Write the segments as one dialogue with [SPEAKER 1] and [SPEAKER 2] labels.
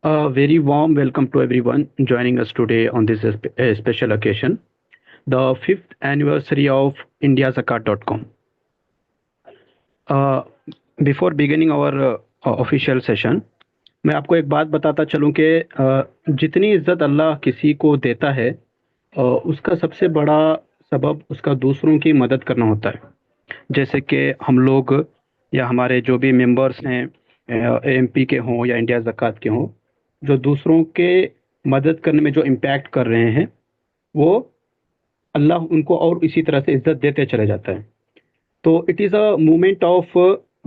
[SPEAKER 1] A very warm welcome to everyone joining us today on this special occasion, the fifth anniversary of IndiaZakat.com. Uh, Before beginning our official session, मैं आपको एक बात बताता चलूं कि जितनी इज्जत अल्लाह किसी को देता है, उसका सबसे बड़ा सबब उसका दूसरों की मदद करना होता है। जैसे कि हम लोग या हमारे जो भी मेंबर्स हैं, एएमपी के हों या इंडिया ज़कात के हों, जो दूसरों के मदद करने में जो इम्पैक्ट कर रहे हैं, वो अल्लाह उनको और इसी तरह से इज्जत देते चले जाता है। तो it is a movement of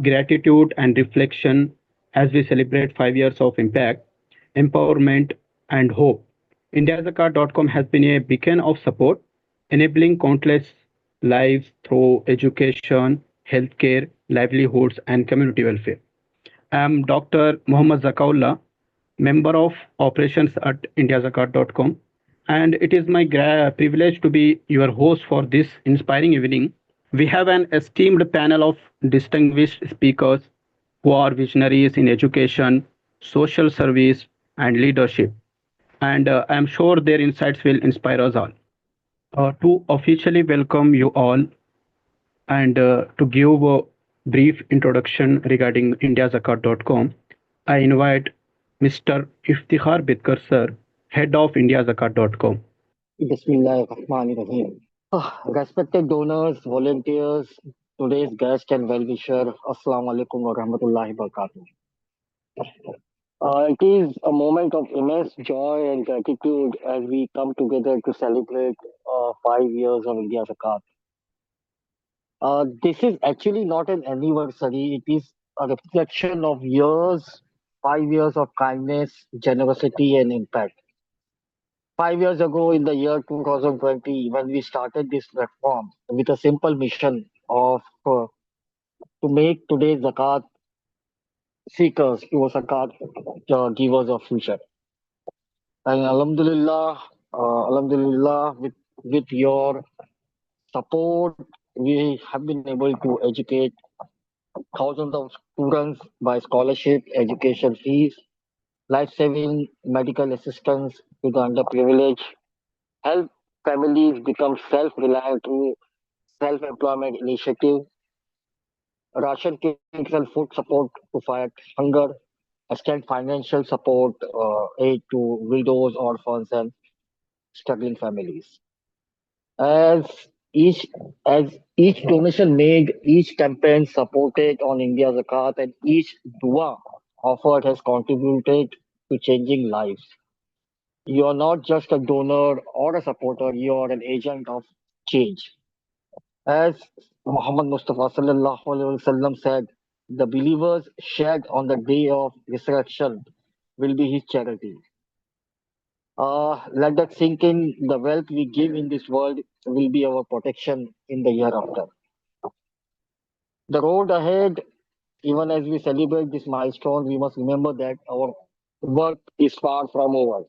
[SPEAKER 1] gratitude and reflection as we celebrate 5 years of impact, empowerment, and hope. IndiaZakat.com has been a beacon of support, enabling countless lives through education, healthcare, livelihoods, and community welfare. I am Dr. Mohammad Zakaullah, member of operations at IndiaZakat.com, and it is my privilege to be your host for this inspiring evening. We have an esteemed panel of distinguished speakers who are visionaries in education, social service, and leadership, and I am sure their insights will inspire us all. To officially welcome you all and to give a brief introduction regarding IndiaZakat.com, I invite Mr. Iftikhar Bidkar sir, head of IndiaZakat.com.
[SPEAKER 2] Bismillahirrahmanirrahim. Respected donors, volunteers, today's guest and well-wisher, Assalamu alaikum wa rahmatullahi wa barakatuh. It is a moment of immense joy and gratitude as we come together to celebrate 5 years of India Zakat. This is actually not an anniversary, it is a reflection of years, 5 years of kindness, generosity, and impact. 5 years ago, in the year 2020, when we started this platform with a simple mission of to make today's zakat seekers to a zakat givers of future. And Alhamdulillah, with your support, we have been able to educate thousands of students by scholarship, education fees, life-saving medical assistance to the underprivileged, help families become self-reliant through self-employment initiative, ration kits and food support to fight hunger, extend financial support, aid to widows, orphans, and struggling families. As each as each donation made, each campaign supported on India Zakat, and each dua offered has contributed to changing lives. You are not just a donor or a supporter; you are an agent of change. As Muhammad Mustafa sallallahu alaihi wasallam said, the believers shed on the day of resurrection will be his charity. Let that sink in. The wealth we give in this world will be our protection in the year after. The road ahead, even as we celebrate this milestone, we must remember that our work is far from over.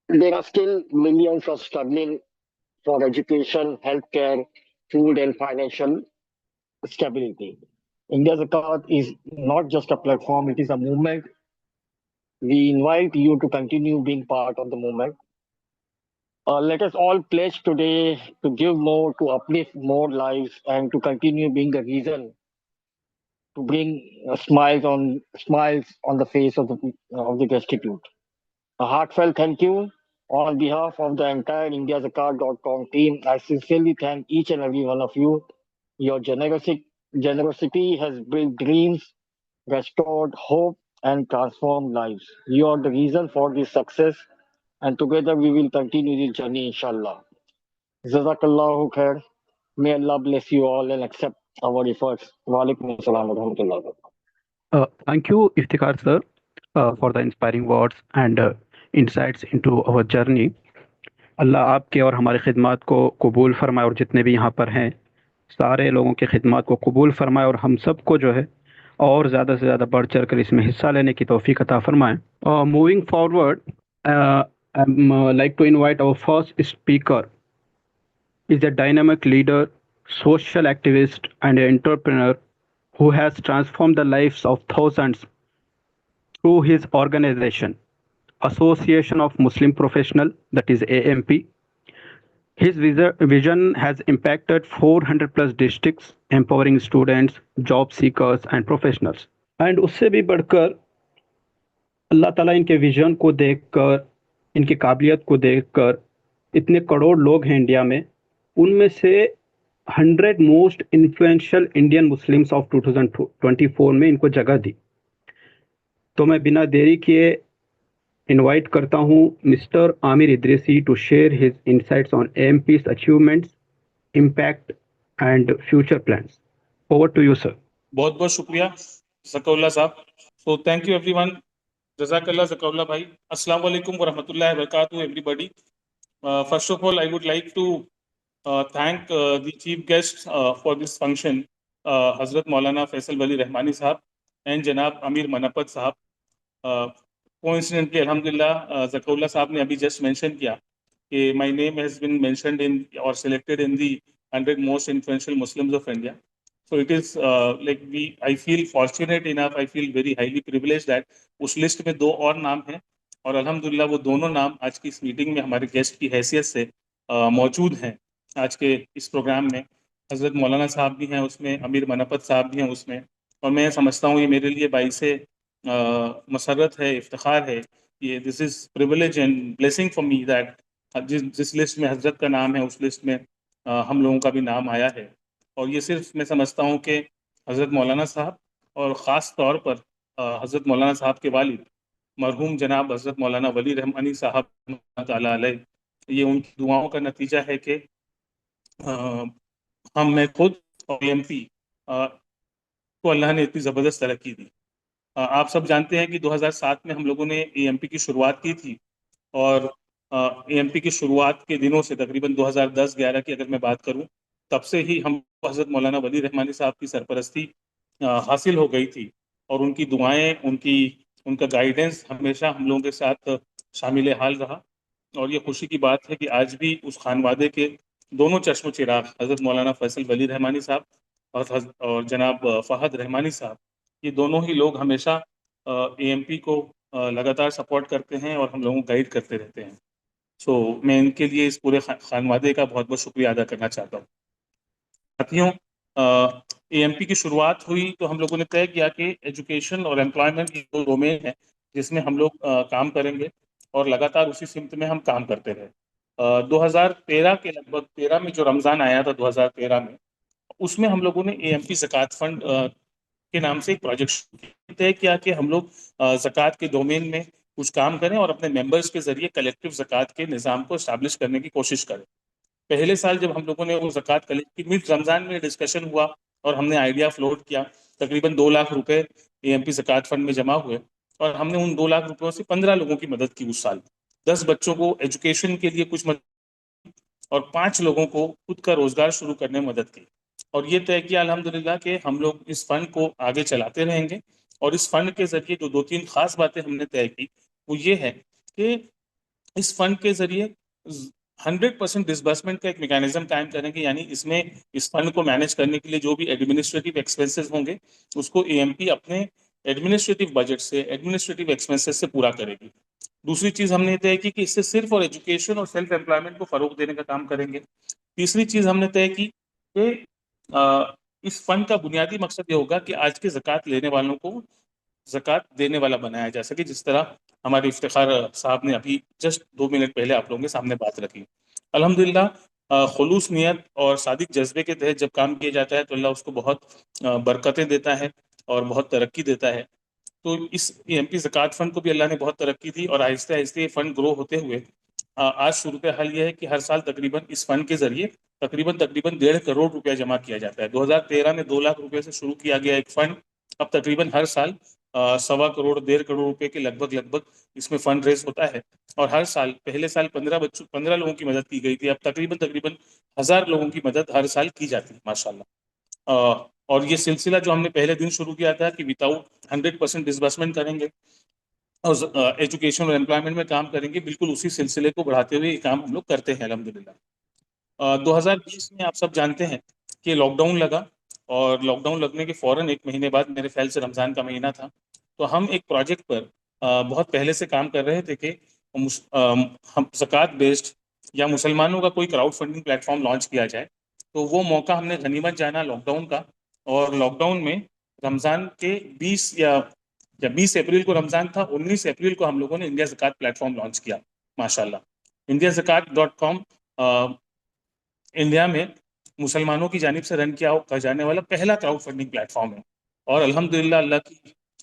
[SPEAKER 2] There are still millions of struggling for education, healthcare, food, and financial stability. India Zakat is not just a platform, it is a movement. We invite you to continue being part of the movement. Let us all pledge today to give more, to uplift more lives, and to continue being the reason to bring smiles on the face of the destitute. A heartfelt thank you on behalf of the entire IndiaZakat.com team. I sincerely thank each and every one of you. Your generosity has built dreams, restored hope, and transformed lives. You are the reason for this success, and together we will continue this journey, inshallah. Jazakallahu khair. May Allah bless you all and accept our efforts. Wa alaikum assalam wa rahmatullah.
[SPEAKER 1] Thank you, Iftikhar sir, for the inspiring words and insights into our journey. अल्लाह आपके और हमारी खिदमत को कबूल फरमाए और जितने भी यहाँ पर हैं सारे लोगों की खिदमत को कबूल फरमाए और हम सबको जो है और ज़्यादा से ज़्यादा बढ़ चढ़ कर इसमें हिस्सा लेने की तौफीक अता फरमाए. Moving forward, I'm like to invite our first speaker. Is a dynamic leader, social activist, and an entrepreneur who has transformed the lives of thousands through his organization. Association of Muslim Professional, that is AMP. His vision has impacted 400 plus districts, empowering students, job seekers and professionals. And उससे भी बढ़कर अल्लाह ताला इनके vision को देखकर, इनकी काबिलियत को देखकर, इतने करोड़ लोग हैं इंडिया में, उनमें से 100 most influential Indian Muslims of 2024 में इनको जगह दी। तो मैं बिना देरी किए इनवाइट करता हूं mister Aamir Idrisi to share his insights on AMP's achievements, impact and future plans. Over to you sir.
[SPEAKER 3] बहुत बहुत शुक्रिया ज़काउल्लाह साहब। So thank you everyone. जज़ाकल्लाह ज़काउल्लाह भाई। अस्सलाम वालेकुम व रहमतुल्लाहि व बरकातहू everybody. First of all I would like to thank the chief guest for this function, Hazrat Maulana Faisal Wali Rahmani Sahab and Janab Amir Manapat Sahab. Coincidentally, Alhamdulillah, Zakaullah Sahab ne abhi just mention kiya कि my name has been mentioned in or selected in the 100 most influential Muslims of India. So it is I feel fortunate enough, I feel very highly privileged that उस list में 2 और नाम हैं और अल्हम्दुलिल्लाह वो दोनों नाम आज की इस मीटिंग में हमारे गेस्ट की हैसियत से मौजूद हैं। आज के इस प्रोग्राम में हज़रत मौलाना साहब भी हैं उसमें, अमीर मनापत साहब भी हैं उसमें, और मैं समझता हूँ ये मेरे लिए बाइसे मसरत है, इफ्तिखार है, ये this is privilege and blessing for me that जिस लिस्ट में हज़रत का नाम है उस लिस्ट में हम लोगों का भी नाम आया है। और ये सिर्फ मैं समझता हूँ कि हज़रत मौलाना साहब और ख़ास तौर पर हज़रत मौलाना साहब के वालिद मरहूम जनाब हज़रत मौलाना वली रहमानी साहब ताला अलैह, ये उनकी दुआओं का नतीजा है कि मैं खुद और एएमपी को अल्लाह ने इतनी ज़बरदस्त तरक्की दी। आप सब जानते हैं कि 2007 में हम लोगों ने एएमपी की शुरुआत की थी और एएमपी की शुरुआत के दिनों से तकरीबन 2010-11 की अगर मैं बात करूं, तब से ही हम हज़रत मौलाना वली रहमानी साहब की सरपरस्ती हासिल हो गई थी और उनकी दुआएं, उनका गाइडेंस हमेशा हम लोगों के साथ शामिल हाल रहा। और ये खुशी की बात है कि आज भी उस खानवादे के दोनों चश्म चिराग हज़रत मौलाना फैसल वली रहमानी साहब और जनाब फ़हद रहमानी साहब, ये दोनों ही लोग हमेशा एएमपी को लगातार सपोर्ट करते हैं और हम लोगों को गाइड करते रहते हैं। सो मैं इनके लिए इस पूरे खानवादे का बहुत बहुत शुक्रिया अदा करना चाहता हूँ। साथियों, एएमपी की शुरुआत हुई तो हम लोगों ने तय किया कि एजुकेशन और एम्प्लॉयमेंट ये 2 डोमेन है जिसमें हम लोग काम करेंगे और लगातार उसी सिमत में हम काम करते रहे। 2013 के लगभग 13 में जो रमज़ान आया था 2013 में, उसमें हम लोगों ने एएमपी ज़कात फंड के नाम से एक प्रोजेक्ट तय किया कि हम लोग ज़कात के डोमेन में कुछ काम करें और अपने मेंबर्स के ज़रिए कलेक्टिव ज़कात के निज़ाम को इस्टेब्लिश करने की कोशिश करें। पहले साल जब हम लोगों ने वो ज़कात कलेक्ट की, मिड रमज़ान में डिस्कशन हुआ और हमने आइडिया फ्लोट किया। तकरीबन 2 लाख रुपए एएमपी ज़कात फंड में जमा हुए और हमने उन 2 लाख रुपयों से 15 लोगों की मदद की उस साल। 10 बच्चों को एजुकेशन के लिए कुछ मदद और 5 लोगों को खुद का रोजगार शुरू करने में मदद की। और ये तय किया अल्हम्दुलिल्लाह कि हम लोग इस फंड को आगे चलाते रहेंगे। और इस फंड के जरिए जो 2-3 खास बातें हमने तय की वो ये है कि इस फंड के जरिए 100% डिसबर्समेंट का एक मैकेनिज्म कायम करेंगे, यानी इसमें इस फंड को मैनेज करने के लिए जो भी एडमिनिस्ट्रेटिव एक्सपेंसेस होंगे उसको एएमपी अपने एडमिनिस्ट्रेटिव बजट से, एडमिनिस्ट्रेटिव एक्सपेंसेस से पूरा करेगी। दूसरी चीज हमने तय की कि इससे सिर्फ और एजुकेशन और सेल्फ एम्प्लॉयमेंट को फरोग देने का काम करेंगे। तीसरी चीज हमने तय की कि इस फंड का बुनियादी मकसद ये होगा कि आज के ज़कात लेने वालों को ज़कात देने वाला बनाया जा सके, जिस तरह हमारे इफ्तिखार साहब ने अभी जस्ट 2 मिनट पहले आप लोगों के सामने बात रखी। अल्हम्दुलिल्लाह, खुलूस नियत और सादिक जज्बे के तहत जब काम किया जाता है तो अल्लाह उसको बहुत बरकतें देता है और बहुत तरक्की देता है। तो इस एमपी ज़कात फंड को भी अल्लाह ने बहुत तरक्की दी और आहिस्ते आहिस्ते ये फंड ग्रो होते हुए आज सूरत हाल ये है कि हर साल तकरीबन इस फंड के जरिए तकरीबन 1.5 करोड़ रुपया जमा किया जाता है। 2013 में 2 लाख रुपए से शुरू किया गया एक फंड, अब तकरीबन हर साल 1.25 करोड़ 1.5 करोड़ रुपए के लगभग इसमें फंड रेज होता है। और हर साल, पहले साल 15 लोगों की मदद की गई थी, अब तकरीबन 1000 लोगों की मदद हर साल की जाती है माशाल्लाह। और ये सिलसिला जो हमने पहले दिन शुरू किया था कि विदाउट 100% डिसबर्समेंट करेंगे और एजुकेशन और एम्प्लॉयमेंट में काम करेंगे, बिल्कुल उसी सिलसिले को बढ़ाते हुए ये काम हम लोग करते हैं अल्हम्दुलिल्लाह। 2020 में आप सब जानते हैं कि लॉकडाउन लगा और लॉकडाउन लगने के फ़ौरन 1 महीने बाद, मेरे ख्याल से रमज़ान का महीना था, तो हम एक प्रोजेक्ट पर बहुत पहले से काम कर रहे थे कि हम ज़कात बेस्ड या मुसलमानों का कोई क्राउड फंडिंग प्लेटफॉर्म लॉन्च किया जाए। तो वो मौका हमने गनीमत जाना लॉकडाउन का, और लॉकडाउन में रमज़ान के 20 अप्रैल को रमज़ान था, 19 अप्रैल को हम लोगों ने इंडिया ज़कात प्लेटफॉर्म लॉन्च किया माशाल्लाह। indiazakat.com इंडिया में मुसलमानों की जानिब से रन किया जाने वाला पहला क्राउड फंडिंग प्लेटफॉर्म है। और अल्हम्दुलिल्लाह अल्लाह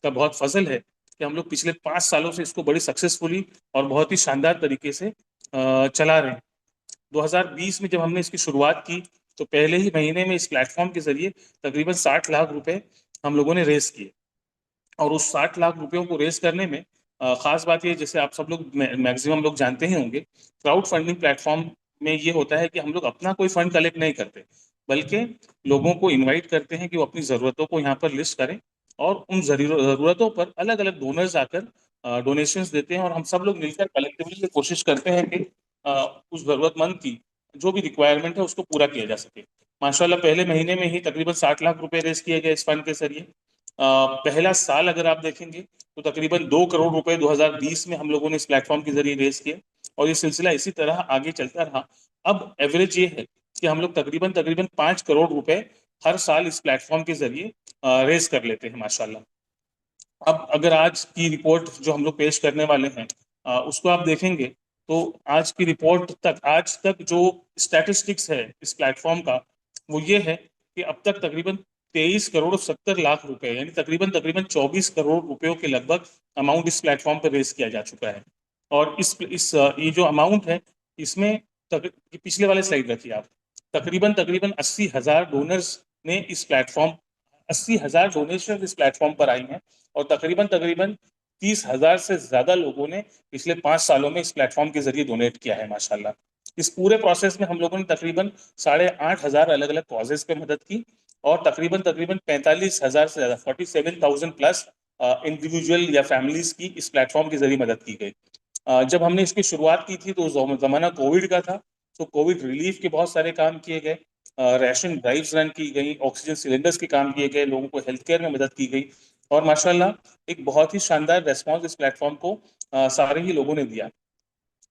[SPEAKER 3] का बहुत फजल है कि हम लोग पिछले 5 सालों से इसको बड़ी सक्सेसफुली और बहुत ही शानदार तरीके से चला रहे हैं। 2020 में जब हमने इसकी शुरुआत की तो पहले ही महीने में इस प्लेटफॉर्म के जरिए तकरीबन 60 लाख रुपए हम लोगों ने रेस किए। और उस 60 लाख रुपयों को रेस करने में खास बात ये, जैसे आप सब लोग मैक्सिमम लोग जानते ही होंगे, क्राउड फंडिंग प्लेटफॉर्म में ये होता है कि हम लोग अपना कोई फंड कलेक्ट नहीं करते, बल्कि लोगों को इनवाइट करते हैं कि वो अपनी ज़रूरतों को यहाँ पर लिस्ट करें, और उन ज़रूरतों पर अलग अलग डोनर्स आकर डोनेशंस देते हैं, और हम सब लोग मिलकर कलेक्टिवली कोशिश करते हैं कि उस ज़रूरतमंद की जो भी रिक्वायरमेंट है उसको पूरा किया जा सके। माशाल्लाह पहले महीने में ही तकरीबन 60 लाख रुपए रेस किए गए इस फंड के जरिए। पहला साल अगर आप देखेंगे तो तकरीबन 2 करोड़ रुपए 2020 में हम लोगों ने इस प्लेटफॉर्म के जरिए रेस किए, और ये सिलसिला इसी तरह आगे चलता रहा। अब एवरेज ये है कि हम लोग तकरीबन तकरीबन 5 करोड़ रुपए हर साल इस प्लेटफॉर्म के जरिए रेस कर लेते हैं माशाल्लाह। अब अगर आज की रिपोर्ट जो हम लोग पेश करने वाले हैं उसको आप देखेंगे तो आज की रिपोर्ट तक, आज तक जो स्टैटिस्टिक्स है इस प्लेटफॉर्म का, वो ये है कि अब तक तकरीबन 23 करोड़ 70 लाख रुपए, यानी तकरीबन तकरीबन 24 करोड़ रुपयों के लगभग अमाउंट इस प्लेटफॉर्म पर रेस किया जा चुका है। और इस ये जो अमाउंट है इसमें पिछले वाले स्लाइड रखिए आप, तकरीबन तकरीबन 80,000 डोनर्स ने इस प्लेटफॉर्म 80,000 डोनेशन इस प्लेटफॉर्म पर आई हैं, और तकरीबन तकरीबन 30,000 से ज्यादा लोगों ने पिछले 5 सालों में इस प्लेटफॉर्म के जरिए डोनेट किया है माशाल्लाह। इस पूरे प्रोसेस में हम लोगों ने तकरीबन 8,500 अलग अलग कॉजेज पे मदद की, और तकरीबन तकरीबन 45,000 से ज्यादा 47,000 प्लस इंडिविजुअल या फैमिलीज की इस प्लेटफॉर्म के जरिए मदद की गई। जब हमने इसकी शुरुआत की थी तो जमाना कोविड का था, तो कोविड रिलीफ के बहुत सारे काम किए गए, राशन ड्राइव्स रन की गई, ऑक्सीजन सिलेंडर्स के काम किए गए, लोगों को हेल्थ केयर में मदद की गई, और माशाल्लाह एक बहुत ही शानदार रेस्पॉन्स इस प्लेटफॉर्म को सारे ही लोगों ने दिया।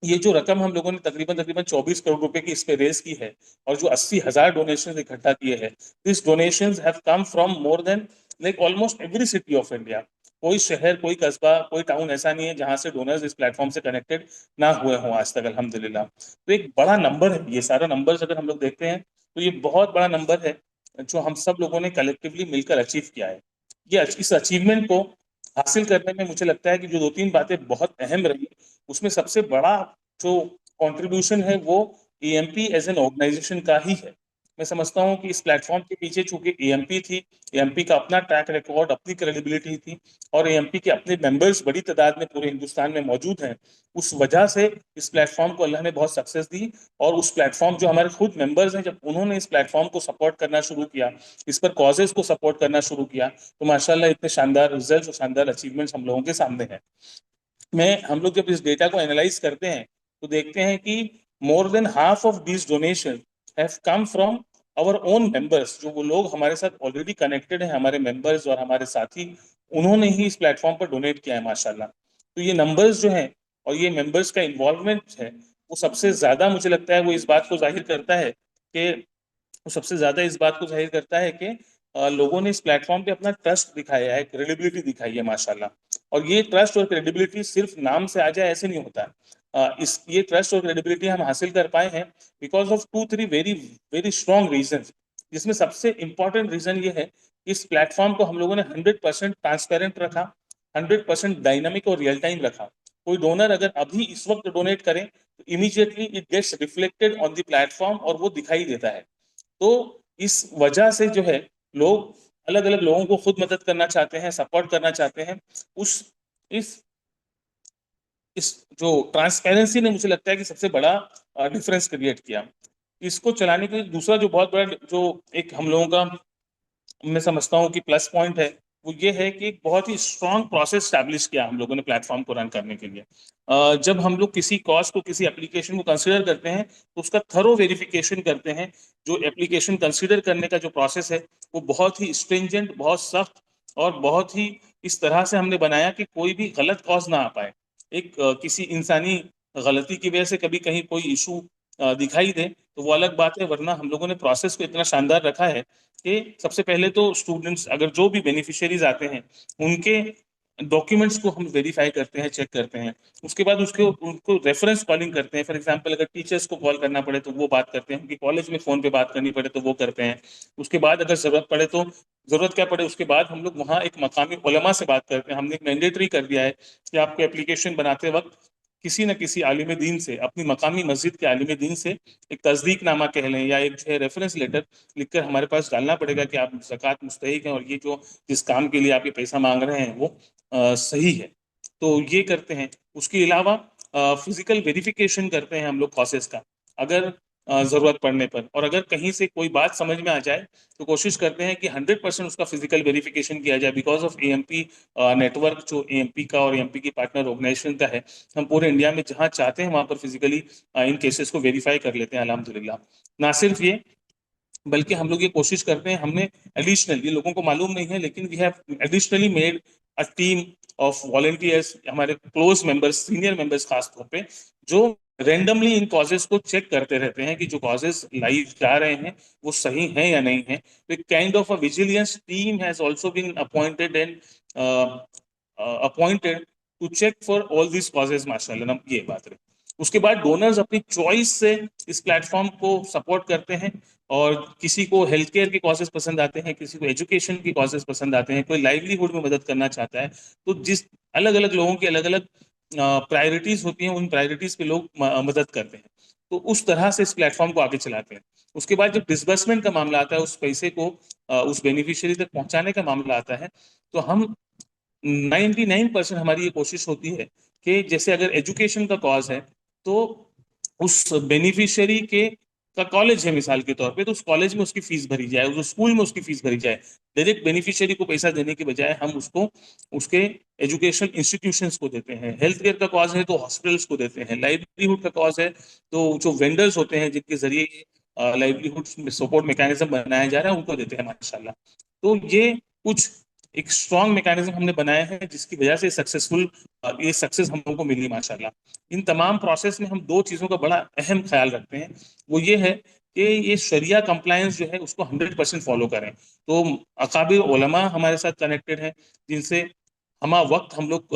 [SPEAKER 3] ये जो रकम हम लोगों ने तकरीबन तकरीबन 24 करोड़ रुपए की इस पे रेस की है, और जो 80,000 डोनेशन इकट्ठा किए हैं, this donations have come from more than like almost every city of India. कोई शहर, कोई कस्बा, कोई टाउन ऐसा नहीं है जहां से डोनर्स इस प्लेटफॉर्म से कनेक्टेड ना हुए हों आज तक, अल्हम्दुलिल्लाह। तो एक बड़ा नंबर है, ये सारा नंबर्स अगर हम लोग देखते हैं तो ये बहुत बड़ा नंबर है जो हम सब लोगों ने कलेक्टिवली मिलकर अचीव किया है। ये इस अचीवमेंट को हासिल करने में मुझे लगता है कि जो 2-3 बातें बहुत अहम रही, उसमें सबसे बड़ा जो कंट्रीब्यूशन है वो एएमपी एज एन ऑर्गेनाइजेशन का ही है। मैं समझता हूँ कि इस प्लेटफॉर्म के पीछे चूंकि एएमपी थी, एएमपी का अपना ट्रैक रिकॉर्ड, अपनी क्रेडिबिलिटी थी, और एएमपी के अपने मेंबर्स बड़ी तादाद में पूरे हिंदुस्तान में मौजूद हैं, उस वजह से इस प्लेटफॉर्म को अल्लाह ने बहुत सक्सेस दी। और उस प्लेटफॉर्म जो हमारे खुद मेंबर्स हैं, जब उन्होंने इस प्लेटफॉर्म को सपोर्ट करना शुरू किया, इस पर कॉजेज को सपोर्ट करना शुरू किया, तो माशाल्लाह इतने शानदार रिजल्ट और शानदार अचीवमेंट्स हम लोगों के सामने हैं। हम लोग जब इस डेटा को एनालाइज करते हैं तो देखते हैं कि more than half of these donation have come from our own members. जो वो लोग हमारे साथ ऑलरेडी कनेक्टेड हैं, हमारे मेंबर्स और हमारे साथी, उन्होंने ही इस प्लेटफॉर्म पर डोनेट किया है माशाल्लाह। तो ये नंबर्स जो हैं और ये मेंबर्स का इन्वॉल्वमेंट है, वो सबसे ज्यादा मुझे लगता है वो इस बात को जाहिर करता है कि वो सबसे ज्यादा इस बात को जाहिर करता है कि लोगों ने इस प्लेटफॉर्म पे अपना ट्रस्ट दिखाया है, क्रेडिबिलिटी दिखाई है माशाल्लाह। और ये ट्रस्ट और क्रेडिबिलिटी सिर्फ नाम से आ जाए ऐसे नहीं होता। इस ये ट्रस्ट और क्रेडिबिलिटी हम हासिल कर पाए हैं because of 2-3 very very strong reason, जिसमें सबसे इंपॉर्टेंट रीजन ये है कि इस प्लेटफॉर्म को हम लोगों ने 100% ट्रांसपेरेंट रखा, 100% डायनामिक और रियल टाइम रखा। कोई डोनर अगर अभी इस वक्त डोनेट करें तो immediately it gets reflected on the platform, और वो दिखाई देता है। तो इस वजह से जो है लोग अलग अलग लोगों को खुद मदद करना चाहते हैं, सपोर्ट करना चाहते हैं। उस इस इस जो ट्रांसपेरेंसी ने मुझे लगता है कि सबसे बड़ा डिफरेंस क्रिएट किया। इसको चलाने के लिए दूसरा जो बहुत बड़ा जो एक हम लोगों का मैं समझता हूँ कि प्लस पॉइंट है, वो ये है कि एक बहुत ही स्ट्रॉन्ग प्रोसेस स्टैब्लिश किया हम लोगों ने प्लेटफॉर्म को रन करने के लिए। जब हम लोग किसी कॉस्ट को, किसी एप्लीकेशन को कंसीडर करते हैं तो उसका थरो वेरिफिकेशन करते हैं। जो एप्लीकेशन कंसीडर करने का जो प्रोसेस है वो बहुत ही स्ट्रिंजेंट, बहुत सख्त और बहुत ही इस तरह से हमने बनाया कि कोई भी गलत कॉज ना आ पाए। एक किसी इंसानी गलती की वजह से कभी कहीं कोई इशू दिखाई दे तो वो अलग बात है, वरना हम लोगों ने प्रोसेस को इतना शानदार रखा है कि सबसे पहले तो स्टूडेंट्स, अगर जो भी बेनिफिशियरीज आते हैं, उनके डॉक्यूमेंट्स को हम वेरीफाई करते हैं, चेक करते हैं। उसके बाद उसके उनको रेफरेंस कॉलिंग करते हैं। फॉर एग्जांपल, अगर टीचर्स को कॉल करना पड़े तो वो बात करते हैं, उनकी कॉलेज में फ़ोन पे बात करनी पड़े तो वो करते हैं। उसके बाद अगर ज़रूरत पड़े तो ज़रूरत क्या पड़े उसके बाद हम लोग वहाँ एक मकामी उलमा से बात करते हैं। हमने एक मैंडेटरी कर दिया है कि आपको एप्लीकेशन बनाते वक्त किसी न किसी आलिम दीन से, अपनी मकामी मस्जिद के आलिम दीन से एक तस्दीकनामा कह लें या एक जो है रेफरेंस लेटर लिखकर हमारे पास डालना पड़ेगा कि आप ज़कात मुस्तहिक हैं और ये जो जिस काम के लिए आप ये पैसा मांग रहे हैं वो सही है। तो ये करते हैं। उसके अलावा फिजिकल वेरिफिकेशन करते हैं हम लोग कॉसेस का, अगर ज़रूरत पड़ने पर। और अगर कहीं से कोई बात समझ में आ जाए तो कोशिश करते हैं कि 100% उसका फिजिकल वेरिफिकेशन किया जाए। बिकॉज ऑफ एएमपी नेटवर्क जो एएमपी का और एएमपी की पार्टनर ऑर्गेनाइजेशन का है, हम पूरे इंडिया में जहाँ चाहते हैं वहाँ पर फिजिकली इन केसेस को वेरीफाई कर लेते हैं अल्हम्दुलिल्लाह। ना सिर्फ ये, बल्कि हम लोग ये कोशिश करते हैं, हमने एडिशनल, ये लोगों को मालूम नहीं है लेकिन we have additionally made a team of volunteers, हमारे क्लोज मेंबर्स, सीनियर मेंबर्स खास तौर पे, जो रेंडमली इन कॉजेज को चेक करते रहते हैं कि जो कॉजेज लाइव जा रहे हैं वो सही हैं या नहीं है। तो एक kind of a vigilance team has also been appointed and appointed to check for all this causes माशाल्लाह। ये बात रही। उसके बाद डोनर्स अपनी चॉइस से इस प्लेटफॉर्म को सपोर्ट करते हैं। और किसी को हेल्थ केयर के कॉजेज पसंद आते हैं, किसी को एजुकेशन की कॉजेज पसंद आते हैं, कोई लाइवलीहुड में मदद करना चाहता है। तो जिस अलग अलग लोगों की अलग अलग प्रायोरिटीज होती हैं, उन प्रायोरिटीज पे लोग मदद करते हैं। तो उस तरह से इस प्लेटफॉर्म को आगे चलाते हैं। उसके बाद जब डिसबर्समेंट का मामला आता है, उस पैसे को उस बेनिफिशियरी तक पहुंचाने का मामला आता है, तो हम 99% हमारी ये कोशिश होती है कि जैसे अगर एजुकेशन का कॉज है तो उस बेनिफिशियरी के का कॉलेज है मिसाल के तौर पे, तो उस कॉलेज में उसकी फीस भरी जाए, उस स्कूल में उसकी फीस भरी जाए। डायरेक्ट बेनिफिशियरी को पैसा देने के बजाय हम उसको उसके एजुकेशन इंस्टीट्यूशंस को देते हैं। हेल्थ केयर का कॉज है तो हॉस्पिटल्स को देते हैं। लाइवलीहुड का कॉज है तो जो वेंडर्स होते हैं जिनके जरिए लाइवलीहुड सपोर्ट मैकेनिज्म बनाया जा रहा है उनको देते हैं माशाल्लाह। तो ये कुछ एक स्ट्रॉन्ग मैकेनिज्म हमने बनाया है जिसकी वजह से ये सक्सेस हम लोगों को मिली माशाल्लाह। इन तमाम प्रोसेस में हम दो चीज़ों का बड़ा अहम ख्याल रखते हैं। वो ये है कि ये शरिया कंप्लायंस जो है उसको 100% फॉलो करें। तो अकाबिर उलमा हमारे साथ कनेक्टेड हैं, जिनसे वक्त हम लोग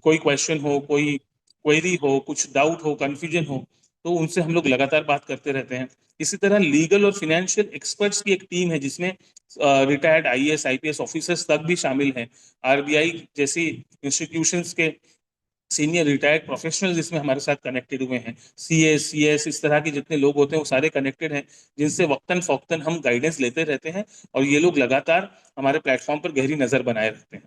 [SPEAKER 3] कोई क्वेश्चन हो, कोई क्वेरी हो, कुछ डाउट हो, कंफ्यूजन हो, तो उनसे हम लोग लगातार बात करते रहते हैं। इसी तरह लीगल और फाइनेंशियल एक्सपर्ट्स की एक टीम है जिसमें रिटायर्ड आईएएस आईपीएस ऑफिसर्स तक भी शामिल हैं। आरबीआई जैसी इंस्टीट्यूशंस के सीनियर रिटायर्ड प्रोफेशनल्स इसमें हमारे साथ कनेक्टेड हुए हैं। सीएस इस तरह के जितने लोग होते हैं वो सारे कनेक्टेड हैं, जिनसे वक्तन फौक्तन हम गाइडेंस लेते रहते हैं। और ये लोग लगातार हमारे प्लेटफॉर्म पर गहरी नजर बनाए रखते हैं।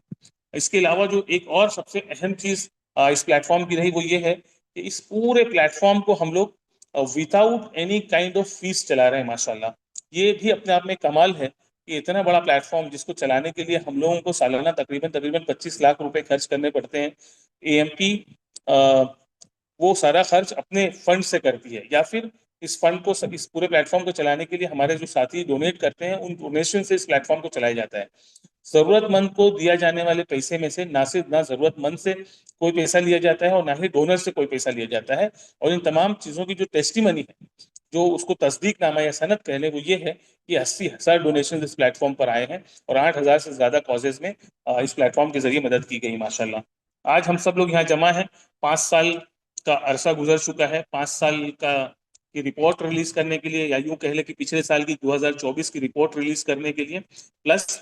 [SPEAKER 3] इसके अलावा जो एक और सबसे अहम चीज इस प्लेटफॉर्म की रही वो ये है कि इस पूरे प्लेटफॉर्म को हम लोग without any kind of fees चला रहे हैं माशाल्लाह। ये भी अपने आप में कमाल है कि इतना बड़ा प्लेटफॉर्म जिसको चलाने के लिए हम लोगों को सालाना तकरीबन तकरीबन 25 लाख रुपए खर्च करने पड़ते हैं। एएमपी वो सारा खर्च अपने फंड से करती है, या फिर इस फंड को, इस पूरे प्लेटफॉर्म को चलाने के लिए हमारे जो साथी डोनेट करते हैं उन डोनेशन से इस प्लेटफॉर्म को चलाया जाता है। जरूरतमंद को दिया जाने वाले पैसे में से ना सिर्फ ना जरूरतमंद से कोई पैसा लिया जाता है और ना ही डोनर से कोई पैसा लिया जाता है। और इन तमाम चीजों की जो टेस्टिमनी है, जो उसको तस्दीकनामा या सनद कह लें, वो ये है कि 80,000 डोनेशन इस प्लेटफॉर्म पर आए हैं और 8,000 से ज्यादा कॉजेज में इस प्लेटफॉर्म के जरिए मदद की गई माशाल्लाह। आज हम सब लोग यहाँ जमा हैं। 5 साल का अरसा गुजर चुका है। 5 साल का की रिपोर्ट रिलीज करने के लिए, या यूं कह लें कि पिछले साल की 2024 की रिपोर्ट रिलीज करने के लिए, प्लस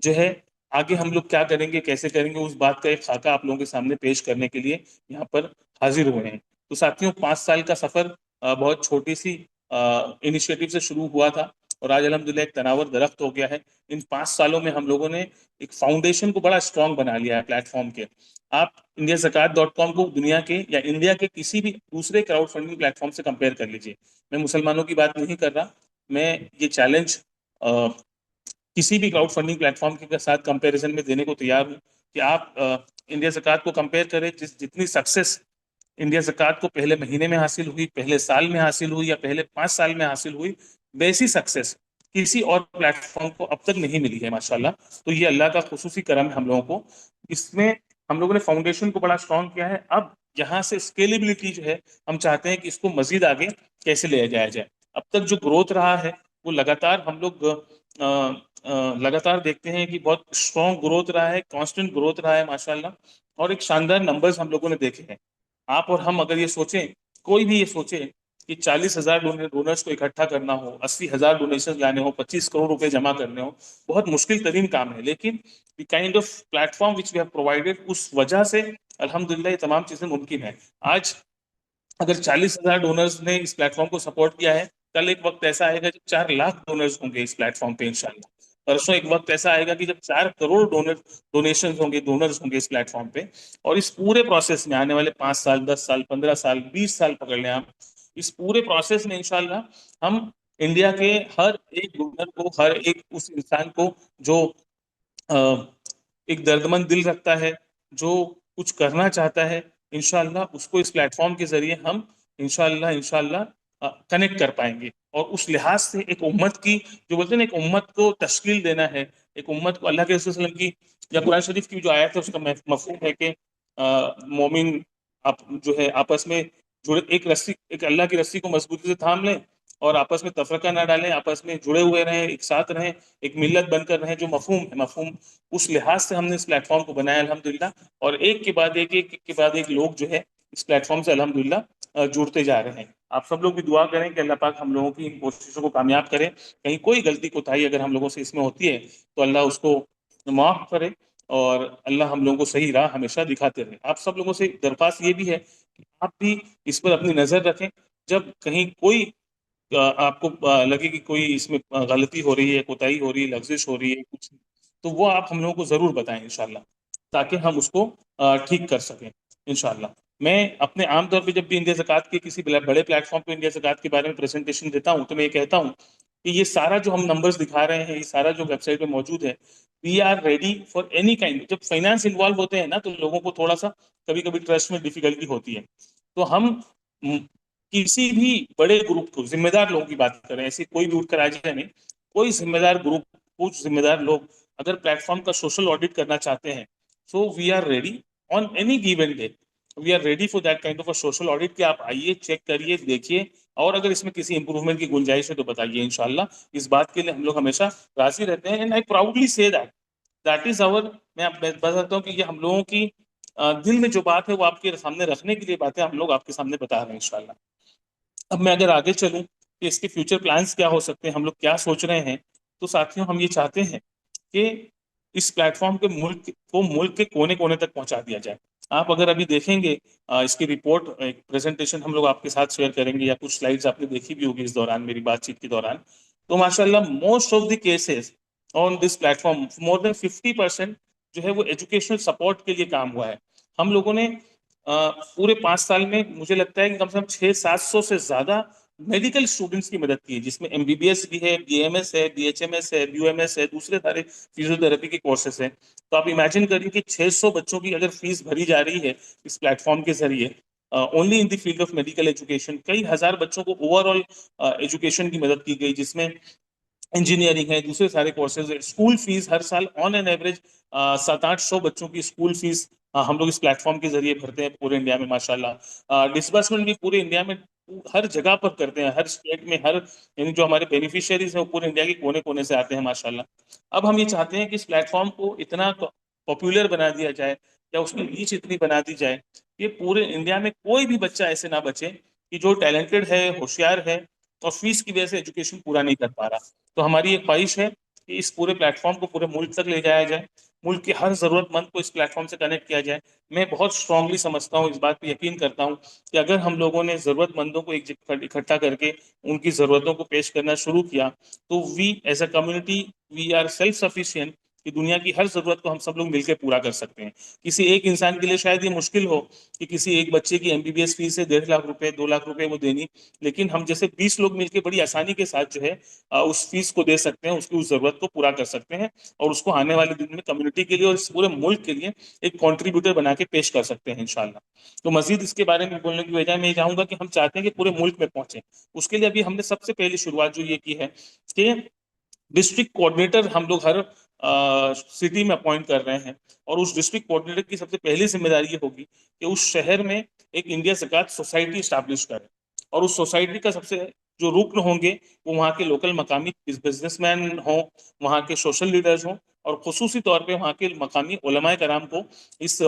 [SPEAKER 3] जो है आगे हम लोग क्या करेंगे, कैसे करेंगे, उस बात का एक खाका आप लोगों के सामने पेश करने के लिए यहाँ पर हाजिर हुए हैं। तो साथियों, 5 साल का सफर बहुत छोटी सी इनिशिएटिव से शुरू हुआ था और आज अल्हम्दुलिल्लाह एक तनावर दरख्त हो गया है। इन 5 सालों में हम लोगों ने एक फाउंडेशन को बड़ा स्ट्रांग बना लिया है प्लेटफॉर्म के। आप indiazakat.com को दुनिया के या इंडिया के किसी भी दूसरे क्राउड फंडिंग प्लेटफॉर्म से कंपेयर कर लीजिए। मैं मुसलमानों की बात नहीं कर रहा, मैं ये चैलेंज किसी भी क्राउड फंडिंग प्लेटफॉर्म के साथ कंपैरिजन में देने को तैयार हूँ कि आप इंडिया ज़कात को कंपेयर करें। जितनी सक्सेस इंडिया ज़कात को पहले महीने में हासिल हुई, पहले साल में हासिल हुई या पहले 5 साल में हासिल हुई, वैसी सक्सेस किसी और प्लेटफॉर्म को अब तक नहीं मिली है माशाल्लाह। तो ये अल्लाह का खुसूसी करम है हम लोगों को। इसमें हम लोगों ने फाउंडेशन को बड़ा स्ट्रांग किया है। अब यहाँ से स्केलेबिलिटी जो है, हम चाहते हैं कि इसको मजीद आगे कैसे ले जाया जाए। अब तक जो ग्रोथ रहा है वो लगातार हम लोग लगातार देखते हैं कि बहुत स्ट्रांग ग्रोथ रहा है, कांस्टेंट ग्रोथ रहा है माशाल्लाह। और एक शानदार नंबर्स हम लोगों ने देखे हैं। आप और हम अगर ये सोचें, कोई भी ये सोचे कि 40,000 डोनर्स को इकट्ठा करना हो, 80,000 डोनेशन लाने हो, 25 करोड़ रुपए जमा करने हो, बहुत मुश्किल तरीन काम है। लेकिन the kind of platform which we have provided, उस वजह से अल्हम्दुलिल्लाह ये तमाम चीजें मुमकिन है। आज अगर 40,000 डोनर्स ने इस प्लेटफॉर्म को सपोर्ट किया है, कल एक वक्त ऐसा आएगा जब 4 लाख डोनर्स होंगे इस प्लेटफॉर्म पे इंशाल्लाह। परसों एक वक्त ऐसा आएगा कि जब 4 करोड़ डोनेशन होंगे, डोनर्स होंगे इस प्लेटफॉर्म पे। और इस पूरे प्रोसेस में आने वाले 5 साल, 10 साल, 15 साल, 20 साल पकड़ लें आप, इस पूरे प्रोसेस में इंशाल्लाह हम इंडिया के हर एक डोनर को, हर एक उस इंसान को जो अ, एक दर्दमंद दिल रखता है, जो कुछ करना चाहता है, इंशाल्लाह उसको इस प्लेटफॉर्म के जरिए हम इंशाल्लाह इंशाल्लाह कनेक्ट कर पाएंगे। और उस लिहाज से एक उम्मत की, जो बोलते हैं ना, एक उम्मत को तश्कील देना है, एक उम्मत को, अल्लाह के रसूल सल्लल्लाहु अलैहि वसल्लम की या कुरान शरीफ की जो आयत है उसका मफहूम है कि मोमिन आप जो है आपस में जुड़े, एक रस्सी, एक अल्लाह की रस्सी को मजबूती से थाम लें और आपस में तफरका ना डालें, आपस में जुड़े हुए रहें, एक साथ रहें, एक मिल्लत बनकर रहें। जो मफहूम है, मफहूम उस लिहाज से हमने इस प्लेटफॉर्म को बनाया अल्हम्दुलिल्लाह। और एक के बाद एक लोग जो है इस प्लेटफॉर्म से अल्हम्दुलिल्लाह जुड़ते जा रहे हैं। आप सब लोग भी दुआ करें कि अल्लाह पाक हम लोगों की इन कोशिशों को कामयाब करें। कहीं कोई गलती कोताही अगर हम लोगों से इसमें होती है तो अल्लाह उसको माफ करे और अल्लाह हम लोगों को सही राह हमेशा दिखाते रहे। आप सब लोगों से दरख्वास्त ये भी है कि आप भी इस पर अपनी नजर रखें। जब कहीं कोई आपको लगे कि कोई इसमें गलती हो रही है, कोताही हो रही है, लफ्जिश हो रही है कुछ, तो वो आप हम लोगों को जरूर बताएं इंशाल्लाह, ताकि हम उसको ठीक कर सकें इंशाल्लाह। मैं अपने आम तौर पे जब भी इंडिया ज़कात के किसी बड़े प्लेटफॉर्म पे इंडिया ज़कात के बारे में प्रेजेंटेशन देता हूँ तो मैं ये कहता हूँ कि ये सारा जो हम नंबर्स दिखा रहे हैं, ये सारा जो वेबसाइट पे मौजूद है, we are ready for any kind. जब फाइनेंस इन्वॉल्व होते हैं ना तो लोगों को थोड़ा सा कभी कभी ट्रस्ट में डिफिकल्टी होती है। तो हम म, किसी भी बड़े ग्रुप को, जिम्मेदार लोगों की बात करें, ऐसे कोई भी उठकर आ जाए नहीं, कोई जिम्मेदार ग्रुप, कुछ जिम्मेदार लोग अगर प्लेटफॉर्म का सोशल ऑडिट करना चाहते हैं, so we are ready on any given day, we are ready for that kind of a social audit कि आप आइए, चेक करिए, देखिए, और अगर इसमें किसी इंप्रूवमेंट की गुंजाइश है तो बताइए इंशाल्लाह। इस बात के लिए हम लोग हमेशा राजी रहते हैं। And I proudly say that that is our, मैं बताता हूँ कि ये हम लोगों की दिल में जो बात है वो आपके सामने रखने के लिए बातें हम लोग आपके सामने बता रहे हैं इंशाल्लाह। अब मैं अगर आगे चलूं कि इसके फ्यूचर प्लान्स क्या हो सकते हैं, हम लोग क्या सोच रहे हैं, तो साथियों हम ये चाहते हैं कि इस प्लेटफॉर्म के मुल्क के कोने कोने तक पहुंचा दिया जाए। आप अगर अभी देखेंगे इसकी रिपोर्ट, एक प्रेजेंटेशन हम लोग आपके साथ शेयर करेंगे, या कुछ स्लाइड्स आपने देखी भी होगी इस दौरान मेरी बातचीत के दौरान, तो माशाल्लाह most of the cases on this platform, more than 50% जो है वो एजुकेशनल सपोर्ट के लिए काम हुआ है। हम लोगों ने पूरे 5 साल में मुझे लगता है कि कम से कम 600-700 से ज्यादा मेडिकल स्टूडेंट्स की मदद की है, जिसमें एमबीबीएस भी है, बीएमएस है, बीएचएमएस है, बीयूएमएस है, दूसरे सारे फिजियोथेरेपी के कोर्सेस हैं। तो आप इमेजिन करिए कि 600 बच्चों की अगर फीस भरी जा रही है इस प्लेटफॉर्म के जरिए, only in the field of medical education, कई हजार बच्चों को ओवरऑल एजुकेशन की मदद की गई, जिसमें इंजीनियरिंग है, दूसरे सारे कोर्सेज है। स्कूल फीस हर साल ऑन एन एवरेज 700-800 बच्चों की स्कूल फीस हम लोग इस प्लेटफॉर्म के जरिए भरते हैं पूरे इंडिया में माशाल्लाह। डिसबर्समेंट भी पूरे इंडिया में हर जगह पर करते हैं, हर स्टेट में, हर, यानी जो हमारे बेनिफिशियरीज हैं वो पूरे इंडिया के कोने कोने से आते हैं माशाल्लाह। अब हम ये चाहते हैं कि इस प्लेटफॉर्म को इतना पॉपुलर बना दिया जाए, या उसकी रीच इतनी बना दी जाए कि पूरे इंडिया में कोई भी बच्चा ऐसे ना बचे कि जो टैलेंटेड है, होशियार है, और फीस की वजह से एजुकेशन पूरा नहीं कर पा रहा। तो हमारी एक ख्वाहिश है कि इस पूरे प्लेटफॉर्म को पूरे मुल्क तक ले जाया जाए, मुल्क के हर जरूरतमंद को इस प्लेटफॉर्म से कनेक्ट किया जाए। मैं बहुत स्ट्रांगली समझता हूँ, इस बात पे यकीन करता हूँ कि अगर हम लोगों ने जरूरतमंदों को एक जगह इकट्ठा करके उनकी जरूरतों को पेश करना शुरू किया, तो we as a community, we are self sufficient, कि दुनिया की हर जरूरत को हम सब लोग मिलकर पूरा कर सकते हैं। किसी एक इंसान के लिए शायद ये मुश्किल हो कि किसी एक बच्चे की एमबीबीएस फीस है 1.5 लाख रुपए, 2 लाख रुपए वो देनी, लेकिन हम जैसे 20 लोग मिलकर बड़ी आसानी के साथ जो है उस फीस को दे सकते हैं, उसकी उस जरूरत को पूरा कर सकते हैं, और उसको आने वाले दिन में कम्युनिटी के लिए और इस पूरे मुल्क के लिए एक कंट्रीब्यूटर बना के पेश कर सकते हैं इंशाल्लाह। तो मजीद इसके बारे में बोलने की वजह मैं ये चाहूंगा कि हम चाहते हैं कि पूरे मुल्क में पहुंचे। उसके लिए अभी हमने सबसे पहली शुरुआत जो ये की है कि डिस्ट्रिक्ट कोऑर्डिनेटर हम लोग हर सिटी में अपॉइंट कर रहे हैं, और उस डिस्ट्रिक्ट कोऑर्डिनेटर की सबसे पहली जिम्मेदारी ये होगी कि उस शहर में एक इंडिया ज़कात सोसाइटी स्टैब्लिश करें, और उस सोसाइटी का सबसे जो रुकन होंगे वो वहाँ के लोकल मकामी बिजनेसमैन हों, वहाँ के सोशल लीडर्स हों, और खुसूसी तौर पे वहाँ के मकामी उलमाए कराम को इस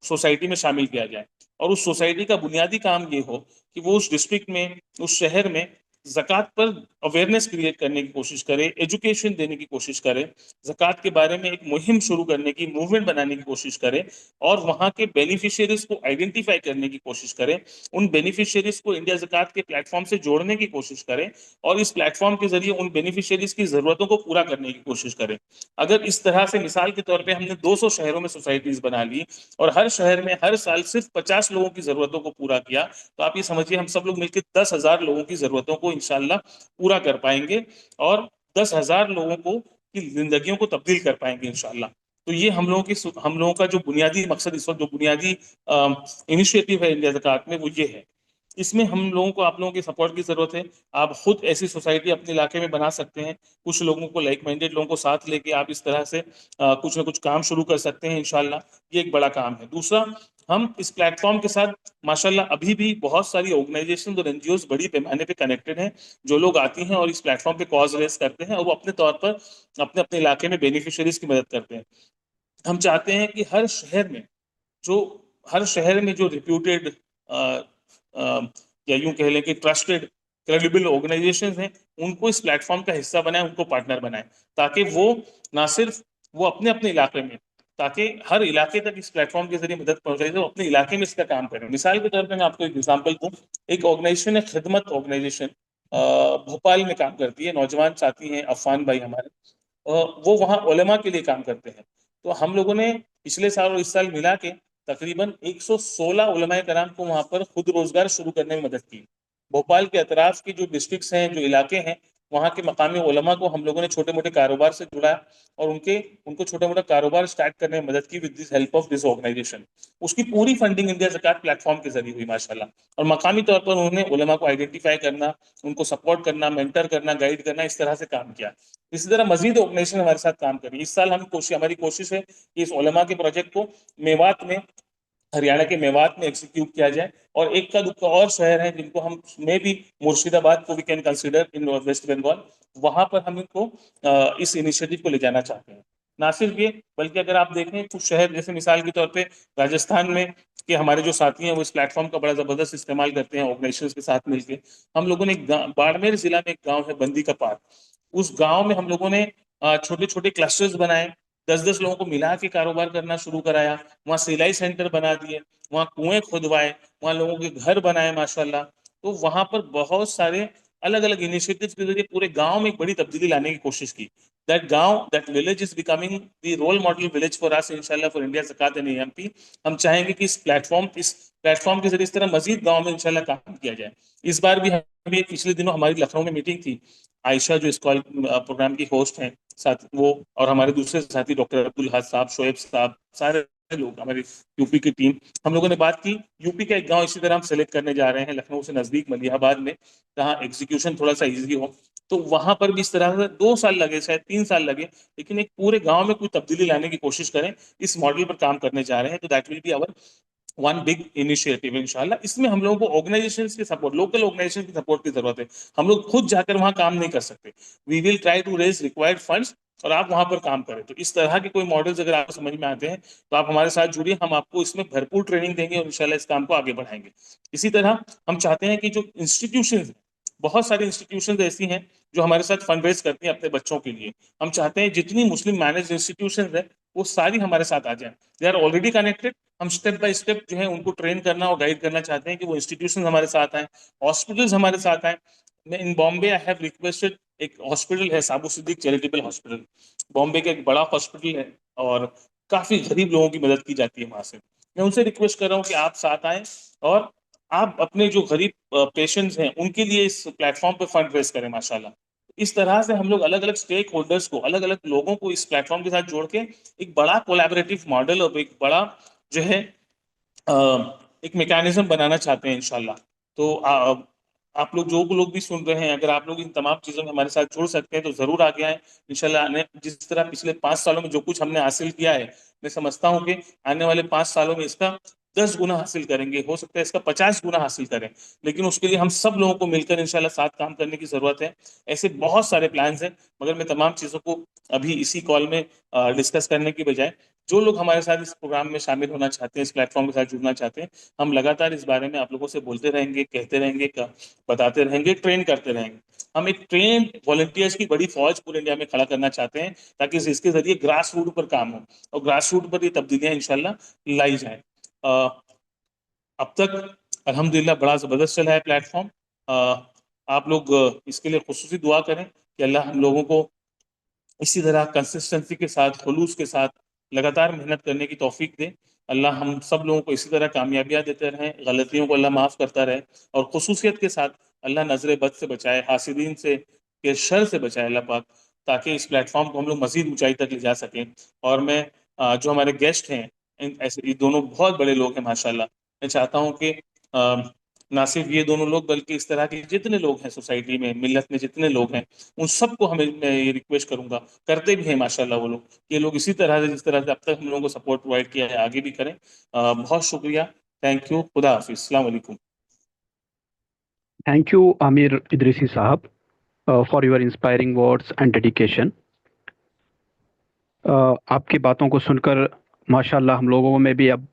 [SPEAKER 3] सोसाइटी में शामिल किया जाए। और उस सोसाइटी का बुनियादी काम ये हो कि वो उस डिस्ट्रिक्ट में, उस शहर में ज़कात पर अवेयरनेस क्रिएट करने की कोशिश करे, एजुकेशन देने की कोशिश करे, ज़कात के बारे में एक मुहिम शुरू करने की, मूवमेंट बनाने की कोशिश करे, और वहाँ के बेनिफिशियरीज को आइडेंटिफाई करने की कोशिश करे, उन बेनिफिशियरीज को इंडिया ज़कात के प्लेटफॉर्म से जोड़ने की कोशिश करे, और इस प्लेटफॉर्म के जरिए उन बेनिफिशियरीज की ज़रूरतों को पूरा करने की कोशिश करे। अगर इस तरह से मिसाल के तौर पे हमने 200 शहरों में सोसाइटीज़ बना ली, और हर शहर में हर साल सिर्फ 50 लोगों की ज़रूरतों को पूरा किया, तो आप ये समझिए हम सब लोग मिलकर 10,000 लोगों की ज़रूरतों को इंशाल्लाह पूरा कर पाएंगे, और 10,000 लोगों को की जिंदगियों को तब्दील कर पाएंगे इंशाल्लाह। तो ये हम लोगों का जो बुनियादी मकसद इस वक्त, जो बुनियादी इनिशिएटिव है इंडिया ज़कात में, वो ये है। इसमें हम लोगों को, आप लोगों की सपोर्ट की जरूरत है। आप खुद ऐसी सोसाइटी अपने इलाके में बना सकते हैं, कुछ लोगों को, लाइक माइंडेड लोगों को साथ लेके आप इस तरह से कुछ ना कुछ काम शुरू कर सकते हैं इंशाल्लाह। ये एक बड़ा काम है। दूसरा, हम इस प्लेटफॉर्म के साथ माशाल्लाह अभी भी बहुत सारी ऑर्गेनाइजेशन और एनजीओ बड़ी पैमाने पे कनेक्टेड हैं, जो लोग आती हैं और इस प्लेटफॉर्म पे कॉज रेस करते हैं, और वो अपने तौर पर अपने अपने इलाके में बेनिफिशियरीज की मदद करते हैं। हम चाहते हैं कि जो हर शहर में जो रिप्यूटेड या यूं कह लें कि ट्रस्टेड क्रेडिबल ऑर्गेनाइजेशंस हैं, उनको इस प्लेटफॉर्म का हिस्सा बनाएं, उनको पार्टनर बनाएं, ताकि वो ना सिर्फ वो अपने अपने इलाके में, ताकि हर इलाके तक इस प्लेटफॉर्म के जरिए मदद पहुंचाई, तो अपने इलाके में इसका काम करें। मिसाल के तौर पर मैं आपको एक एग्जांपल दूं। एक ऑर्गेनाइजेशन है, खिदमत ऑर्गेनाइजेशन, भोपाल में काम करती है। नौजवान साथी हैं अफान भाई हमारे, वो वहाँ उलेमा के लिए काम करते हैं। तो हम लोगों ने पिछले साल और इस साल मिला के तकरीबन 116 उलमाए कराम को वहाँ पर खुद रोजगार शुरू करने में मदद की। भोपाल के अतराफ की जो डिस्ट्रिक्ट्स हैं, जो इलाके हैं, वहाँ के मकामी उलमा को हम लोगों ने छोटे मोटे कारोबार से जुड़ाया, और उनको छोटा मोटा कारोबार स्टार्ट करने में मदद की with this help of this organisation. उसकी पूरी फंडिंग इंडिया ज़कात प्लेटफॉर्म के जरिए हुई माशाल्लाह। और मकामी तौर पर उन्होंने उलमा को आइडेंटिफाई करना, उनको सपोर्ट करना, मेंटर करना, गाइड करना, इस तरह से काम किया। इसी तरह मजीद ऑर्गेनाइजेशन हमारे साथ काम करी। इस साल हमारी कोशिश है कि इस उलमा के प्रोजेक्ट को मेवात में, हरियाणा के मेवात में एग्जीक्यूट किया जाए, और एक का दुक्का और शहर है जिनको हम, में भी मुर्शिदाबाद को we can consider in West Bengal, वहां पर हम इनको इस इनिशिएटिव को ले जाना चाहते हैं। ना सिर्फ ये, बल्कि अगर आप देखें कुछ शहर, जैसे मिसाल के तौर पे राजस्थान में के हमारे जो साथी हैं, वो इस प्लेटफॉर्म का बड़ा जबरदस्त इस्तेमाल करते हैं ऑर्गेनाइजेशन के साथ मिलकर। हम लोगों ने बाड़मेर जिला में एक गाँव है बंदी का पार, उस गांव में हम लोगों ने छोटे छोटे क्लस्टर्स बनाए, 10-10 लोगों को मिला के कारोबार करना शुरू कराया। वहाँ सिलाई सेंटर बना दिए, वहाँ कुएं खुदवाए, वहाँ लोगों के घर बनाए माशाल्लाह। तो वहाँ पर बहुत सारे अलग अलग इनिशिएटिव्स के जरिए पूरे गांव में एक बड़ी तब्दीली लाने की कोशिश की। That village is becoming the role model village for us इंशाल्लाह, फॉर इंडिया ज़कात एंड एएमपी। हम चाहेंगे कि इस प्लेटफॉर्म के जरिए इस तरह मजीद गाँव में इंशाल्लाह काम किया जाए। इस बार भी हमें, पिछले दिनों हमारी लखनऊ में मीटिंग थी। आयशा जो इस कॉल प्रोग्राम की होस्ट हैं, साथ वो, और हमारे दूसरे साथी डॉक्टर अब्दुल हद साहब, शोएब साहब, सारे लोग हमारी यूपी की टीम, हम लोगों ने बात की। यूपी का एक गांव इसी तरह हम सेलेक्ट करने जा रहे हैं, लखनऊ से नजदीक मलिहाबाद में, जहाँ एग्जीक्यूशन थोड़ा सा इजी हो। तो वहां पर भी इस तरह से 2 साल लगे, शायद 3 साल लगे, लेकिन एक पूरे गांव में कोई तब्दीली लाने की कोशिश करें, इस मॉडल पर काम करने जा रहे हैं। तो that will be hour one big initiative इंशाल्लाह। इसमें हम लोगों को ऑर्गेनाइजेशंस की सपोर्ट, लोकल ऑर्गेनाइजेशन की सपोर्ट की जरूरत है। हम लोग खुद जाकर वहां काम नहीं कर सकते। We will try to raise required funds, और आप वहां पर काम करें। तो इस तरह के कोई मॉडल्स अगर आपको समझ में आते हैं, तो आप हमारे साथ जुड़िए, हम आपको इसमें भरपूर ट्रेनिंग देंगे, और इंशाल्लाह इस काम को आगे बढ़ाएंगे। इसी तरह हम चाहते हैं कि जो इंस्टीट्यूशन, बहुत सारी इंस्टीट्यूशन ऐसी हैं जो हमारे साथ फंड रेज करती हैं अपने बच्चों के लिए। हम चाहते हैं जितनी मुस्लिम मैनेज इंस्टीट्यूशन है, वो सारी हमारे साथ आ जाएं। They are already connected. हम स्टेप बाय स्टेप जो है उनको ट्रेन करना और गाइड करना चाहते हैं कि वो इंस्टीट्यूशन हमारे साथ आए, हॉस्पिटल्स हमारे साथ आए। मैं इन बॉम्बे आई हैव रिक्वेस्टेड, एक हॉस्पिटल है साबू सिद्दीक चैरिटेबल हॉस्पिटल, बॉम्बे का एक बड़ा हॉस्पिटल है, और काफी गरीब लोगों की मदद की जाती है वहां से। मैं उनसे रिक्वेस्ट कर रहा हूँ कि आप साथ आए, और आप अपने जो गरीब पेशेंट्स हैं उनके लिए इस प्लेटफॉर्म पे फंड रेज करें माशाल्लाह। इस तरह से हम लोग अलग अलग स्टेक होल्डर्स को, अलग अलग लोगों को इस प्लेटफॉर्म के साथ जोड़ के एक बड़ा कोलैबोरेटिव मॉडल और एक बड़ा जो है अ, एक मैकेनिज्म बनाना चाहते हैं इंशाल्लाह। तो आप लोग भी सुन रहे हैं, अगर आप लोग इन तमाम चीज़ों में हमारे साथ जुड़ सकते हैं तो ज़रूर आगे आएँ। इंशाल्लाह आने जिस तरह पिछले 5 सालों में जो कुछ हमने हासिल किया है, मैं समझता हूँ कि आने वाले 5 सालों में इसका 10 गुना हासिल करेंगे, हो सकता है इसका 50 गुना हासिल करें। लेकिन उसके लिए हम सब लोगों को मिलकर इंशाल्लाह साथ काम करने की ज़रूरत है। ऐसे बहुत सारे प्लान्स हैं, मगर मैं तमाम चीज़ों को अभी इसी कॉल में डिस्कस करने की बजाय, जो लोग हमारे साथ इस प्रोग्राम में शामिल होना चाहते हैं, इस प्लेटफ़ॉर्म के साथ जुड़ना चाहते हैं, हम लगातार इस बारे में आप लोगों से बोलते रहेंगे, कहते रहेंगे, बताते रहेंगे, ट्रेन करते रहेंगे। हम एक ट्रेन्ड वॉलंटियर्स की बड़ी फ़ौज पूरे इंडिया में खड़ा करना चाहते हैं, ताकि इसके ज़रिए ग्रास रूट पर काम हो और ग्रास रूट पर ये तब्दीलियाँ इंशाल्लाह लाई जाएँ। अब तक अल्हम्दुलिल्लाह बड़ा ज़बरदस्त चला है प्लेटफ़ॉर्म। आप लोग इसके लिए खुसूसी दुआ करें कि अल्लाह हम लोगों को इसी तरह कंसिस्टेंसी के साथ, खुलूस के साथ लगातार मेहनत करने की तौफ़ीक दे। अल्लाह हम सब लोगों को इसी तरह कामयाबियाँ देते रहें, गलतियों को अल्लाह माफ़ करता रहे और खुसूसियत के साथ अल्लाह नज़र बद से बचाए, हासिदीन से के शर से बचाए अल्लाह पाक, ताकि इस प्लेटफ़ॉर्म को हम लोग मज़ीद ऊँचाई तक ले जा सकें। और मैं जो हमारे गेस्ट हैं, ये दोनों बहुत बड़े लोग हैं माशाल्लाह। मैं चाहता हूँ कि ना सिर्फ़ ये दोनों लोग बल्कि इस तरह के जितने लोग हैं सोसाइटी में, मिल्लत में जितने लोग हैं, उन सबको मैं ये रिक्वेस्ट करूँगा, करते भी हैं माशाल्लाह वो लोग, कि ये लोग इसी तरह से जिस तरह से अब तक हम लोगों को सपोर्ट प्रोवाइड किया है, आगे भी करें। बहुत शुक्रिया, थैंक यू, खुदा हाफ़िज़, अस्सलाम वालेकुम।
[SPEAKER 1] Thank you, Amir Idrisi Sahab, for your inspiring words and dedication. आपकी बातों को सुनकर माशाल्लाह हम लोगों में भी अब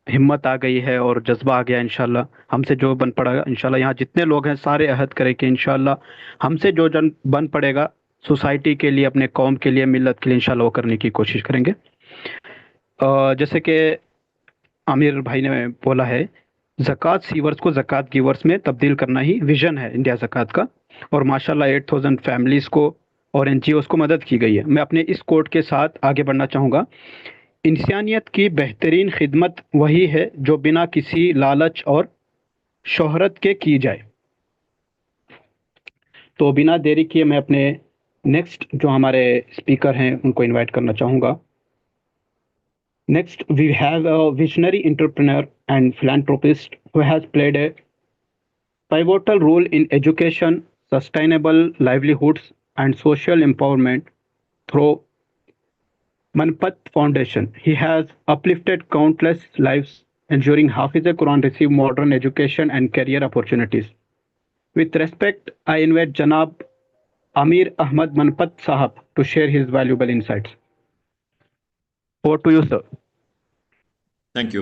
[SPEAKER 1] हिम्मत आ गई है और जज्बा आ गया। इंशाल्लाह हमसे जो बन पड़ेगा, इंशाल्लाह यहाँ जितने लोग हैं सारे अहद करें कि इंशाल्लाह हमसे जो जन बन पड़ेगा सोसाइटी के लिए, अपने कौम के लिए, मिल्लत के लिए, इंशाल्लाह वो करने की कोशिश करेंगे। जैसे कि आमिर भाई ने बोला है, ज़कात सीवर्स को ज़कात गिवर्स में तब्दील करना ही विज़न है इंडिया ज़कात का, और माशाल्लाह 8000 फैमिलीज़ को और एनजीओज़ को मदद की गई है। मैं अपने इस कोट के साथ आगे बढ़ना चाहूँगा, इंसानियत की बेहतरीन खिदमत वही है जो बिना किसी लालच और शोहरत के की जाए। तो बिना देरी किए मैं अपने नेक्स्ट जो हमारे स्पीकर हैं उनको इनवाइट करना चाहूँगा। Next, we have a visionary entrepreneur and philanthropist who has played a pivotal role in education, sustainable livelihoods, and social empowerment through Manpat Foundation. He has uplifted countless lives, ensuring Hafiz Quran receive modern education and career opportunities. With respect, I invite Janab Amir Ahmad Manpat Sahab to share his valuable insights. Over to you, sir.
[SPEAKER 4] Thank you.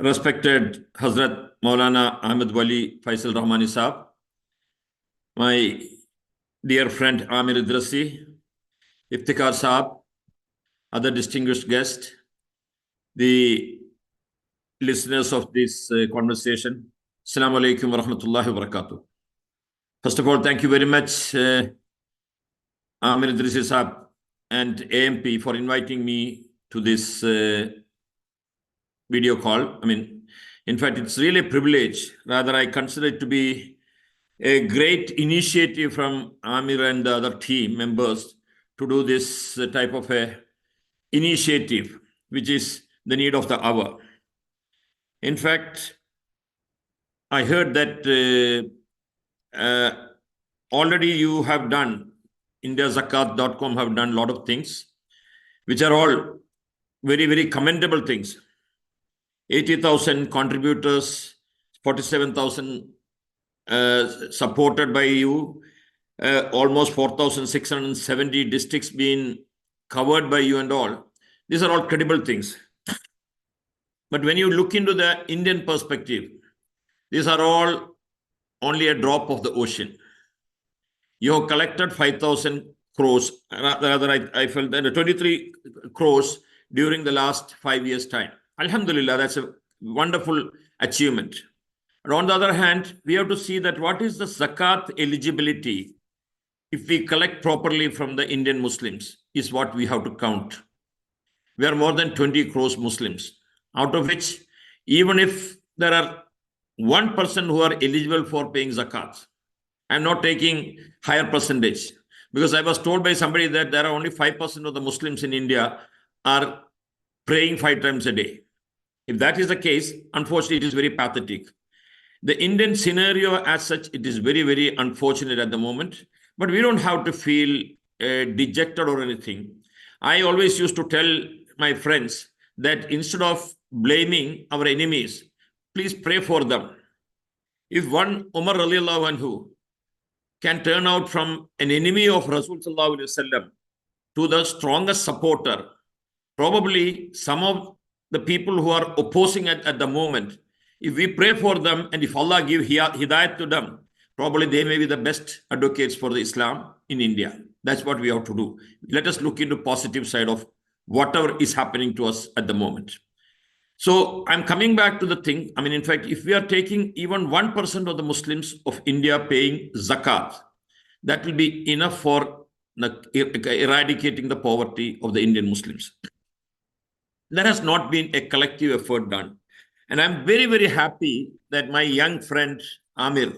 [SPEAKER 4] Respected Hazrat Maulana Ahmed Wali Faisal Rahmani Saab, my dear friend Amir Idrisi, Iftikhar Saab, other distinguished guests, the listeners of this conversation, Assalamu alaikum wa rahmatullahi wa barakatuh. First of all, thank you very much, Amir Idrisi Saab and AMP for inviting me to this video call. I mean, in fact, it's really a privilege. Rather, I consider it to be a great initiative from Amir and the other team members to do this type of a initiative, which is the need of the hour. In fact, I heard that already you have done, IndiaZakat.com have done a lot of things, which are all very, very commendable things. 80,000 contributors, 47,000 supported by you, almost 4,670 districts being covered by you and all. These are all credible things. But when you look into the Indian perspective, these are all only a drop of the ocean. You have collected 5,000 crores, rather I felt that 23 crores during the last 5 years' time. Alhamdulillah, that's a wonderful achievement. And on the other hand, we have to see that what is the zakat eligibility if we collect properly from the Indian Muslims is what we have to count. We are more than 20 crores Muslims, out of which even if there are 1% who are eligible for paying zakat, I'm not taking higher percentage, Because I was told by somebody that there are only 5% of the Muslims in India are praying 5 times a day. If that is the case, unfortunately, it is very pathetic. The Indian scenario as such, it is very, very unfortunate at the moment. But we don't have to feel dejected or anything. I always used to tell my friends that instead of blaming our enemies, please pray for them. If one Umar radiallahu anhu can turn out from an enemy of Rasul sallallahu alaihi wasallam to the strongest supporter, probably some of the people who are opposing at the moment, if we pray for them and if Allah give hidayat to them, probably they may be the best advocates for the Islam in India. That's what we have to do. Let us look into positive side of whatever is happening to us at the moment. So I'm coming back to the thing. I mean, in fact, if we are taking even 1% of the Muslims of India paying zakat, that will be enough for eradicating the poverty of the Indian Muslims. There has not been a collective effort done. And I'm very, very happy that my young friend Amir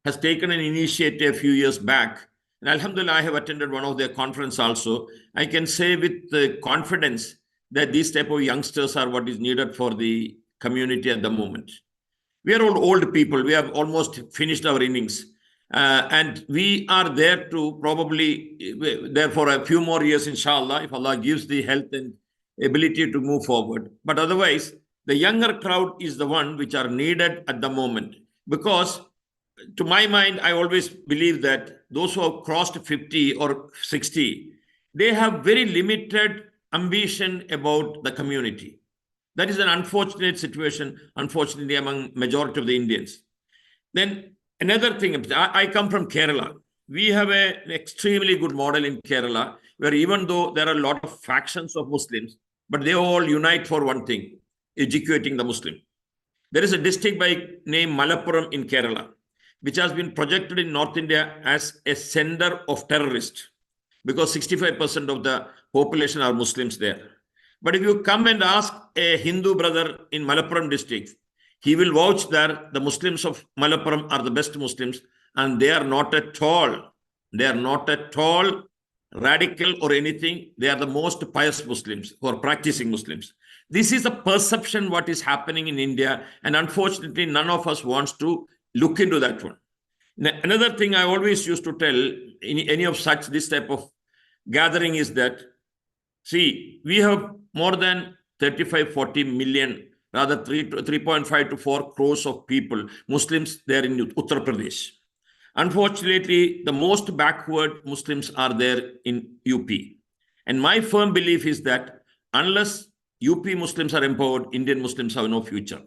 [SPEAKER 4] has taken an initiative a few years back. And Alhamdulillah, I have attended one of their conferences also. I can say with confidence that these type of youngsters are what is needed for the community at the moment. We are all old people. We have almost finished our innings. And we are there to probably, there for a few more years, inshallah, if Allah gives the health and ability to move forward. But otherwise, the younger crowd is the one which are needed at the moment. Because to my mind, I always believe that those who have crossed 50 or 60, they have very limited ambition about the community. That is an unfortunate situation, unfortunately, among majority of the Indians. Then another thing, I come from Kerala. We have an extremely good model in Kerala, where even though there are a lot of factions of Muslims, but they all unite for one thing, educating the Muslim. There is a district by name Malappuram in Kerala, which has been projected in North India as a center of terrorists, because 65% of the population are Muslims there. But if you come and ask a Hindu brother in Malappuram district, he will vouch that the Muslims of Malappuram are the best Muslims, and they are not at all radical or anything. They are the most pious Muslims who are practicing Muslims. This is a perception what is happening in India, and unfortunately, none of us wants to look into that one. Now, another thing I always used to tell in any of such this type of gathering is that, see, we have more than 35-40 million, rather 3.5 to 4 crores of people, Muslims there in Uttar Pradesh. Unfortunately, the most backward Muslims are there in UP. And my firm belief is that unless UP Muslims are empowered, Indian Muslims have no future.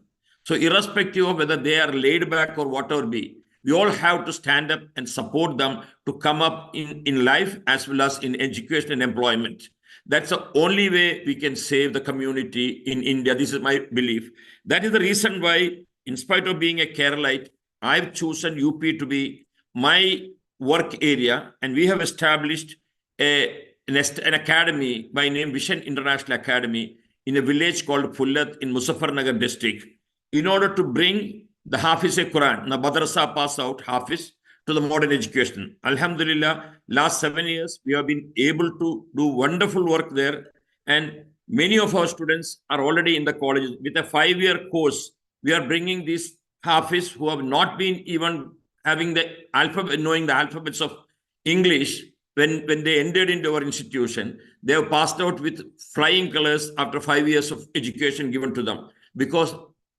[SPEAKER 4] So irrespective of whether they are laid back or whatever be, we all have to stand up and support them to come up in life as well as in education and employment. That's the only way we can save the community in India. This is my belief. That is the reason why, in spite of being a Keralite, I've chosen UP to be my work area, and we have established an academy by name Vision International Academy in a village called Pullat in Muzaffarnagar district, in order to bring the Hafiz-e-Quran, the madrasa pass out Hafiz, to the modern education. Alhamdulillah, last 7 years, we have been able to do wonderful work there. And many of our students are already in the colleges. With a 5-year course, we are bringing these Hafiz who have not been even having the alphabet, knowing the alphabets of English. When they entered into our institution, they have passed out with flying colors after 5 years of education given to them, because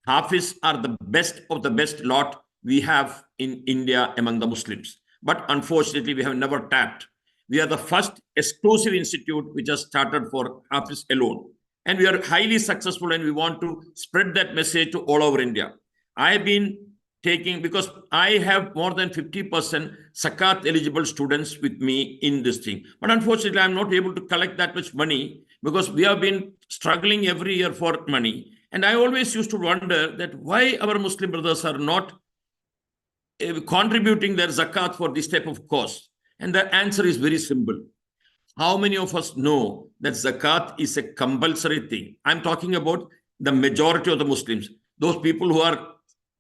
[SPEAKER 4] Hafiz are the best of the best lot we have in India among the Muslims. But unfortunately, we have never tapped. We are the first exclusive institute which has started for Hafiz alone. And we are highly successful, and we want to spread that message to all over India. I have been taking, because I have more than 50% Zakat eligible students with me in this thing. But unfortunately, I'm not able to collect that much money, because we have been struggling every year for money. And I always used to wonder that why our Muslim brothers are not contributing their zakat for this type of cause. And the answer is very simple. How many of us know that zakat is a compulsory thing? I'm talking about the majority of the Muslims, those people who are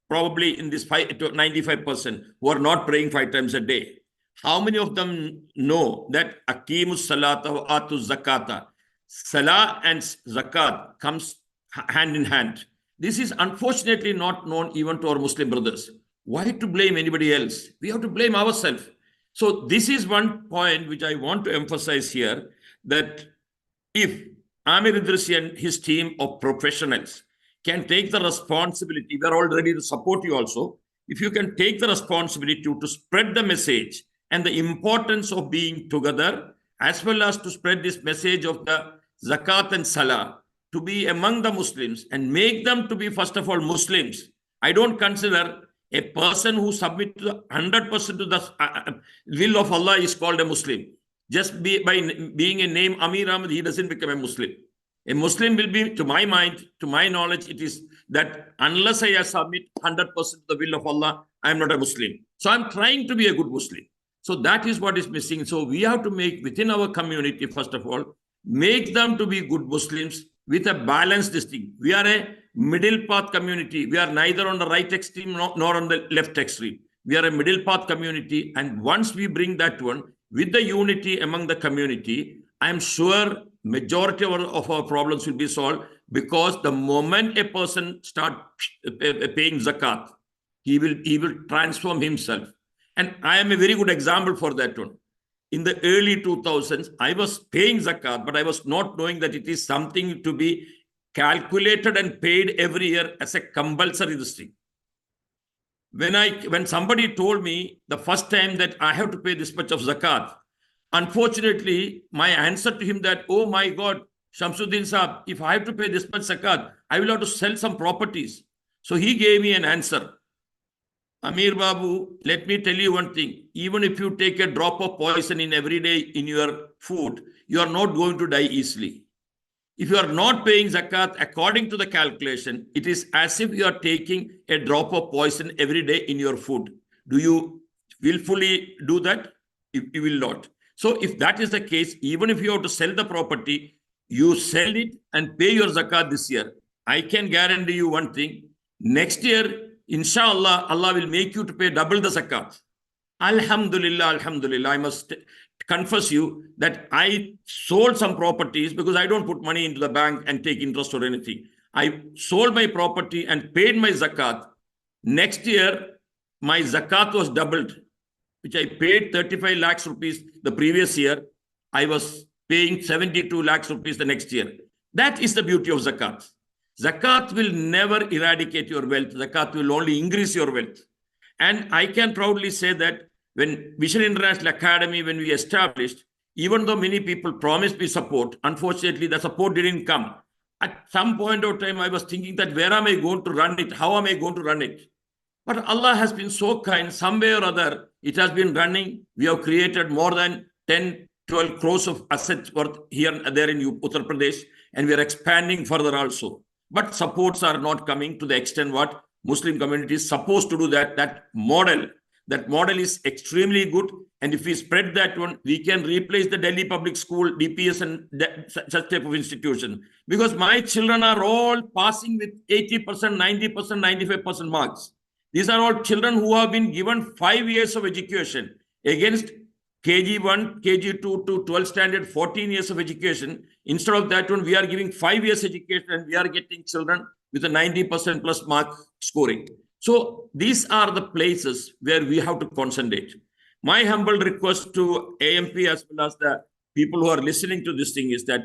[SPEAKER 4] probably in this 95% who are not praying 5 times a day. How many of them know that Aqimus Salata wa Atu Zakata? Salah and Zakat comes hand in hand. This is unfortunately not known even to our Muslim brothers. Why to blame anybody else? We have to blame ourselves. So this is one point which I want to emphasize here, that if Amir Idrisi and his team of professionals can take the responsibility, we are all ready to support you also. If you can take the responsibility to spread the message and the importance of being together, as well as to spread this message of the Zakat and Salah to be among the Muslims and make them to be, first of all, Muslims. I don't consider a person who submits 100% to the will of Allah is called a Muslim. Just by being a name Amir Ahmed, he doesn't become a Muslim. A Muslim will be, to my mind, to my knowledge, it is that unless I submit 100% to the will of Allah, I am not a Muslim. So I'm trying to be a good Muslim. So that is what is missing. So we have to make within our community, first of all, make them to be good Muslims with a balanced thing. We are a middle path community. We are neither on the right extreme nor on the left extreme. We are a middle path community. And once we bring that one with the unity among the community, I am sure majority of our problems will be solved, because the moment a person start paying zakat, he will transform himself. And I am a very good example for that one. In the early 2000s, I was paying zakat, but I was not knowing that it is something to be calculated and paid every year as a compulsory thing. When somebody told me the first time that I have to pay this much of zakat, unfortunately, my answer to him that, oh my God, Shamsuddin Saab, if I have to pay this much zakat, I will have to sell some properties. So he gave me an answer. Amir Babu, let me tell you one thing. Even if you take a drop of poison in every day in your food, you are not going to die easily. If you are not paying zakat according to the calculation, it is as if you are taking a drop of poison every day in your food. Do you willfully do that? You will not. So if that is the case, even if you have to sell the property, you sell it and pay your zakat this year. I can guarantee you one thing. Next year, inshallah, Allah will make you to pay double the zakat. Alhamdulillah, Alhamdulillah. I must confess you that I sold some properties because I don't put money into the bank and take interest or anything. I sold my property and paid my zakat. Next year, my zakat was doubled, which I paid 35 lakhs rupees the previous year. I was paying 72 lakhs rupees the next year. That is the beauty of zakat. Zakat will never eradicate your wealth. Zakat will only increase your wealth. And I can proudly say that when Vision International Academy, when we established, even though many people promised me support, unfortunately, the support didn't come. At some point of time, I was thinking that where am I going to run it? How am I going to run it? But Allah has been so kind, some way or other, it has been running. We have created more than 10, 12 crores of assets worth here and there in Uttar Pradesh, and we are expanding further also. But supports are not coming to the extent what Muslim community is supposed to do. That model is extremely good. And if we spread that one, we can replace the Delhi Public School, DPS and such type of institution. Because my children are all passing with 80%, 90%, 95% marks. These are all children who have been given 5 years of education against KG1, KG2 to 12th standard, 14 years of education. Instead of that one, we are giving 5 years education and we are getting children with a 90% plus mark scoring. So these are the places where we have to concentrate. My humble request to AMP as well as the people who are listening to this thing is that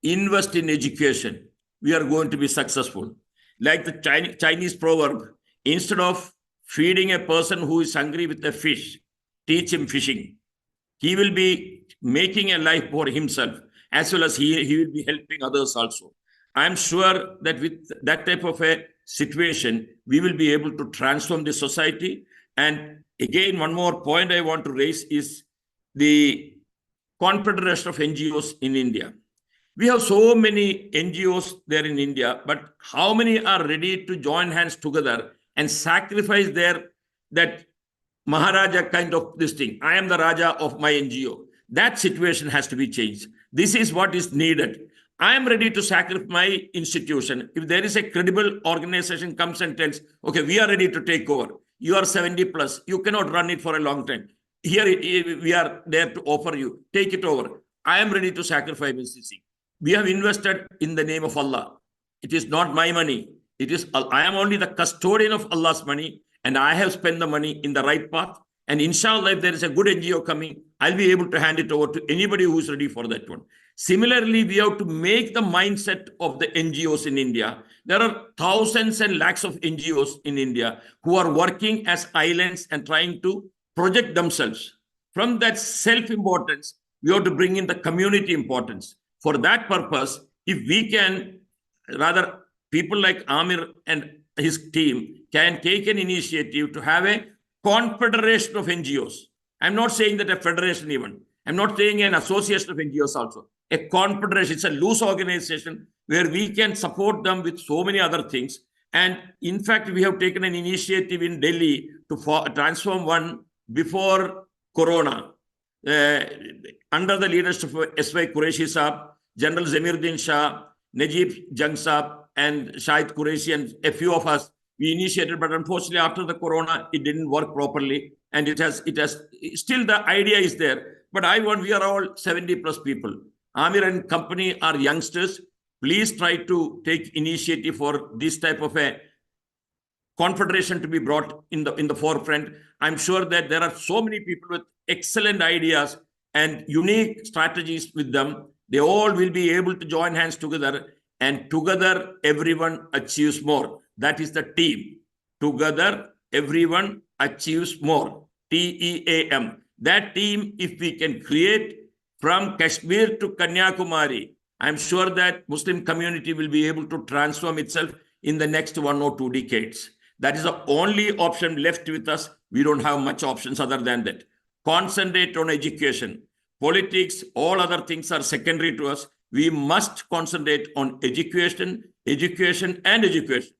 [SPEAKER 4] invest in education. We are going to be successful. Like the Chinese proverb, instead of feeding a person who is hungry with a fish, teach him fishing. He will be making a life for himself, as well as he will be helping others also. I'm sure that with that type of a situation, we will be able to transform the society. And again, one more point I want to raise is the confederation of NGOs in India. We have so many NGOs there in India, but how many are ready to join hands together and sacrifice that Maharaja kind of this thing? I am the Raja of my NGO. That situation has to be changed. This is what is needed. I am ready to sacrifice my institution. If there is a credible organization comes and tells, okay, we are ready to take over. You are 70 plus. You cannot run it for a long time. here we are there to offer you. Take it over. I am ready to sacrifice MCC. We have invested in the name of Allah. It is not my money. It is, I am only the custodian of Allah's money, and I have spent the money in the right path. And inshallah, if there is a good NGO coming, I'll be able to hand it over to anybody who is ready for that one. Similarly, we have to make the mindset of the NGOs in India. There are thousands and lakhs of NGOs in India who are working as islands and trying to project themselves. From that self-importance, we have to bring in the community importance. For that purpose, if we can, rather, people like Amir and his team can take an initiative to have a confederation of NGOs. I'm not saying that a federation even. I'm not saying an association of NGOs also. A confederation, it's a loose organization where we can support them with so many other things. And in fact, we have taken an initiative in Delhi to transform one before Corona, under the leadership of S.Y. Qureshi Saab, General Zamiruddin Shah, Najib Jang Saab, and Shahid Qureshi, and a few of us, we initiated, but unfortunately after the Corona, it didn't work properly. And it has still the idea is there. But we are all 70 plus people. Amir and company are youngsters. Please try to take initiative for this type of a confederation to be brought in the forefront. I'm sure that there are so many people with excellent ideas and unique strategies with them. They all will be able to join hands together, and together everyone achieves more. That is the team. Together everyone achieves more. TEAM. That team, if we can create from Kashmir to Kanyakumari, I'm sure that Muslim community will be able to transform itself in the next 1 or 2 decades. That is the only option left with us. We don't have much options other than that. Concentrate on education. Politics, all other things are secondary to us. We must concentrate on education, education, and education.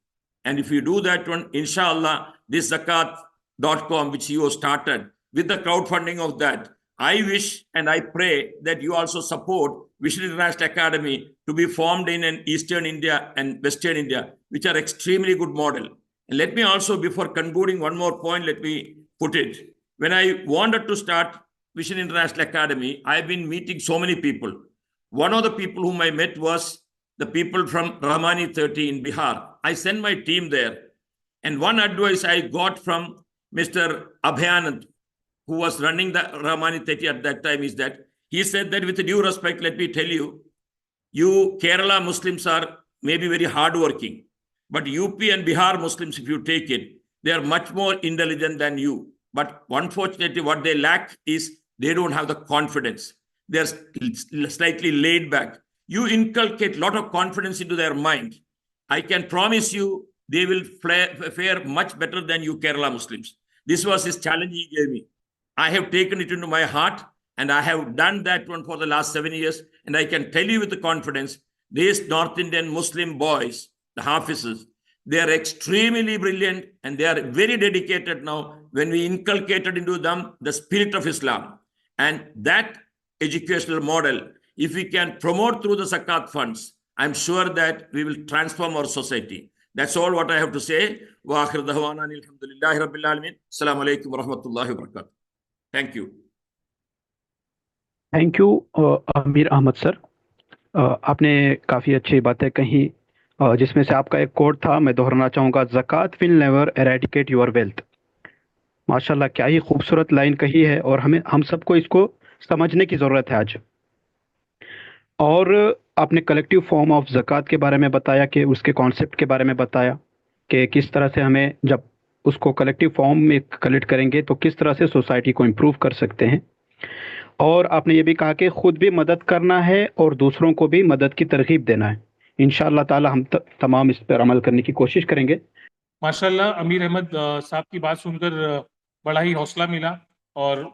[SPEAKER 4] And if you do that one, inshallah, this zakat.com, which you started with the crowdfunding of that, I wish and I pray that you also support Vision International Academy to be formed in Eastern India and Western India, which are extremely good model. And let me also, before concluding, one more point, let me put it. When I wanted to start Vision International Academy, I've been meeting so many people. One of the people whom I met was the people from Rahmani 30 in Bihar. I sent my team there. And one advice I got from Mr. Abhayanand, who was running the Rahmani 30 at that time, is that he said that with due respect, let me tell you, you Kerala Muslims are maybe very hardworking, but UP and Bihar Muslims, if you take it, they are much more intelligent than you. But unfortunately, what they lack is they don't have the confidence. They're slightly laid back. You inculcate a lot of confidence into their mind. I can promise you they will fare much better than you Kerala Muslims. This was his challenge he gave me. I have taken it into my heart, and I have done that one for the last 7 years. And I can tell you with the confidence, these North Indian Muslim boys, the Hafizes, they are extremely brilliant, and they are very dedicated now when we inculcated into them the spirit of Islam. And that educational model, if we can promote through the Zakat funds, I'm sure that we will transform our society. That's all what I have to say. Wa akhir da'wana alhamdulillahi rabbil alamin. Assalamu alaikum wa rahmatullahi wa barakatuh. Thank you.
[SPEAKER 1] Thank you अमीर Ahmad sir. आपने काफ़ी अच्छी बातें कही, जिसमें से आपका एक कोट था, मैं दोहराना चाहूँगा, ज़कात will never eradicate your wealth. माशाल्लाह, क्या ही खूबसूरत लाइन कही है, और हम सबको इसको समझने की ज़रूरत है आज। और आपने कलेक्टिव फॉर्म ऑफ ज़कात के बारे में बताया, कि उसके कॉन्सेप्ट के बारे में बताया कि किस तरह से हमें जब उसको कलेक्टिव फॉर्म में कलेक्ट करेंगे तो किस तरह से सोसाइटी को इम्प्रूव कर सकते हैं। और आपने ये भी कहा कि खुद भी मदद करना है और दूसरों को भी मदद की तरगीब देना है। इंशाअल्लाह ताला हम तमाम इस पर अमल करने की कोशिश करेंगे।
[SPEAKER 3] माशाल्लाह, अमीर अहमद साहब की बात सुनकर बड़ा ही हौसला मिला और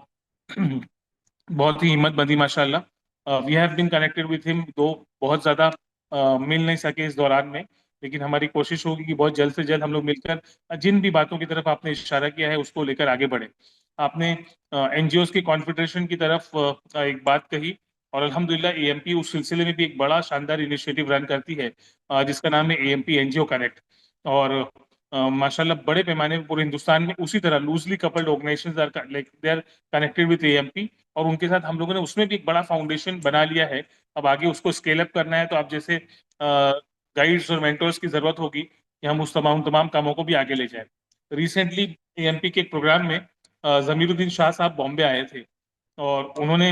[SPEAKER 3] बहुत ही हिम्मत बंधी माशाल्लाह। We have been connected with him, though बहुत ज़्यादा मिल नहीं सके इस दौरान में, लेकिन हमारी कोशिश होगी कि बहुत जल्द से जल्द हम लोग मिलकर जिन भी बातों की तरफ आपने इशारा किया है उसको लेकर आगे बढ़े। आपने एनजीओस के कॉन्फेडरेशन की तरफ एक बात कही, और अल्हम्दुलिल्लाह एएमपी उस सिलसिले में भी एक बड़ा शानदार इनिशिएटिव रन करती है जिसका नाम है एएमपी एनजीओ कनेक्ट। और माशाल्लाह बड़े पैमाने पर पूरे हिंदुस्तान में उसी तरह loosely coupled organisations are like they are connected with AMP, और उनके साथ हम लोगों ने उसमें भी एक बड़ा फाउंडेशन बना लिया है। अब आगे उसको स्केल अप करना है, तो आप जैसे गाइड्स और मेंटर्स की जरूरत होगी कि हम उस तमाम कामों को भी आगे ले जाएं। रिसेंटली एएमपी के एक प्रोग्राम में जमीरुद्दीन शाह साहब बॉम्बे आए थे, और उन्होंने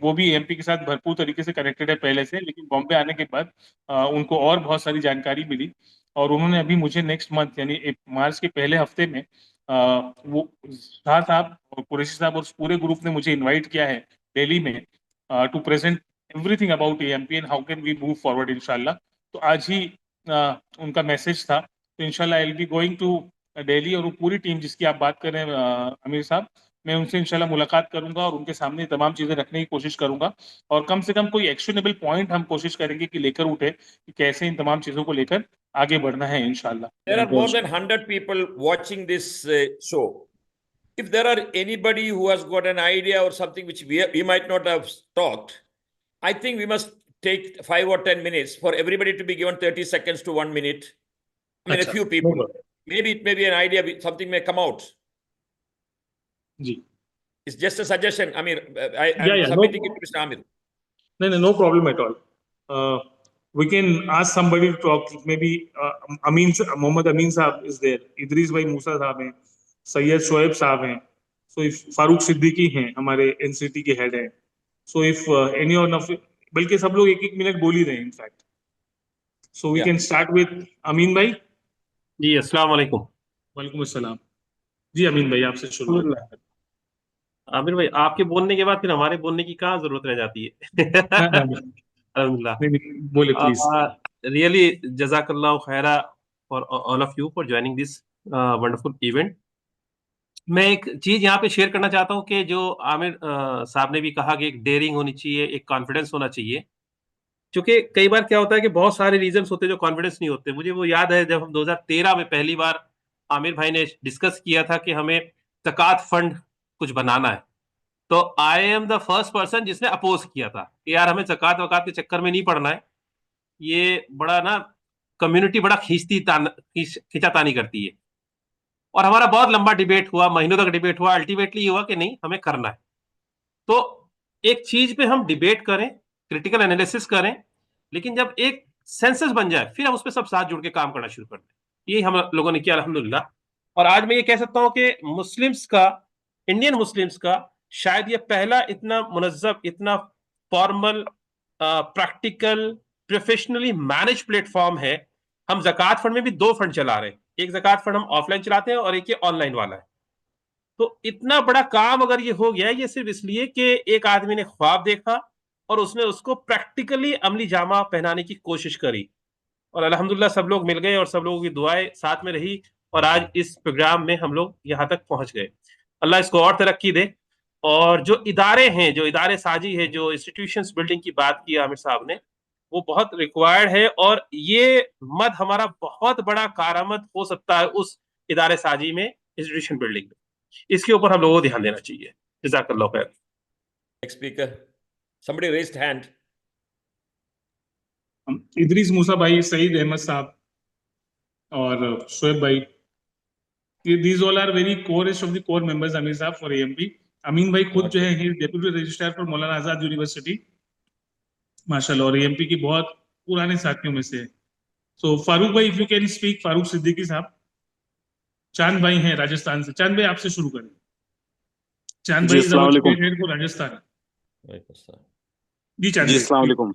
[SPEAKER 3] वो भी एएमपी के साथ भरपूर तरीके से कनेक्टेड है पहले से, लेकिन बॉम्बे आने के बाद उनको और बहुत सारी जानकारी मिली, और उन्होंने अभी मुझे नेक्स्ट मंथ यानी मार्च के पहले हफ्ते में वो शाह साहब और कुरैशी साहब और उस पूरे ग्रुप ने मुझे इनवाइट किया है दिल्ली में to present everything about AMP and how can we move forward इंशाल्लाह। तो आज ही उनका मैसेज था, तो इंशाल्लाह I will be going to Delhi, और वो पूरी टीम जिसकी आप बात कर रहे हैं अमीर साहब, मैं उनसे इंशाल्लाह मुलाकात करूंगा और उनके सामने तमाम चीजें रखने की कोशिश करूंगा, और कम से कम कोई एक्शनेबल पॉइंट हम कोशिश करेंगे कि लेकर उठे कि कैसे इन तमाम चीजों को लेकर आगे बढ़ना है इंशाल्लाह।
[SPEAKER 4] There are more than 100 people watching this show. If there are anybody who has got an idea or something which we might not have talked, I think we must take 5 or 10 minutes for everybody to be given 30 seconds to 1 minute. I mean, a few people. Maybe it may be an idea, something may come out.
[SPEAKER 3] Ji,
[SPEAKER 4] It's just a suggestion. I mean, I'm submitting it to Mr. Amir.
[SPEAKER 3] No problem at all. We can ask somebody to talk. Maybe Mohammad Amin Saab is there. Idris Bhai Musa Saab हैं, Sayyid Shoaib Saab हैं. So if Farooq Siddiqui हैं, हमारे NCT के head हैं. So if any one of, बल्कि सब लोग एक मिनट बोल ही रहे हैं in fact. So we can start with Amin Bhai.
[SPEAKER 5] जी अस्सलाम वालेकुम।
[SPEAKER 3] वालेकुम अस्सलाम। जी अमीन भाई आपसे शुरू करें।
[SPEAKER 5] आमिर भाई, आपके बोलने के बाद फिर हमारे बोलने की कहाँ जरूरत रह जाती है। अल्हम्दुलिल्लाह।
[SPEAKER 3] बोले प्लीज।
[SPEAKER 5] रियली जज़ाकल्लाहु खैरा for all of you for joining this wonderful event. मैं एक चीज यहाँ पे शेयर करना चाहता हूँ कि जो आमिर साहब ने भी कहा कि एक डेयरिंग होनी चाहिए, एक कॉन्फिडेंस होना चाहिए, क्योंकि कई बार क्या होता है कि बहुत सारे रीजंस होते हैं जो कॉन्फिडेंस नहीं होते। मुझे वो याद है जब हम 2013 में पहली बार आमिर भाई ने डिस्कस किया था कि हमें ज़कात फंड कुछ बनाना है, तो I am the first person जिसने अपोज किया था कि यार हमें ज़कात वकात के चक्कर में नहीं पड़ना है, ये बड़ा ना कम्युनिटी बड़ा खींचातानी करती है। और हमारा बहुत लंबा डिबेट हुआ, महीनों तक डिबेट हुआ, अल्टीमेटली ये हुआ कि नहीं हमें करना है। तो एक चीज पे हम डिबेट करें, क्रिटिकल एनालिसिस करें, लेकिन जब एक सेंसस बन जाए फिर हम उस पर सब साथ जुड़ के काम करना शुरू कर दें। यही हम लोगों ने किया अल्हम्दुलिल्लाह। और आज मैं ये कह सकता हूं कि मुस्लिम्स का, इंडियन मुस्लिम्स का शायद ये पहला इतना मुनज़्ज़म, इतना formal, practical, professionally manage platform है। हम ज़कात फंड में भी 2 फंड चला रहे हैं, एक ज़कात फंड हम ऑफलाइन चलाते हैं और एक ये ऑनलाइन वाला है। तो इतना बड़ा काम अगर ये हो गया, ये सिर्फ इसलिए कि एक आदमी ने ख्वाब देखा और उसने उसको प्रैक्टिकली अमली जामा पहनाने की कोशिश करी, और अल्हम्दुलिल्लाह सब लोग मिल गए और सब लोगों की दुआएं साथ में रही, और आज इस प्रोग्राम में हम लोग यहाँ तक पहुंच गए। अल्लाह इसको और तरक्की दे। और जो इदारे हैं, जो इदारे साजी है, जो इंस्टीट्यूशंस बिल्डिंग की बात की आमिर साहब ने, वो बहुत रिक्वायर्ड है, और ये मद हमारा बहुत बड़ा कारामद हो सकता है उस इदारे साजी में, इंस्टीट्यूशन बिल्डिंग में। इसके ऊपर हम लोगों को ध्यान देना चाहिए। जज़ाकल्लाहु खैर।
[SPEAKER 4] Next speaker. Somebody raised hand.
[SPEAKER 3] Idris मूसा भाई, सईद अहमद साहब और शोएब भाई, these all are very core of the core members Aamir साहब for AMP। अमीन भाई खुद जो है he is deputy registrar for Maulana Azad university माशाल्लाह, और AMP की बहुत पुराने साथियों में से है। So फारूक भाई, if you can speak, Farooq Siddiqui साहब। चांद भाई हैं राजस्थान से। चांद भाई आपसे शुरू करें। चांद भाई is our state head for Rajasthan. जी चांद भाई,
[SPEAKER 6] अस्सलाम वालेकुम।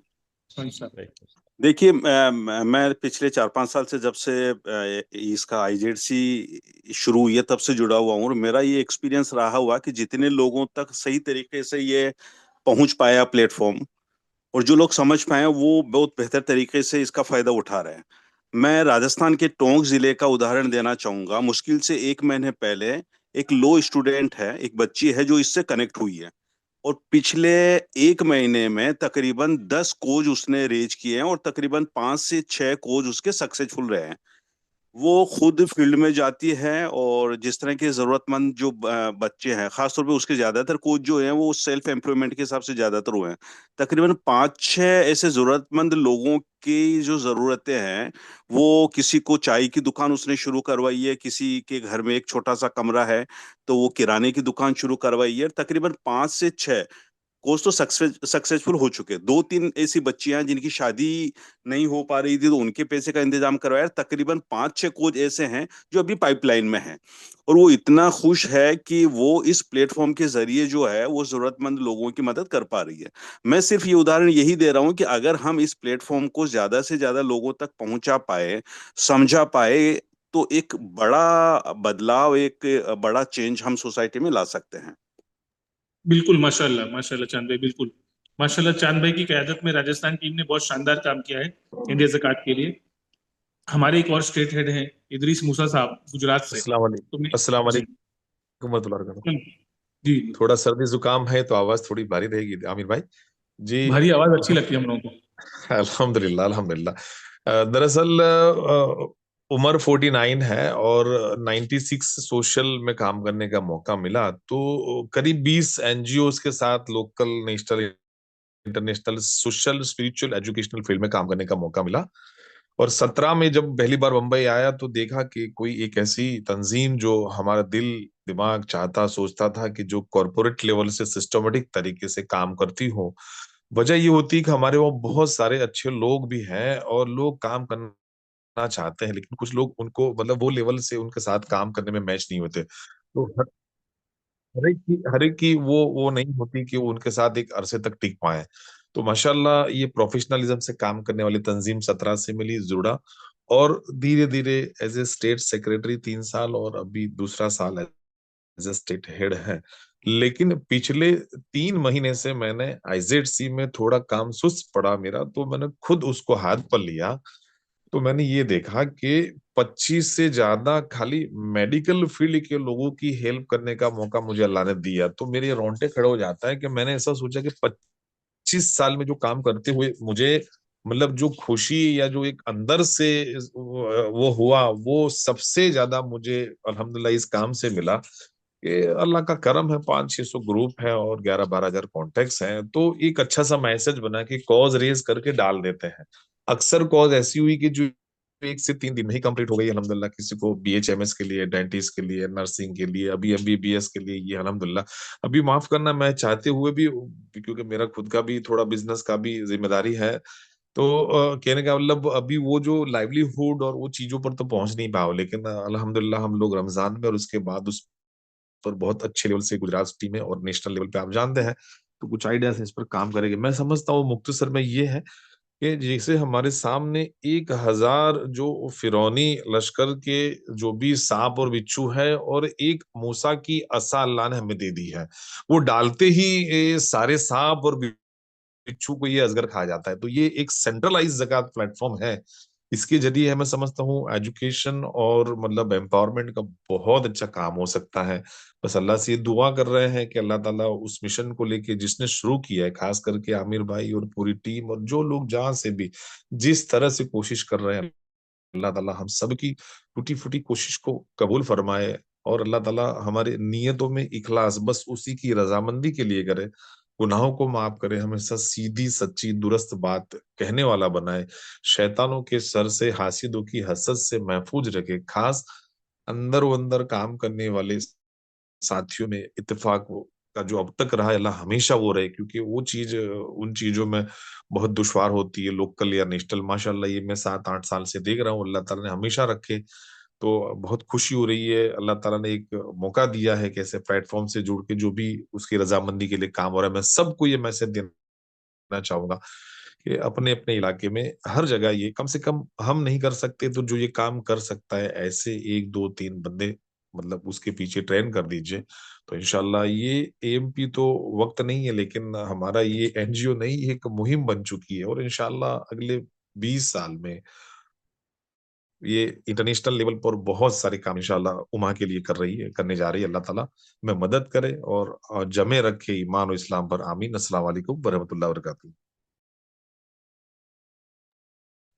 [SPEAKER 6] देखिए, मैं पिछले 4-5 साल से, जब से इसका IZC शुरू हुई है तब से जुड़ा हुआ हूँ, और मेरा ये एक्सपीरियंस रहा हुआ कि जितने लोगों तक सही तरीके से ये पहुंच पाया प्लेटफॉर्म, और जो लोग समझ पाए वो बहुत बेहतर तरीके से इसका फायदा उठा रहे हैं। मैं राजस्थान के टोंक जिले का उदाहरण देना चाहूंगा। मुश्किल से 1 महीने पहले एक लो स्टूडेंट है, एक बच्ची है जो इससे कनेक्ट हुई है, और पिछले 1 महीने में तकरीबन 10 कोच उसने रेज किए हैं, और तकरीबन 5 से 6 कोच उसके सक्सेसफुल रहे हैं। वो खुद फील्ड में जाती है, और जिस तरह के जरूरतमंद जो बच्चे हैं, खासतौर पे उसके ज्यादातर कोच जो हैं वो सेल्फ एम्प्लॉयमेंट के हिसाब से ज्यादातर हुए हैं। तकरीबन 5-6 ऐसे जरूरतमंद लोगों की जो जरूरतें हैं, वो किसी को चाय की दुकान उसने शुरू करवाई है, किसी के घर में एक छोटा सा कमरा है तो वो किराने की दुकान शुरू करवाई है। तकरीबन 5 से 6 कोच तो सक्सेसफुल हो चुके। 2-3 ऐसी बच्चियां हैं जिनकी शादी नहीं हो पा रही थी तो उनके पैसे का इंतजाम करवाया। तकरीबन 5-6 कोच ऐसे हैं जो अभी पाइपलाइन में हैं, और वो इतना खुश है कि वो इस प्लेटफॉर्म के जरिए जो है वो जरूरतमंद लोगों की मदद कर पा रही है। मैं सिर्फ ये उदाहरण यही दे रहा हूं कि अगर हम इस प्लेटफॉर्म को ज्यादा से ज्यादा लोगों तक पहुंचा पाए, समझा पाए, तो एक बड़ा बदलाव, एक बड़ा चेंज हम सोसाइटी में ला सकते हैं।
[SPEAKER 3] बिल्कुल, माशाल्लाह माशाल्लाह चांद भाई, बिल्कुल माशाल्लाह। चांद भाई की क़यादत में राजस्थान टीम ने बहुत शानदार काम किया है इंडिया ज़कात के लिए। हमारे एक और स्टेट हेड हैं इदरीस मूसा साहब, गुजरात से।
[SPEAKER 7] अस्सलाम
[SPEAKER 3] तो मैं
[SPEAKER 7] अस्सलाम
[SPEAKER 3] जी
[SPEAKER 7] वालेकुम warahmatullahi wabarakatuh।
[SPEAKER 3] जी
[SPEAKER 7] थोड़ा सर्दी जुकाम है तो आवाज थोड़ी भारी रहेगी आमिर भाई जी।
[SPEAKER 3] भारी आवाज अच्छी लगती है हम लोगों को।
[SPEAKER 7] अल्हम्दुलिल्लाह अल्हम्दुलिल्लाह। दरअसल उम्र 49 है और 96 सोशल में काम करने का मौका मिला, तो करीब 20 एनजीओज के साथ local, national, international social spiritual educational field में काम करने का मौका मिला। और 17 में जब पहली बार मुंबई आया तो देखा कि कोई एक ऐसी तंजीम जो हमारा दिल दिमाग चाहता, सोचता था कि जो कॉरपोरेट लेवल से सिस्टमेटिक तरीके से काम करती हो। वजह ये होती कि हमारे वहाँ बहुत सारे अच्छे लोग भी हैं और लोग काम करना चाहते हैं, लेकिन कुछ लोग उनको मतलब वो लेवल से उनके साथ काम करने में मैच नहीं होते। तो हर एक की वो नहीं होती कि वो उनके साथ एक अरसे तक टिक पाए। तो माशाल्लाह ये प्रोफेशनलिज्म से काम करने वाली तंजीम 17 से मिली, जुड़ा, और धीरे धीरे एज ए स्टेट सेक्रेटरी 3 साल और अभी दूसरा साल एज ए स्टेट हेड है। लेकिन पिछले 3 महीने से मैंने आईजेडसी में थोड़ा काम सुस्त पड़ा मेरा, तो मैंने खुद उसको हाथ पर लिया। तो मैंने ये देखा कि 25 से ज्यादा खाली मेडिकल फील्ड के लोगों की हेल्प करने का मौका मुझे अल्लाह ने दिया, तो मेरे रोंगटे खड़े हो जाता है कि मैंने ऐसा सोचा कि 25 साल में जो काम करते हुए मुझे मतलब जो खुशी या जो एक अंदर से वो हुआ, वो सबसे ज्यादा मुझे अल्हम्दुलिल्लाह इस काम से मिला कि अल्लाह का करम है। 500-600 ग्रुप है और 11-12 हजार कॉन्टेक्ट्स हैं, तो एक अच्छा सा मैसेज बना कि कॉज रेज करके डाल देते हैं। अक्सर कॉज ऐसी हुई कि जो 1 से 3 दिन में ही कंप्लीट हो गई अल्हम्दुलिल्लाह। किसी को बीएचएमएस के लिए, डेंटिस्ट के लिए, नर्सिंग के लिए, अभी एमबीबीएस के लिए, ये अल्हम्दुलिल्लाह। अभी माफ करना, मैं चाहते हुए भी, क्योंकि मेरा खुद का भी थोड़ा बिजनेस का भी जिम्मेदारी है, तो कहने का मतलब अभी वो जो लाइवलीहुड और वो चीजों पर तो पहुंच नहीं पाओ, लेकिन अल्हम्दुलिल्लाह हम लोग रमजान में और उसके बाद उस पर बहुत अच्छे लेवल से गुजरात टीम है और नेशनल लेवल पे आप जानते हैं, तो कुछ आइडियाज इस पर काम करेंगे। मैं समझता हूँ मुख्तसर में ये है कि जैसे हमारे सामने 1000 जो फिरौनी लश्कर के जो भी सांप और बिच्छू है और एक मूसा की असा अल्लाह ने हमें दे दी है, वो डालते ही ये सारे सांप और बिच्छू को ये अजगर खा जाता है। तो ये एक सेंट्रलाइज ज़कात प्लेटफॉर्म है। इसके जरिए मैं समझता हूँ एजुकेशन और मतलब एम्पावरमेंट का बहुत अच्छा काम हो सकता है। बस अल्लाह से ये दुआ कर रहे हैं कि अल्लाह ताला उस मिशन को लेके जिसने शुरू किया है, खास करके आमिर भाई और पूरी टीम और जो लोग जहां से भी जिस तरह से कोशिश कर रहे हैं, अल्लाह ताला हम सब की टूटी फूटी कोशिश को कबूल फरमाए और अल्लाह ताला हमारे नियतों में इखलास बस उसी की रजामंदी के लिए करे, गुनाहों को माफ करे, हमेशा सीधी सच्ची दुरुस्त बात कहने वाला बनाए, शैतानों के सर से, हासिदों की हसद से महफूज रखे, खास अंदर वो अंदर काम करने वाले साथियों में इत्तेफाक का जो अब तक रहा है, अल्लाह हमेशा वो रहे, क्योंकि वो चीज उन चीजों में बहुत दुश्वार होती है, लोकल या नेशनल। माशाल्लाह ये मैं 7-8 साल से देख रहा हूँ, अल्लाह ताला ने हमेशा रखे। तो बहुत खुशी हो रही है, अल्लाह ताला ने एक मौका दिया है कि ऐसे प्लेटफॉर्म से जुड़ के जो भी उसकी रजामंदी के लिए काम हो रहा है, मैं सबको ये मैसेज देना चाहूंगा कि अपने अपने इलाके में हर जगह ये कम से कम हम नहीं कर सकते तो जो ये काम कर सकता है ऐसे 1 2 3 बंदे मतलब उसके पीछे ट्रेन कर दीजिए। तो इंशाल्लाह ये एएमपी तो वक्त नहीं है, लेकिन हमारा ये एनजीओ नहीं, एक मुहिम बन चुकी है और इंशाल्लाह अगले 20 साल में ये इंटरनेशनल लेवल पर बहुत सारे काम इंशाल्लाह उमा के लिए कर रही है, करने जा रही है। अल्लाह ताला में मदद करे और जमे रखे ईमान और इस्लाम पर। आमीन। अस्सलाम वालेकुम वरहमतुल्लाहि वबरकातुहू।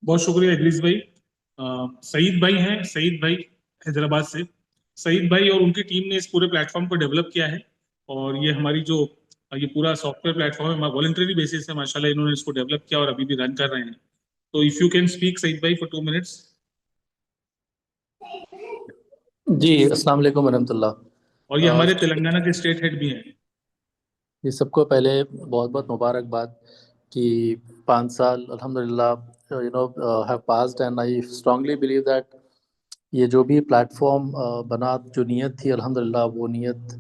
[SPEAKER 3] बहुत शुक्रिया इदरीस भाई। सईद भाई हैं, सईद भाई हैदराबाद से। सईद भाई और उनकी टीम ने इस पूरे प्लेटफॉर्म को डेवलप किया है, और ये हमारी जो ये पूरा सॉफ्टवेयर प्लेटफॉर्म है, वॉलंटरी बेसिस है, माशाल्लाह इन्होंने इसको डेवलप किया और अभी भी रन कर रहे हैं। तो if you can speak Saeed भाई फॉर 2 मिनट्स।
[SPEAKER 8] जी, अस्सलाम वालेकुम वरहमतुल्लाह।
[SPEAKER 3] और ये हमारे तेलंगाना के स्टेट हेड भी हैं।
[SPEAKER 8] ये सबको पहले बहुत बहुत मुबारकबाद कि 5 साल अल्हम्दुलिल्लाह have passed, and I strongly believe that ये जो भी प्लेटफॉर्म बना, जो नीयत थी अल्हम्दुलिल्लाह, वो नीयत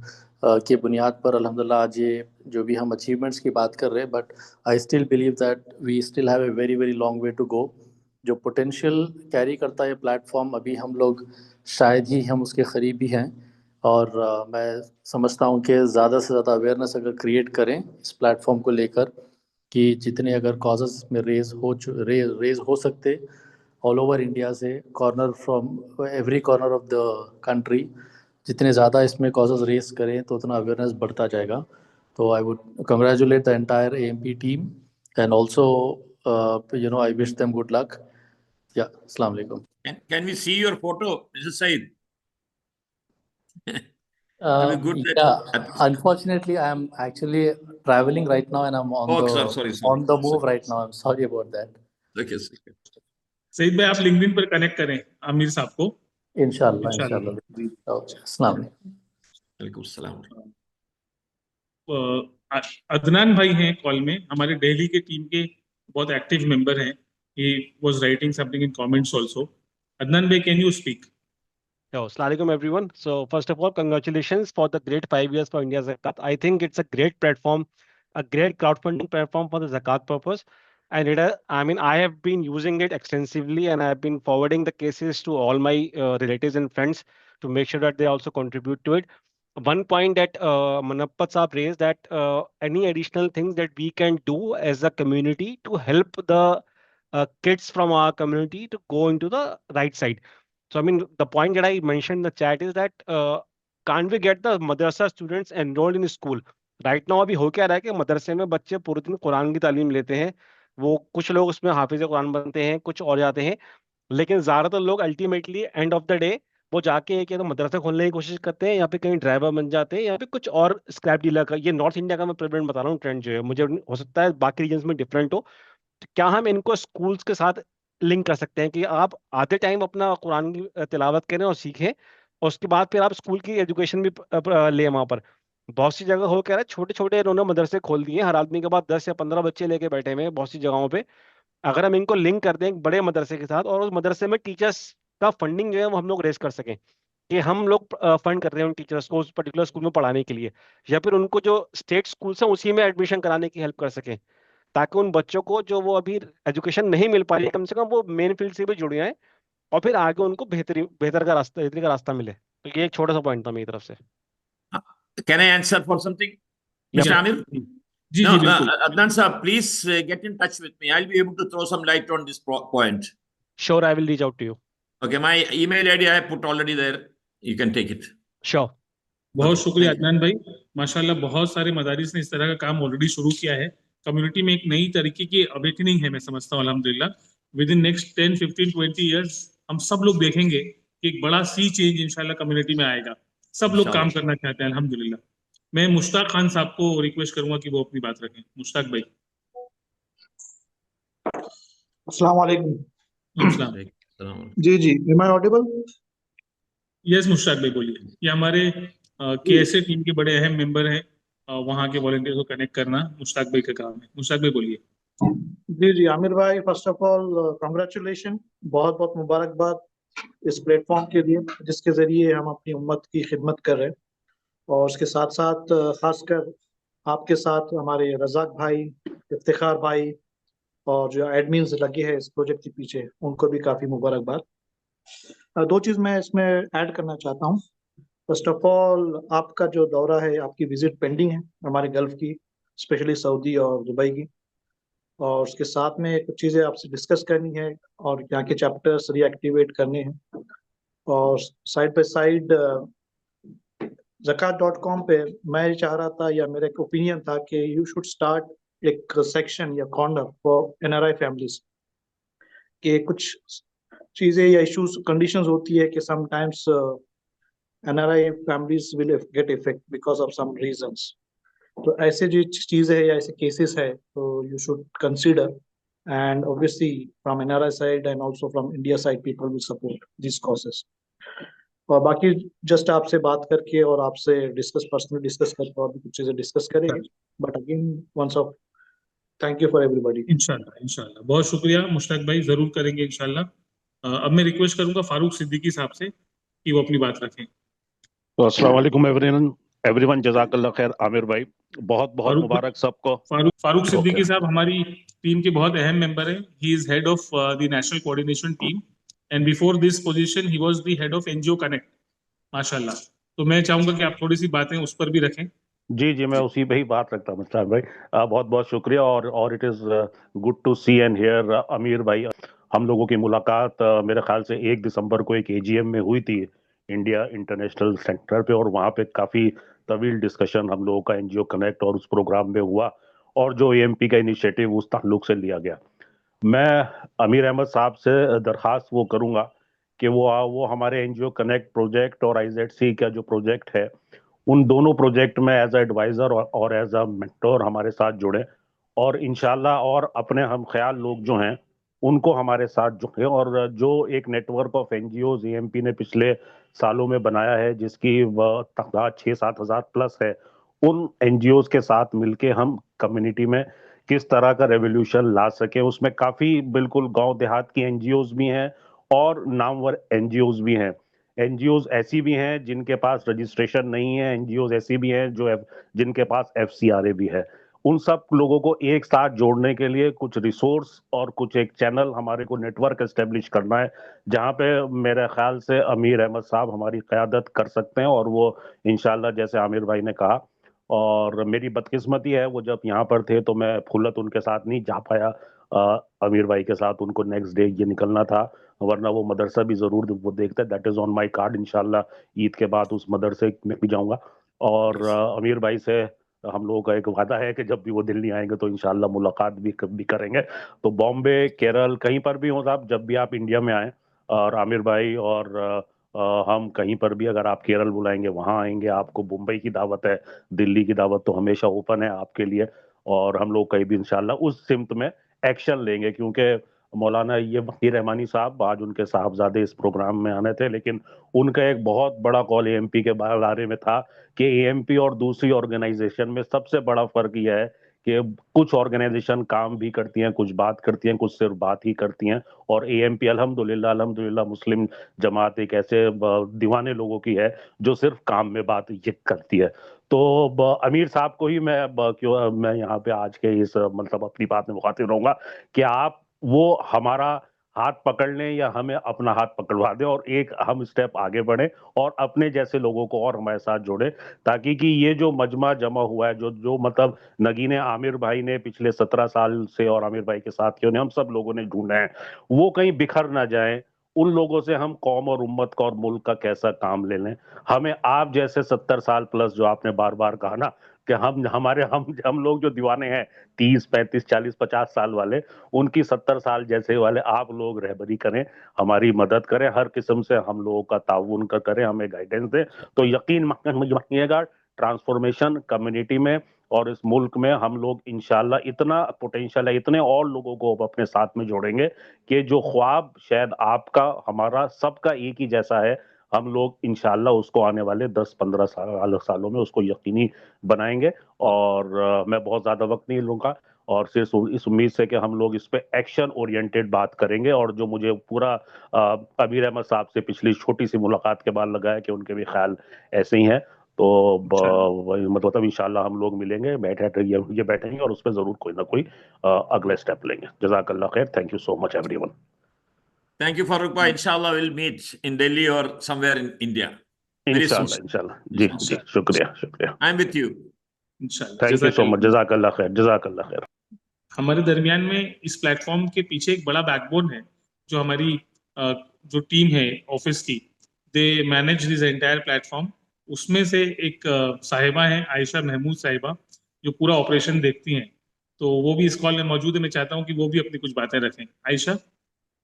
[SPEAKER 8] के बुनियाद पर अल्हम्दुलिल्लाह आज ये जो भी हम अचीवमेंट्स की बात कर रहे हैं, but I still believe that we still have a very very long way to go. जो पोटेंशियल कैरी करता है ये प्लेटफॉर्म, अभी हम लोग शायद ही हम उसके करीबी हैं, और मैं समझता हूँ कि ज़्यादा से ज़्यादा अवेयरनेस अगर क्रिएट करें इस प्लेटफॉर्म को लेकर, कि जितने अगर कॉजेज़ में रेज हो सकते ऑल ओवर इंडिया से, corner from every corner of the country, जितने ज़्यादा इसमें कॉजेज़ रेज करें तो उतना अवेयरनेस बढ़ता जाएगा। तो I would congratulate the entire AMP team, and also I wish them good luck. या अस्सलाम वालेकुम।
[SPEAKER 4] Can we see your photo, Mr. Said? It'll be good
[SPEAKER 8] Yeah, unfortunately, I am actually traveling right now, and I'm on
[SPEAKER 4] sorry.
[SPEAKER 8] on the move right now. I'm sorry about that.
[SPEAKER 4] Okay.
[SPEAKER 3] Saeed भाई आप LinkedIn पर connect करें आमिर साहब को।
[SPEAKER 8] इंशाल्लाह इंशाल्लाह। अस्सलाम वालेकुम।
[SPEAKER 4] वालेकुम सलाम।
[SPEAKER 3] अदनान भाई हैं कॉल में, हमारे दिल्ली के टीम के बहुत एक्टिव मेंबर हैं। He was writing something in comments also. Adnan bhai, can you speak?
[SPEAKER 9] Yo, Assalamu alaikum everyone. So first of all, congratulations for the great 5 years for India Zakat. I think it's a great platform, a great crowdfunding platform for the Zakat purpose. And I have been using it extensively, and I have been forwarding the cases to all my relatives and friends to make sure that they also contribute to it. One point that Manappat Saab raised, that any additional things that we can do as a community to help the kids from our community to go into the right side. So, I mean, the point that I mentioned in the chat is that can't we get the madrasa students enrolled in school? Right now अभी हो क्या रहा है कि मदरसे में बच्चे पूरे दिन कुरान की तालीम लेते हैं, वो कुछ लोग उसमें हाफिज कुरान बनते हैं, कुछ और जाते हैं, लेकिन ज़्यादातर लोग ultimately end of the day वो जाके एक या तो मदरसा खोलने की कोशिश करते हैं, या फिर कहीं ड्राइवर बन जाते हैं, या फिर कुछ और स्क्रैप डीलर का। ये नॉर्थ इंडिया का मैं प्रेजेंट बता रहा हूँ ट्रेंड जो है, मुझे हो सकता है बाकी रीजन्स में डिफरेंट हो। तो क्या हम इनको स्कूल्स के साथ लिंक कर सकते हैं कि आप आधे टाइम अपना कुरान की तिलावत करें और सीखें, और उसके बाद फिर आप स्कूल की एजुकेशन भी लें वहाँ पर। बहुत सी जगह हो कह रहा है, छोटे छोटे इन्होंने मदरसे खोल दिए, हर आदमी के पास 10 या 15 बच्चे लेके बैठे हुए हैं बहुत सी जगहों पे। अगर हम इनको लिंक कर दें एक बड़े मदरसे के साथ, और उस मदरसे में टीचर्स का फंडिंग जो है वो हम लोग रेस कर सकें कि हम लोग फंड कर रहे हैं उन टीचर्स को उस पर्टिकुलर स्कूल में पढ़ाने के लिए, या फिर उनको जो स्टेट स्कूल्स हैं उसी में एडमिशन कराने की हेल्प कर सकें, ताकि उन बच्चों को जो वो अभी एजुकेशन नहीं मिल पा रही है, कम से कम वो मेन फील्ड से भी जुड़े हैं, और फिर आगे उनको बेहतरी का रास्ता मिले। तो ये एक छोटा सा पॉइंट था मेरी तरफ से।
[SPEAKER 4] Can I answer for something,
[SPEAKER 3] Yeah.
[SPEAKER 4] Mr. Amir?
[SPEAKER 3] Ji
[SPEAKER 4] No,
[SPEAKER 3] जी बिल्कुल।
[SPEAKER 4] Adnan sir, please get in touch with me. I'll be able to throw some light on this point.
[SPEAKER 9] Sure, I will reach out to you.
[SPEAKER 4] Okay, my email ID I have put already there. You can take it.
[SPEAKER 9] Sure.
[SPEAKER 3] बहुत
[SPEAKER 4] Okay,
[SPEAKER 3] शुक्रिया
[SPEAKER 4] thank you.
[SPEAKER 3] Adnan भाई। माशाल्लाह बहुत सारे मदारिस ने इस तरह का काम ऑलरेडी शुरू किया है। कम्युनिटी में एक नई तरीके की अवेकनिंग है, मैं समझता हूँ अल्हम्दुलिल्लाह। विद इन नेक्स्ट 10, 15, 20 ईयर्स हम सब लोग देखेंगे कि एक बड़ा सी चेंज इंशाल्लाह कम्युनिटी में आएगा। सब लोग काम करना चाहते हैं अल्हम्दुलिल्लाह। मैं मुश्ताक खान साहब को रिक्वेस्ट करूंगा कि वो अपनी बात रखें। मुश्ताक भाई।
[SPEAKER 10] अस्सलाम वालेकुम।
[SPEAKER 3] अस्सलाम।
[SPEAKER 10] जी, am I audible?
[SPEAKER 3] Yes Mushtaq भाई बोलिए। ये हमारे KSA टीम के बड़े अहम मेंबर हैं, वहाँ के वॉलंटियर्स को कनेक्ट करना मुश्ताक भाई का काम है। मुश्ताक भाई बोलिए।
[SPEAKER 10] जी आमिर भाई, फर्स्ट ऑफ ऑल कांग्रेचुलेशन, बहुत बहुत मुबारकबाद इस प्लेटफॉर्म के लिए जिसके जरिए हम अपनी उम्मत की खिदमत कर रहे हैं। और उसके साथ साथ खासकर आपके साथ हमारे रज़ाक भाई, इफ्तिखार भाई और जो एडमिन्स लगे हैं इस प्रोजेक्ट के पीछे, उनको भी काफ़ी मुबारकबाद। दो चीज़ मैं इसमें ऐड करना चाहता हूँ। फर्स्ट ऑफ ऑल, आपका जो दौरा है, आपकी विजिट पेंडिंग है हमारे गल्फ की, स्पेशली सऊदी और दुबई की, और उसके साथ में कुछ चीज़ें आपसे डिस्कस करनी है और यहाँ के चैप्टर्स रीएक्टिवेट करने हैं। और साइड बाय साइड zakat.com पे मैं चाह रहा था, या मेरा एक ओपिनियन था कि यू शुड स्टार्ट एक सेक्शन या कॉर्नर फॉर NRI फैमिलीज, कि कुछ चीजें या इश्यूज कंडीशंस होती है कि sometimes NRI families will get effect because of some reasons. तो ऐसे जो चीजें है या ऐसे केसेस है तो you should consider, and obviously from NRI side and also from India side people will support this causes. और बाकी जस्ट आपसे बात करके और आपसे पर्सनली डिस्कस करके और भी कुछ चीजें डिस्कस करेंगे। But again once of thank you for everybody.
[SPEAKER 3] इंशाल्लाह इंशाल्लाह, बहुत शुक्रिया मुश्ताक भाई, जरूर करेंगे इंशाल्लाह। अब मैं रिक्वेस्ट करूंगा फारूक सिद्दीकी साहब से कि वो अपनी बात रखें।
[SPEAKER 11] तो अस्सलाम वालेकुम एवरीवन, जज़ाकल्लाह खैर आमिर भाई, बहुत बहुत
[SPEAKER 3] फारूक
[SPEAKER 11] मुबारक सबको।
[SPEAKER 3] फारूक सिद्दीकी
[SPEAKER 11] ओके,
[SPEAKER 3] साहब हमारी टीम के बहुत अहम मेंबर हैं। He is head of the national coordination team and before this position he was the head of NGO connect, माशाल्लाह। तो मैं चाहूंगा कि आप थोड़ी सी बातें उस पर भी रखें।
[SPEAKER 11] जी जी, मैं उसी पे ही बात रखता हूँ मुश्ताक भाई। बहुत बहुत शुक्रिया, और it is good to see and hear Amir भाई। हम लोगों की मुलाकात मेरे ख्याल से 1 दिसंबर को एक एजीएम में हुई थी इंडिया इंटरनेशनल सेंटर पे, और वहाँ पे काफ़ी तवील डिस्कशन हम लोगों का एनजीओ कनेक्ट और उस प्रोग्राम में हुआ, और जो एएमपी का इनिशिएटिव उस ताल्लुक से लिया गया। मैं अमीर अहमद साहब से दरख्वास्त वो करूंगा कि वो हमारे एनजीओ कनेक्ट प्रोजेक्ट और आईजेडसी का जो प्रोजेक्ट है, उन दोनों प्रोजेक्ट में एज अ एडवाइजर और एज अ मेंटोर हमारे साथ जुड़े, और इंशाल्लाह और अपने हम ख्याल लोग जो हैं उनको हमारे साथ जुड़े, और जो एक नेटवर्क ऑफ एनजीओ एएमपी ने पिछले सालों में बनाया है, जिसकी तादाद 6-7 हजार प्लस है, उन एनजीओ के साथ मिलके हम कम्युनिटी में किस तरह का रेवोल्यूशन ला सके। उसमें काफी बिल्कुल गांव देहात की एनजीओज भी हैं और नामवर एनजीओज भी हैं। एनजीओज ऐसी भी हैं जिनके पास रजिस्ट्रेशन नहीं है, एनजीओज ऐसी भी हैं जिनके पास एफसीआरए भी है। उन सब लोगों को एक साथ जोड़ने के लिए कुछ रिसोर्स और कुछ एक चैनल हमारे को नेटवर्क एस्टेब्लिश करना है, जहां पे मेरे ख्याल से अमीर अहमद साहब हमारी क़यादत कर सकते हैं, और वो इंशाल्लाह जैसे आमिर भाई ने कहा। और मेरी बदकिस्मती है, वो जब यहाँ पर थे तो मैं फुलत उनके साथ नहीं जा पाया, अमीर भाई के साथ उनको नेक्स्ट डे ये निकलना था, वरना वो मदरसा भी जरूर वो देखते। That is on my card, इंशाल्लाह ईद के बाद उस मदरसे में भी जाऊंगा। और अमीर भाई से हम लोगों का एक वादा है कि जब भी वो दिल्ली आएंगे तो इंशाल्लाह मुलाकात भी करेंगे। तो बॉम्बे, केरल, कहीं पर भी हो साहब, जब भी आप इंडिया में आए, और आमिर भाई और हम कहीं पर भी, अगर आप केरल बुलाएंगे वहां आएंगे, आपको मुंबई की दावत है, दिल्ली की दावत तो हमेशा ओपन है आपके लिए। और हम लोग कहीं भी इंशाल्लाह उस सिमत में एक्शन लेंगे, क्योंकि मौलाना ये वकीर रहमानी साहब, आज उनके साहबजादे इस प्रोग्राम में आने थे, लेकिन उनका एक बहुत बड़ा कॉल एएमपी के बारे में था कि एएमपी और दूसरी ऑर्गेनाइजेशन में सबसे बड़ा फर्क यह है कि कुछ ऑर्गेनाइजेशन काम भी करती हैं, कुछ बात करती हैं, कुछ सिर्फ बात ही करती हैं, और एएमपी अल्हम्दुलिल्लाह अल्हम्दुलिल्लाह मुस्लिम जमात एक ऐसे दीवाने लोगों की है जो सिर्फ काम में बात ये करती है। तो अमीर साहब को ही मैं यहाँ पे आज के इस मतलब अपनी बात में मुखातिब रहूंगा कि आप वो हमारा हाथ पकड़ लें या हमें अपना हाथ पकड़वा दें, और एक हम स्टेप आगे बढ़े और अपने जैसे लोगों को और हमारे साथ जोड़े, ताकि कि ये जो मजमा जमा हुआ है, जो जो मतलब नगीने आमिर भाई ने पिछले 17 साल से और आमिर भाई के साथियों ने, हम सब लोगों ने ढूंढे हैं, वो कहीं बिखर ना जाए। उन लोगों से हम कौम और उम्मत का और मुल्क का कैसा काम ले लें। हमें आप जैसे 70 साल प्लस, जो आपने बार बार कहा ना कि हम लोग जो दीवाने हैं 30, 35, 40, 50 साल वाले, उनकी 70 साल जैसे वाले आप लोग रहबरी करें, हमारी मदद करें, हर किस्म से हम लोगों का ताउन करें, हमें गाइडेंस दें। तो यकीन मानिएगा ट्रांसफॉर्मेशन कम्युनिटी में और इस मुल्क में हम लोग इंशाल्लाह इतना पोटेंशियल है, इतने और लोगों को अपने साथ में जोड़ेंगे कि जो ख्वाब शायद आपका हमारा सबका एक ही जैसा है, हम लोग इंशाल्लाह उसको आने वाले 10-15 सालों में उसको यकीनी बनाएंगे। और मैं बहुत ज्यादा वक्त नहीं लूंगा, और सिर्फ इस उम्मीद से कि हम लोग इस पे एक्शन ओरिएंटेड बात करेंगे, और जो मुझे पूरा अमीर अहमद साहब से पिछली छोटी सी मुलाकात के बाद लगा है कि उनके भी ख्याल ऐसे ही हैं। तो मतलब इंशाल्लाह हम लोग मिलेंगे, ये बैठेंगे और उस पर जरूर कोई ना कोई अगले स्टेप लेंगे। जज़ाकल्लाह खैर, thank you so much everyone.
[SPEAKER 4] Thank you, Farooq bhai. Inshallah, we'll meet in Delhi or somewhere in India. Very soon.
[SPEAKER 11] इंशाल्लाह जी जी, शुक्रिया शुक्रिया।
[SPEAKER 4] I'm with you.
[SPEAKER 3] इंशाल्लाह,
[SPEAKER 11] थैंक यू सो मच, जज़ाकल्लाह खैर, जज़ाकल्लाह खैर।
[SPEAKER 3] हमारे दरमियान में इस प्लेटफॉर्म के पीछे एक बड़ा बैकबोन है, जो हमारी जो टीम है ऑफिस की, they manage this entire platform. उसमें से एक साहिबा है आयशा महमूद साहिबा, जो पूरा ऑपरेशन देखती हैं, तो वो भी इस कॉल में मौजूद है। मैं चाहता हूँ कि वो भी अपनी कुछ बातें रखें। Ayesha.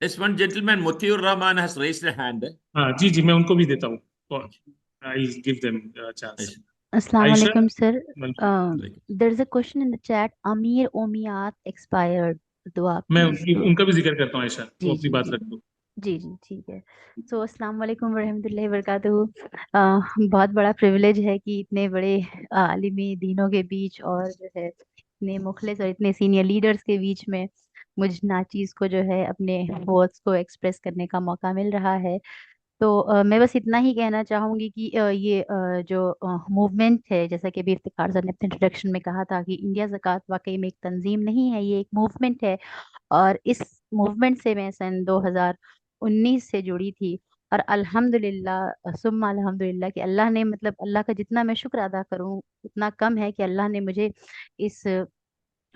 [SPEAKER 4] Yes, one gentleman, Motiur Rahman, has raised a hand.
[SPEAKER 3] हाँ जी जी, मैं उनको भी देता हूँ, I'll give them a chance.
[SPEAKER 12] Assalamu
[SPEAKER 3] Aisha,
[SPEAKER 12] alaikum, sir.
[SPEAKER 3] welcome.
[SPEAKER 12] There's a question in the chat. Amir Omiyat expired. दुआ
[SPEAKER 3] मैं
[SPEAKER 12] please.
[SPEAKER 3] उनका भी जिक्र करता हूँ आयशा,
[SPEAKER 12] जी
[SPEAKER 3] तो अपनी
[SPEAKER 12] जी
[SPEAKER 3] बात
[SPEAKER 12] जी
[SPEAKER 3] रख दो।
[SPEAKER 12] जी जी ठीक है। सो अस्सलाम वालेकुम वरहमतुल्लाहि वबरकातुहू। बहुत बड़ा प्रिविलेज है कि इतने बड़े आलिमी दीनों के बीच और जो है इतने मुखलिस और इतने सीनियर लीडर्स के बीच में मुझ नाचीज़ को जो है अपने वर्ड्स को एक्सप्रेस करने का मौका मिल रहा है। तो मैं बस इतना ही कहना चाहूँगी कि ये जो मूवमेंट है, जैसा कि अभी इफ्तिखार सर ने अपने इंट्रोडक्शन में कहा था कि इंडिया ज़कात वाकई में एक तंजीम नहीं है, ये एक मूवमेंट है। और इस मूवमेंट से मैं सन 2019 से जुड़ी थी और अल्हम्दुलिल्लाह सुम्मा अल्हम्दुलिल्लाह कि अल्लाह ने मतलब अल्लाह का जितना मैं शुक्र अदा करूँ उतना कम है कि अल्लाह ने मुझे इस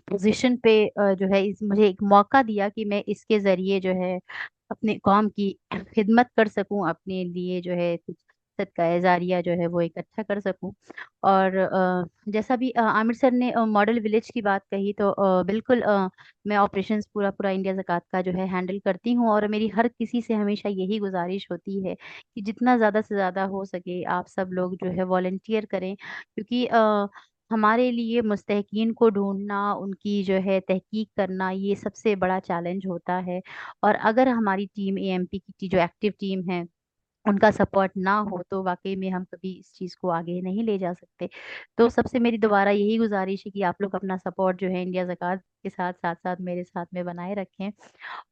[SPEAKER 12] पोजीशन पे जो है इस मुझे एक मौका दिया कि मैं इसके ज़रिए जो है अपने कौम की खिदमत कर सकूं, अपने लिए जो है कुछ सदका जारिया जो है वो इकट्ठा कर सकूं। और जैसा भी आमिर सर ने मॉडल विलेज की बात कही, तो बिल्कुल मैं ऑपरेशंस पूरा पूरा इंडिया ज़कात का जो है हैंडल करती हूं और मेरी हर किसी से हमेशा यही गुजारिश होती है कि जितना ज़्यादा से ज़्यादा हो सके आप सब लोग जो है वॉलंटियर करें, क्योंकि हमारे लिए मुस्तहकीन को ढूंढना, उनकी जो है तहकीक करना, ये सबसे बड़ा चैलेंज होता है। और अगर हमारी टीम एएमपी की जो एक्टिव टीम है उनका सपोर्ट ना हो तो वाकई में हम कभी इस चीज़ को आगे नहीं ले जा सकते। तो सबसे मेरी दोबारा यही गुजारिश है कि आप लोग अपना सपोर्ट जो है इंडिया ज़कात के साथ साथ साथ मेरे साथ में बनाए रखें।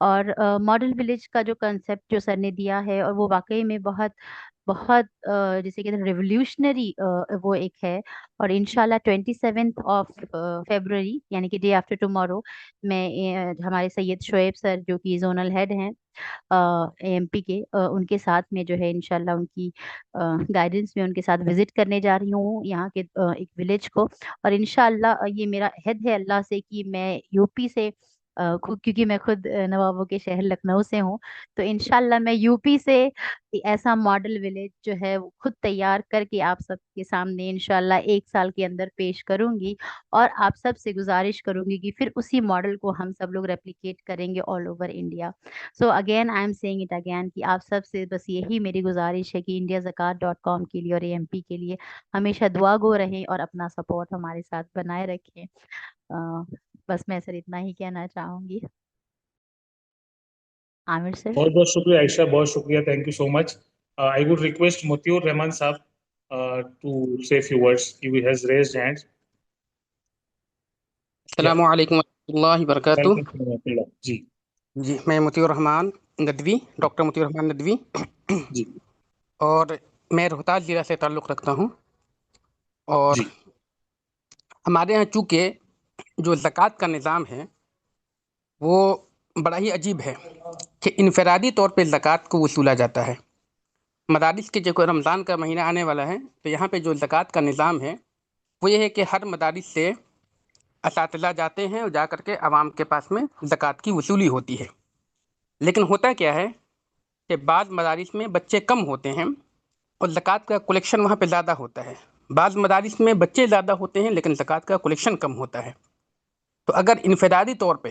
[SPEAKER 12] और मॉडल विलेज का जो कंसेप्ट जो सर ने दिया है और वो वाकई में बहुत बहुत जिसे कहते हैं रेवोल्यूशनरी वो एक है। और इंशाल्लाह 27th ऑफ फरवरी यानी कि डे आफ्टर टुमारो मैं हमारे सैयद शोएब सर जो कि जोनल हेड हैं एएमपी के, उनके साथ में जो है इंशाल्लाह उनकी गाइडेंस में उनके साथ विजिट करने जा रही हूँ यहाँ के एक विलेज को। और इंशाल्लाह ये मेरा अहद है अल्लाह से कि मैं यूपी से खुद, क्योंकि मैं खुद नवाबों के शहर लखनऊ से हूँ, तो इंशाल्लाह मैं यूपी से ऐसा मॉडल विलेज जो है वो खुद तैयार करके आप सबके सामने इंशाल्लाह 1 साल के अंदर पेश करूंगी। और आप सब से गुजारिश करूंगी कि फिर उसी मॉडल को हम सब लोग रेप्लिकेट करेंगे all over India. So again I am saying it again कि आप सब से बस यही मेरी गुजारिश है कि indiazakat.com के लिए और एएमपी के लिए हमेशा दुआ गो रहें और अपना सपोर्ट हमारे साथ बनाए रखें। बस मैं सर इतना ही कहना चाहूंगी। आमिर सर।
[SPEAKER 3] बहुत बहुत शुक्रिया आयशा, बहुत शुक्रिया, thank you so much. I would request Motiur Rahman साहब to say few words, he has raised hands.
[SPEAKER 13] अस्सलामु अलैकुम वरहमतुल्लाहि वबरकातुह।
[SPEAKER 3] जी
[SPEAKER 13] जी, मैं मोतियूर रहमान नदवी, डॉक्टर मोतियूर रहमान नदवी
[SPEAKER 3] जी
[SPEAKER 13] और मैं रोहतास ज़िला से ताल्लुक़ रखता हूँ। और
[SPEAKER 3] जी
[SPEAKER 13] हमारे यहाँ चूँकि जो ज़कात का निज़ाम है वो बड़ा ही अजीब है कि इनफ़रादी तौर पे ज़कात को वसूला जाता है। मदारिस के जो रमज़ान का महीना आने वाला है तो यहाँ पे जो ज़कात का निज़ाम है वो ये है कि हर मदारिस से असातिज़ा जाते हैं और जा कर के आवाम के पास में ज़कात की वसूली होती है। लेकिन होता क्या है कि बाज़ मदारिस में बच्चे कम होते हैं और ज़कात का कलेक्शन वहाँ पे ज़्यादा होता है। बाज़ मदारिस में बच्चे ज़्यादा होते हैं लेकिन ज़कात का कलेक्शन कम होता है। तो अगर इनफ़रादी तौर पे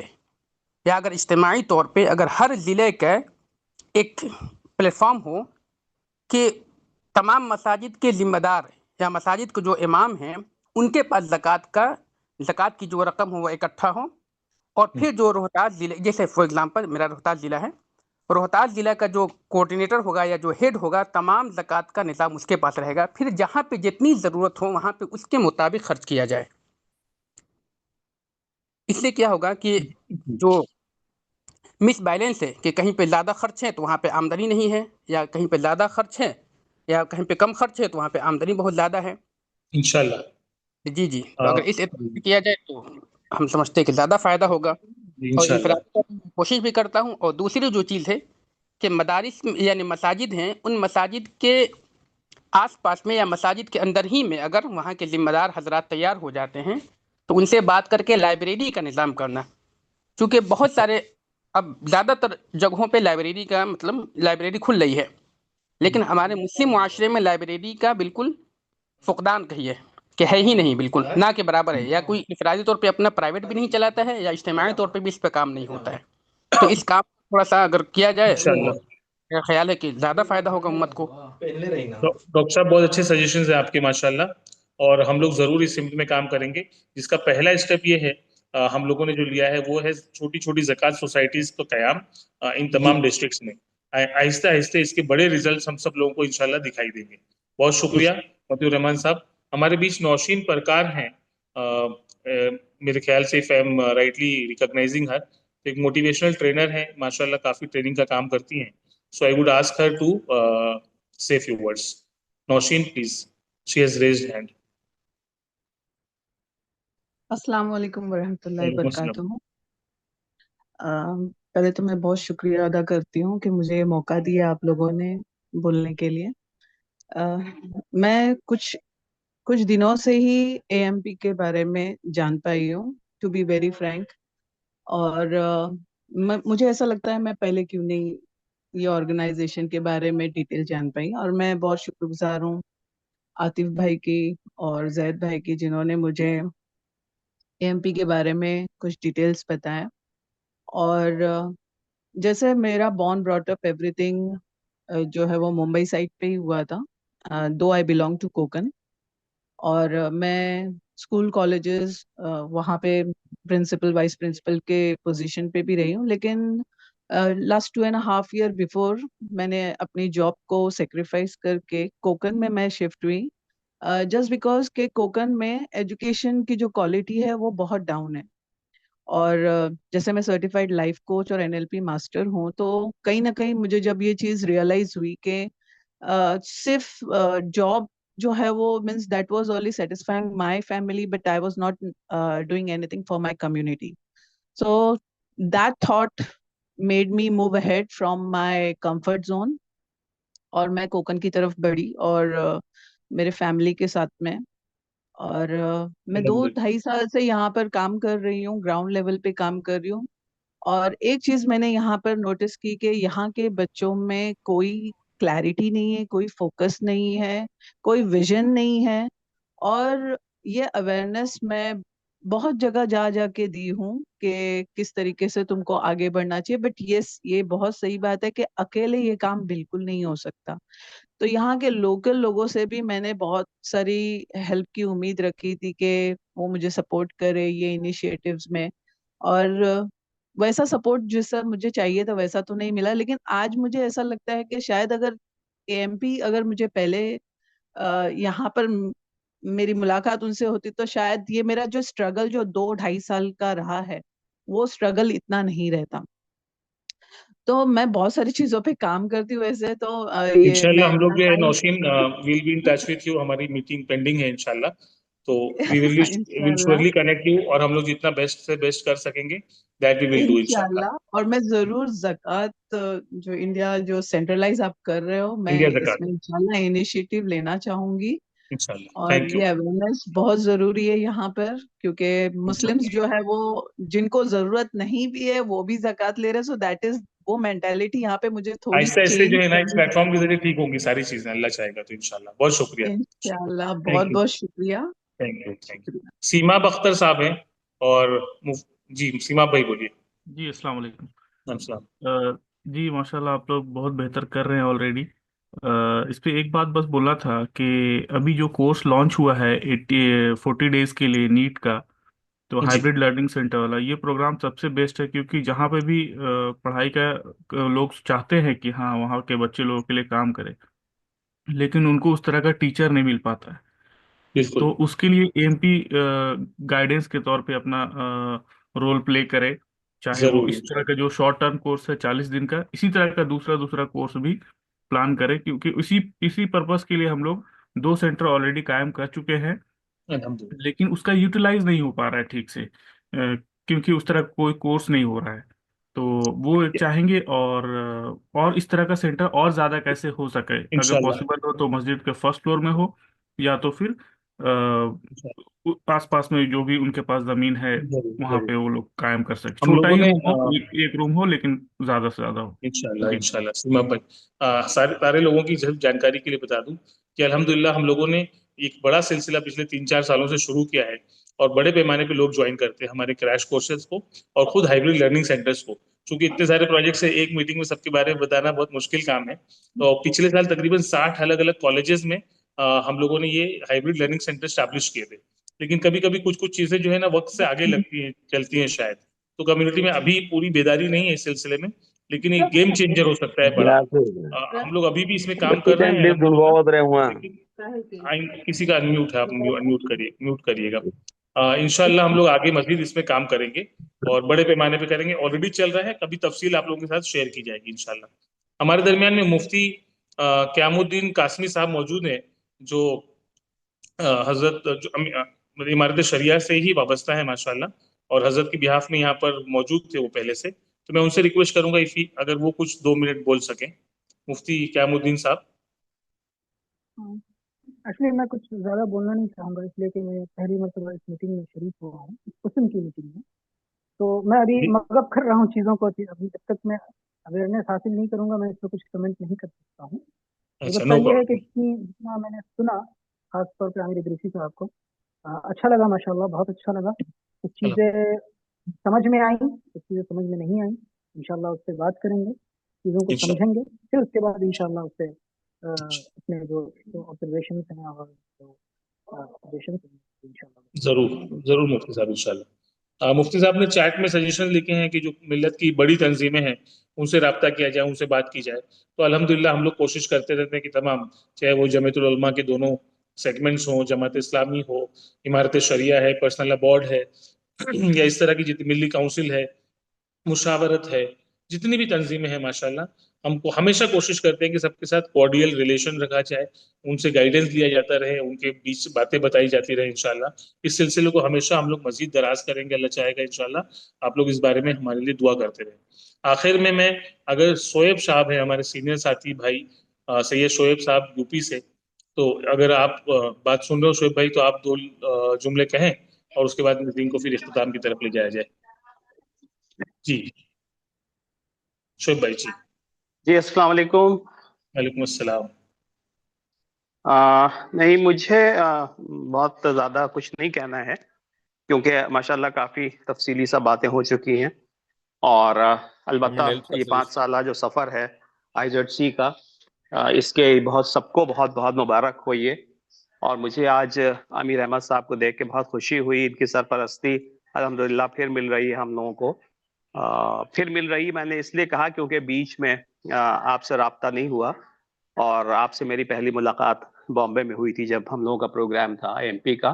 [SPEAKER 13] या अगर इज्तिमाई तौर पे अगर हर ज़िले का एक प्लेटफॉर्म हो कि तमाम मसाजिद के ज़िम्मेदार या मसाजिद के जो इमाम हैं उनके पास ज़कात की जो रकम हो वो इकट्ठा हो, और फिर जो रोहतास ज़िले, जैसे फॉर एग्जांपल मेरा रोहतास ज़िला है, रोहतास ज़िला का जो कोऑर्डिनेटर होगा या जो हेड होगा तमाम ज़कात का निज़ाम उसके पास रहेगा। फिर जहाँ पे जितनी ज़रूरत हो वहाँ पे उसके मुताबिक खर्च किया जाए। इसलिए क्या होगा कि जो मिस बैलेंस है कि कहीं पे ज़्यादा खर्च है तो वहाँ पे आमदनी नहीं है, या कहीं पे ज़्यादा खर्च है या कहीं पे कम खर्च है तो वहाँ पे आमदनी बहुत ज़्यादा है।
[SPEAKER 3] इंशाल्लाह।
[SPEAKER 13] जी जी, तो अगर इस एतबार से किया जाए तो हम समझते हैं कि ज़्यादा फ़ायदा होगा। और
[SPEAKER 3] इंशाल्लाह।
[SPEAKER 13] इंफरादी कोशिश भी करता हूँ। और दूसरी जो चीज़ है कि मदारिस यानी मसाजिद हैं, उन मसाजिद के आस-पास में या मसाजिद के अंदर ही में अगर वहाँ के ज़िम्मेदार हज़रात तैयार हो जाते हैं तो उनसे बात करके लाइब्रेरी का निज़ाम करना। चूँकि बहुत सारे अब ज़्यादातर जगहों पे लाइब्रेरी का मतलब लाइब्रेरी खुल रही है, लेकिन हमारे मुस्लिम मुआशरे में लाइब्रेरी का बिल्कुल फुक़दान कहिए कि है ही नहीं, बिल्कुल ना के बराबर है। या कोई इनफरादी तौर पे अपना प्राइवेट भी नहीं चलाता है या इज्तिमाई तौर पे भी इस पे काम नहीं होता है। तो इस काम को थोड़ा सा अगर किया जाए
[SPEAKER 3] इंशाल्लाह।
[SPEAKER 13] तो मेरा ख्याल है कि ज्यादा फायदा होगा उम्मत को।
[SPEAKER 3] तो डॉक्टर साहब बहुत अच्छे सजेशंस हैं आपके माशाल्लाह, और हम लोग जरूर इस सिमत में काम करेंगे, जिसका पहला स्टेप ये है हम लोगों ने जो लिया है वो है छोटी छोटी ज़कात सोसाइटीज का क़याम इन तमाम डिस्ट्रिक्ट्स में। आहिस्ते आहिस्ते इसके बड़े रिजल्ट्स हम सब लोगों को इंशाल्लाह दिखाई देंगे। बहुत शुक्रिया मतीउर रहमान साहब। हमारे बीच नौशीन परकार हैं, मेरे ख्याल से if I am rightly recognizing her, तो एक मोटिवेशनल ट्रेनर है माशाल्लाह, काफ़ी ट्रेनिंग का काम करती हैं। So I would ask her to say few words. Nausheen, please. She has raised hand.
[SPEAKER 14] अस्सलाम वालेकुम वरहमतुल्लाहि
[SPEAKER 3] वालेकुम अस्सलाम।
[SPEAKER 14] वबरकातुहू। पहले तो मैं बहुत शुक्रिया अदा करती हूँ कि मुझे ये मौका दिया आप लोगों ने बोलने के लिए। मैं कुछ दिनों से ही एएमपी के बारे में जान पाई हूँ, टू बी वेरी फ्रैंक। और मुझे ऐसा लगता है मैं पहले क्यों नहीं ये ऑर्गेनाइजेशन के बारे में डिटेल जान पाई। और मैं बहुत शुक्रगुजार हूँ आतिफ भाई की और जैद भाई की, जिन्होंने मुझे एएमपी के बारे में कुछ डिटेल्स बताया। और जैसे मेरा बॉर्न ब्रॉट अप एवरीथिंग जो है वो मुंबई साइड पे ही हुआ था, दो आई बिलोंग टू कोकन। और मैं स्कूल कॉलेजेस वहाँ पे प्रिंसिपल वाइस प्रिंसिपल के पोजीशन पे भी रही हूँ, लेकिन लास्ट 2.5 ईयर बिफोर मैंने अपनी जॉब को सेक्रीफाइस करके कोकन में मैं शिफ्ट हुई, जस्ट बिकॉज के कोकन में एजुकेशन की जो क्वालिटी है वो बहुत डाउन है। और जैसे मैं सर्टिफाइड लाइफ कोच और एनएलपी मास्टर हूँ, तो कहीं ना कहीं मुझे जब ये चीज़ रियलाइज हुई कि सिर्फ जॉब जो है वो means that was only satisfying my family, but I was not doing anything for my community. So that thought made me move ahead from my comfort zone, और मैं कोकन की तरफ बढ़ी और मेरे फैमिली के साथ में। और मैं 2-2.5 साल से यहाँ पर काम कर रही हूँ, ग्राउंड लेवल पे काम कर रही हूँ। और एक चीज मैंने यहाँ पर नोटिस की कि यहाँ के बच्चों में कोई क्लैरिटी नहीं है, कोई फोकस नहीं है, कोई विजन नहीं है। और ये अवेयरनेस मैं बहुत जगह जा जा के दी हूँ कि किस तरीके से तुमको आगे बढ़ना चाहिए, बट ये बहुत सही बात है कि अकेले ये काम बिल्कुल नहीं हो सकता। तो यहाँ के लोकल लोगों से भी मैंने बहुत सारी हेल्प की उम्मीद रखी थी कि वो मुझे सपोर्ट करे ये इनिशिएटिव्स में। और वैसा सपोर्ट जैसा मुझे चाहिए था वैसा तो नहीं मिला, लेकिन आज मुझे ऐसा लगता है कि शायद अगर एएमपी अगर मुझे पहले यहाँ पर मेरी मुलाकात उनसे होती तो शायद ये मेरा जो स्ट्रगल जो 2-2.5 साल का रहा है वो स्ट्रगल इतना नहीं रहता। तो मैं बहुत सारी चीजों पे काम करती हूँ वैसे तो ये
[SPEAKER 3] इंशाल्लाह
[SPEAKER 14] मैं
[SPEAKER 3] हम लोग जो है
[SPEAKER 14] सरकारी
[SPEAKER 3] Nausheen will be in touch with you, हमारी मीटिंग पेंडिंग है इंशाल्लाह, तो वी विल
[SPEAKER 14] इंशाल्लाह
[SPEAKER 3] श्योरली कनेक्ट यू, और हम लोग जितना बेस्ट से बेस्ट कर सकेंगे दैट वी विल डू इंशाल्लाह।
[SPEAKER 14] इंशाल्लाह। और मैं जरूर ज़कात जो इंडिया जो सेंट्रलाइज आप कर रहे हो, मैं
[SPEAKER 3] इंडिया ज़कात
[SPEAKER 14] इसमें इंशाल्लाह इनिशिएटिव लेना चाहूंगी।
[SPEAKER 3] इंशाल्लाह।
[SPEAKER 14] और
[SPEAKER 3] थैंक यू।
[SPEAKER 14] ये अवेयरनेस बहुत जरूरी है यहाँ पर, क्योंकि मुस्लिम्स जो है वो जिनको जरूरत नहीं भी है वो भी ज़कात ले रहे हैं। सो दैट इज वो मेंटालिटी यहाँ पे मुझे थोड़ी
[SPEAKER 3] आहिस्ते आहिस्ते जो
[SPEAKER 14] चेंज
[SPEAKER 3] है ना इस
[SPEAKER 14] करनी
[SPEAKER 3] प्लेटफॉर्म के
[SPEAKER 14] है।
[SPEAKER 3] जरिए ठीक होंगी सारी चीजें, अल्लाह चाहेगा तो इंशाल्लाह। बहुत शुक्रिया।
[SPEAKER 14] इंशाल्लाह, बहुत
[SPEAKER 3] थैंक यू।
[SPEAKER 14] बहुत शुक्रिया।
[SPEAKER 3] Thank you. सीमा बख्तर साहब हैं, और जी सीमा भाई बोलिए।
[SPEAKER 15] जी अस्सलाम वालेकुम।
[SPEAKER 3] अस्सलाम।
[SPEAKER 15] जी माशाल्लाह आप लोग बहुत बेहतर कर रहे हैं ऑलरेडी। इस पे एक बात बस बोला था कि अभी जो कोर्स लॉन्च हुआ है 40 डेज के लिए नीट का, तो
[SPEAKER 3] जी
[SPEAKER 15] हाइब्रिड लर्निंग सेंटर वाला ये प्रोग्राम सबसे बेस्ट है, क्योंकि जहाँ पे भी पढ़ाई का लोग चाहते हैं कि हाँ वहाँ के बच्चे लोगों के लिए काम करें, लेकिन उनको उस तरह का टीचर नहीं मिल पाता है।
[SPEAKER 3] बिल्कुल
[SPEAKER 15] तो उसके लिए एएमपी गाइडेंस के तौर पे अपना रोल प्ले करे, चाहे वो
[SPEAKER 3] जरूर
[SPEAKER 15] इस तरह का जो शॉर्ट टर्म कोर्स है 40 दिन का, इसी तरह का दूसरा दूसरा कोर्स भी प्लान करे, क्योंकि इसी इसी पर्पस के लिए हम लोग 2 सेंटर ऑलरेडी कायम कर चुके हैं,
[SPEAKER 3] अल्हम्दुलिल्लाह।
[SPEAKER 15] लेकिन उसका यूटिलाइज नहीं हो पा रहा है ठीक से, क्योंकि उस तरह कोई कोर्स नहीं हो रहा है। तो वो चाहेंगे, और इस तरह का सेंटर और ज़्यादा कैसे हो सके, अगर
[SPEAKER 3] इंशाल्लाह
[SPEAKER 15] पॉसिबल हो तो मस्जिद के फर्स्ट फ्लोर में हो, या तो फिर आस पास में जो भी उनके पास ज़मीन है
[SPEAKER 3] जरूर
[SPEAKER 15] वहाँ
[SPEAKER 3] जरूर।
[SPEAKER 15] पे वो लोग कायम कर सके।
[SPEAKER 3] हम
[SPEAKER 15] छोटा
[SPEAKER 3] लोगों
[SPEAKER 15] ही
[SPEAKER 3] ने
[SPEAKER 15] रूम हो, एक रूम हो, लेकिन ज़्यादा से ज़्यादा हो।
[SPEAKER 3] इंशाल्लाह
[SPEAKER 15] जी
[SPEAKER 3] इंशाल्लाह। सीमा भाई, सारे लोगों की जब जानकारी के लिए बता दूं कि अल्हम्दुलिल्लाह हम लोगों ने एक बड़ा सिलसिला पिछले 3-4 सालों से शुरू किया है, और बड़े पैमाने पे लोग ज्वाइन करते हैं हमारे क्रैश कोर्सेज को और खुद हाइब्रिड लर्निंग सेंटर्स को। चूंकि इतने सारे प्रोजेक्ट्स है, एक मीटिंग में सबके बारे में बताना बहुत मुश्किल काम है। तो पिछले साल तकरीबन 60 अलग अलग कॉलेजेस में हम लोगों ने ये हाइब्रिड लर्निंग सेंटर स्टैब्लिश किए थे। लेकिन कभी कभी कुछ कुछ चीजें जो है ना वक्त से आगे लगती हैं, चलती हैं शायद, तो कम्युनिटी में अभी पूरी बेदारी नहीं है इस सिलसिले में, लेकिन ये गेम चेंजर हो सकता है बड़ा। हम लोग अभी भी इसमें काम कर रहे हैं अल्हम्दुलिल्लाह। लेकिन किसी का अनम्यूट है, आप म्यूट करिएगा। इंशाल्लाह हम लोग आगे मजीद इसमें काम करेंगे और बड़े पैमाने पे करेंगे। ऑलरेडी चल रहा है, कभी तफसील आप लोगों के साथ शेयर की जाएगी इंशाल्लाह। हमारे दरमियान में मुफ्ती क़यामुद्दीन कासमी साहब मौजूद हैं, जो हजरत जो इमारत शरिया से ही वाबस्ता है माशाल्लाह, और हजरत की बिहाफ में यहाँ पर मौजूद थे वो पहले से। तो मैं उनसे रिक्वेस्ट करूंगा इफ़ी अगर वो कुछ 2 मिनट बोल सकें, मुफ्ती क़यामुद्दीन साहब।
[SPEAKER 16] एक्चुअली मैं कुछ ज़्यादा बोलना नहीं चाहूँगा, इसलिए कि मैं पहली मरतबा इस मीटिंग में शरीक हुआ हूँ, कुसुम की मीटिंग में। तो मैं अभी मगब कर रहा हूँ चीज़ों को, अभी जब तक मैं अवेयरनेस हासिल नहीं करूँगा मैं इस पर कुछ कमेंट नहीं कर सकता हूँ।
[SPEAKER 3] अच्छा,
[SPEAKER 16] ये है कि जितना मैंने सुना, खासतौर पर आमिर इदरीसी साहब को, अच्छा लगा माशाल्लाह, बहुत अच्छा लगा। कुछ चीज़ें समझ में आई, कुछ चीज़ें समझ में नहीं आई। इंशाल्लाह उस पर बात करेंगे, चीज़ों को समझेंगे, फिर उसके बाद इंशाल्लाह उससे अपने जो ऑब्जर्वेशन हैं और सजेशन इंशाल्लाह
[SPEAKER 3] जरूर मुफ्ती साहब इंशाल्लाह। मुफ्ती साहब ने चैट में सजेशन लिखे हैं कि जो मिल्लत की बड़ी तंजीमें हैं उनसे रब्ता किया जाए, उनसे बात की जाए। तो अल्हम्दुलिल्लाह हम लोग कोशिश करते रहते हैं कि तमाम, चाहे वो जमीयतुल उलमा के दोनों सेगमेंट्स हों, जमात इस्लामी हो, इमारत शरिया है, पर्सनल लॉ बोर्ड है या इस तरह की जितनी मिली काउंसिल है, मुशावरत है, जितनी भी तंजीमें हैं माशाल्लाह, हमको हमेशा कोशिश करते हैं कि सबके साथ कॉर्डियल रिलेशन रखा जाए, उनसे गाइडेंस लिया जाता रहे, उनके बीच बातें बताई जाती रहे इंशाल्लाह। इस सिलसिले को हमेशा हम लोग मजीद दराज करेंगे, अल्लाह चाहेगा इंशाल्लाह। आप लोग इस बारे में हमारे लिए दुआ करते रहें। आखिर में मैं, अगर शोएब साहब हैं हमारे सीनियर साथी भाई, सैयद शोएब साहब यूपी से, तो अगर आप बात सुन रहे हो शोएब भाई, तो आप 2 जुमले कहें और उसके बाद मीटिंग को फिर इख्तिताम की तरफ ले जाया जाए। जी शोएब भाई।
[SPEAKER 17] जी अस्सलाम वालेकुम।
[SPEAKER 3] वालेकुम अस्सलाम।
[SPEAKER 17] नहीं, मुझे बहुत ज़्यादा कुछ नहीं कहना है, क्योंकि माशाल्लाह काफ़ी तफसीली सा बातें हो चुकी हैं। और अलबत्ता ये 5 साल जो सफ़र है IZC का, इसके सबको बहुत बहुत मुबारक हो ये। और मुझे आज आमिर अहमद साहब को देख के बहुत खुशी हुई। इनकी सरपरस्ती अल्हम्दुलिल्लाह फिर मिल रही है हम लोगों को। फिर मिल रही मैंने इसलिए कहा क्योंकि बीच में आपसे रब्ता नहीं हुआ, और आपसे मेरी पहली मुलाकात बॉम्बे में हुई थी जब हम लोगों का प्रोग्राम था MP का।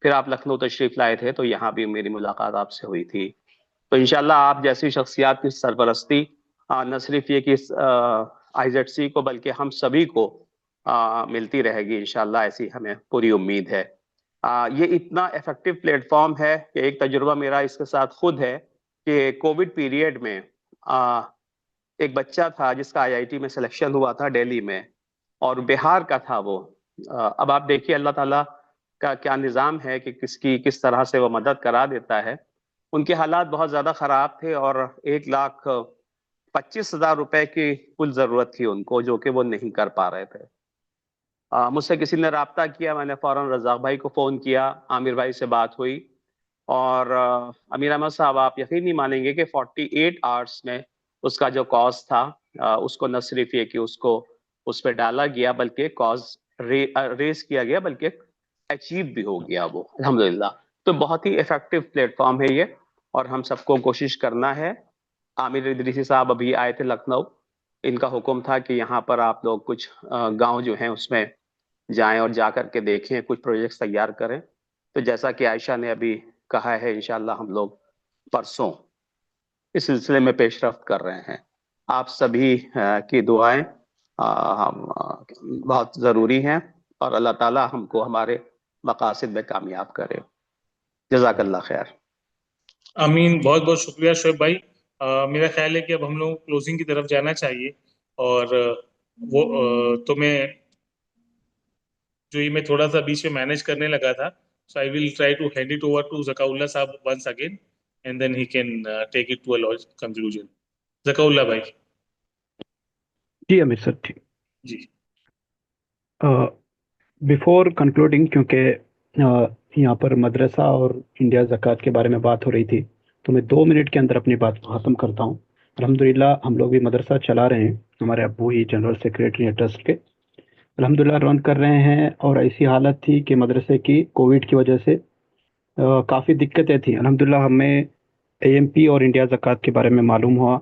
[SPEAKER 17] फिर आप लखनऊ तशरीफ लाए थे, तो यहाँ भी मेरी मुलाकात आपसे हुई थी। तो इंशाल्लाह आप जैसी शख्सियात की सरपरस्ती न सिर्फ ये कि IZC को बल्कि हम सभी को मिलती रहेगी इंशाल्लाह, ऐसी हमें पूरी उम्मीद है। ये इतना इफेक्टिव प्लेटफॉर्म है कि एक तजुर्बा मेरा इसके साथ खुद है कि कोविड पीरियड में एक बच्चा था जिसका IIT में सिलेक्शन हुआ था दिल्ली में, और बिहार का था वो। अब आप देखिए अल्लाह ताला का क्या निज़ाम है कि किस तरह से वो मदद करा देता है। उनके हालात बहुत ज़्यादा ख़राब थे और 1,25,000 रुपए की कुल ज़रूरत थी उनको, जो कि वो नहीं कर पा रहे थे। मुझसे किसी ने रब्ता किया, मैंने फ़ौरन रज़ाक भाई को फ़ोन किया, आमिर भाई से बात हुई, और अमीर अहमद साहब आप यकीन नहीं मानेंगे कि 48 आवर्स में उसका जो कॉज था, उसको न सिर्फ ये कि उसको उस पर डाला गया, बल्कि कॉज रेस किया गया, बल्कि अचीव भी हो गया वो, अल्हम्दुलिल्लाह। तो बहुत ही इफेक्टिव प्लेटफॉर्म है ये, और हम सबको कोशिश करना है। आमिर इदरीसी साहब अभी आए थे लखनऊ, इनका हुक्म था कि यहाँ पर आप लोग कुछ गांव जो हैं उसमें जाएं और जा कर के देखें, कुछ प्रोजेक्ट्स तैयार करें। तो जैसा कि आयशा ने अभी कहा है, इंशाल्लाह हम लोग परसों इस सिलसिले में पेशरफ्त कर रहे हैं। आप सभी की दुआएं बहुत ज़रूरी हैं, और अल्लाह ताला हमको हमारे मकासद में कामयाब करे। जज़ाकल्लाह खैर।
[SPEAKER 3] आमीन। बहुत बहुत शुक्रिया शोएब भाई। मेरा ख्याल है कि अब हम लोग क्लोजिंग की तरफ जाना चाहिए, और तो मैं मैं थोड़ा सा बीच में मैनेज करने लगा था, so I will try to hand it over to Zakaullah साहब once again, and then he can take it to a conclusion. Zakaullah भाई।
[SPEAKER 1] जी अमीर सर, ठीक
[SPEAKER 3] जी।
[SPEAKER 1] बिफोर कंक्लूडिंग, क्योंकि यहाँ पर मदरसा और इंडिया ज़कात के बारे में बात हो रही थी, तो मैं 2 मिनट के अंदर अपनी बात को ख़त्म करता हूँ। अल्हम्दुलिल्लाह हम लोग भी मदरसा चला रहे हैं, हमारे अब्बू ही जनरल सेक्रेटरी हैं ट्रस्ट के। अल्हम्दुलिल्लाह रन कर रहे हैं और ऐसी हालत थी कि मदरसे की कोविड की वजह से काफ़ी दिक्कतें थी। अल्हम्दुलिल्लाह हमें एएमपी और इंडिया ज़कात के बारे में मालूम हुआ,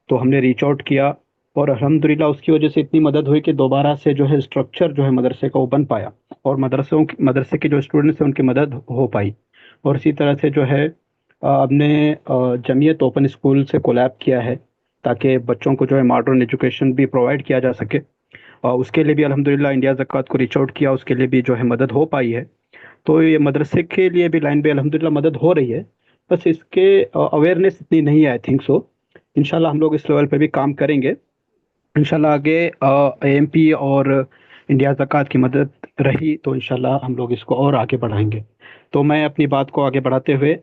[SPEAKER 1] तो हमने रीच आउट किया और अल्हम्दुलिल्लाह उसकी वजह से इतनी मदद हुई कि दोबारा से जो है स्ट्रक्चर जो है मदरसे का वो बन पाया और मदरसे के जो स्टूडेंट्स हैं उनकी मदद हो पाई। और इसी तरह से जो है हमने जमीयत ओपन स्कूल से कोलैब किया है ताकि बच्चों को जो है मॉडर्न एजुकेशन भी प्रोवाइड किया जा सके। उसके लिए भी अल्हम्दुलिल्लाह इंडिया ज़कात को रीच आउट किया, उसके लिए भी जो है मदद हो पाई है। तो ये मदरसे के लिए भी लाइन पे अल्हम्दुलिल्लाह मदद हो रही है, बस इसके अवेयरनेस इतनी नहीं है आई थिंक सो। इंशाल्लाह हम लोग इस लेवल पे भी काम करेंगे। इंशाल्लाह आगे एएमपी और इंडिया ज़कात की मदद रही तो इंशाल्लाह हम लोग इसको और आगे बढ़ाएंगे। तो मैं अपनी बात को आगे बढ़ाते हुए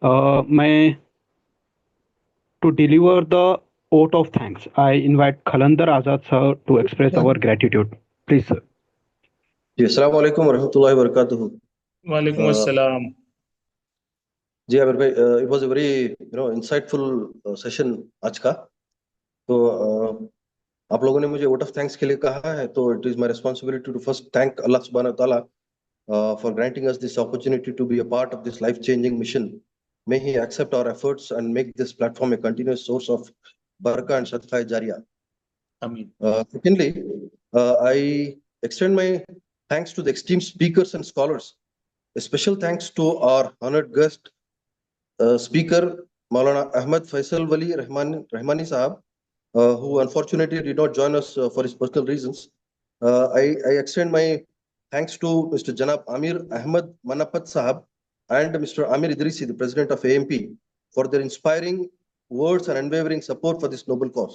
[SPEAKER 1] मैं to deliver the oath of thanks, I invite Khalandar Azad sir to express our gratitude. Please sir.
[SPEAKER 18] जी अस्सलाम वालेकुम वरहमतुल्लाहि वबरकातुहू।
[SPEAKER 3] वालेकुम अस्सलाम।
[SPEAKER 18] जी आमिर भाई, it was a very insightful session आज का। तो आप लोगों ने मुझे वोट ऑफ थैंक्स के लिए कहा है, तो it is my responsibility to first thank अल्लाह सुब्हानहू व तआला for granting us this opportunity to be a part of this life changing mission. May he accept our efforts and make this platform a continuous source of बरका and सदका जारिया।
[SPEAKER 3] आमीन।
[SPEAKER 18] Secondly, I extend my thanks to the esteemed speakers and scholars. A special thanks to our honored guest speaker, Maulana Ahmed Faisal Wali Rahmani Sahab, who unfortunately did not join us for his personal reasons. I extend my thanks to Mr. Janab Amir Ahmed Manapat Sahab and Mr. Amir Idrisi, the president of AMP, for their inspiring words and unwavering support for this noble cause.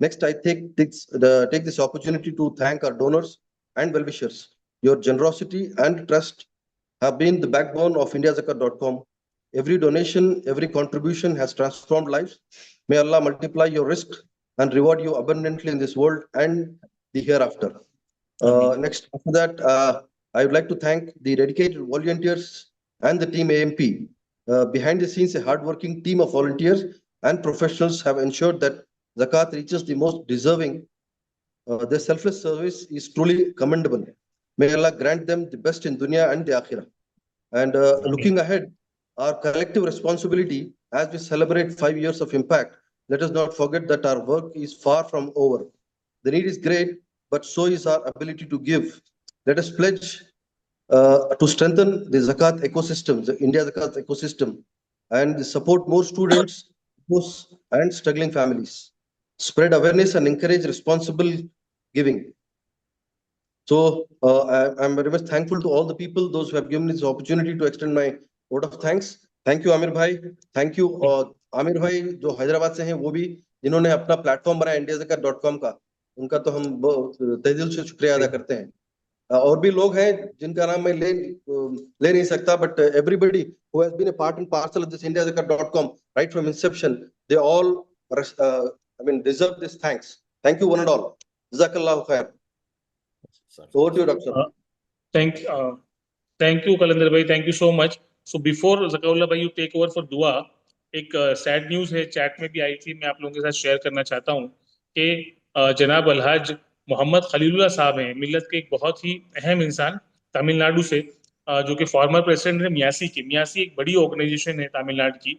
[SPEAKER 18] Next, I take this opportunity to thank our donors and well-wishers. Your generosity and trust have been the backbone of IndiaZakat.com. Every donation, every contribution has transformed lives. May Allah multiply your risk and reward you abundantly in this world and the hereafter. Next, after that, I would like to thank the dedicated volunteers and the team AMP. Behind the scenes, a hardworking team of volunteers and professionals have ensured that Zakat reaches the most deserving. Their selfless service is truly commendable. May Allah grant them the best in dunya and the akhirah. And looking ahead, our collective responsibility as we celebrate 5 years of impact, let us not forget that our work is far from over. The need is great, but so is our ability to give. Let us pledge to strengthen the Zakat ecosystem, the India Zakat ecosystem, and support more students and struggling families. Spread awareness and encourage responsible giving. So I'm very much thankful to all the people, those who have given this opportunity to extend my vote of thanks. Thank you Amir Bhai. Thank you Amir Bhai जो हैदराबाद से हैं, वो भी जिन्होंने अपना platform बनाया indiazakat.com का, उनका तो हम तहे दिल से शुक्रिया अदा करते हैं। और भी लोग हैं जिनका नाम मैं ले नहीं सकता, but everybody who has been a part and parcel of this indiazakat.com right from inception, they all deserve this thanks. Thank you one and all. Jazakallahu khair. Over to you, Doctor.
[SPEAKER 3] Thank you Kalandar bhai, thank you so much. So before Zakaullah bhai you take over for dua, एक sad news है, chat में भी आई थी, मैं आप लोगों के साथ शेयर करना चाहता हूँ कि जनाब अलहाज मोहम्मद खलीलुल्लाह साहब हैं, मिल्लत के एक बहुत ही अहम इंसान, तमिलनाडु से, जो कि फॉर्मर प्रेसिडेंट है मियासी के। मियासी एक बड़ी ऑर्गेनाइजेशन है तमिलनाडु की।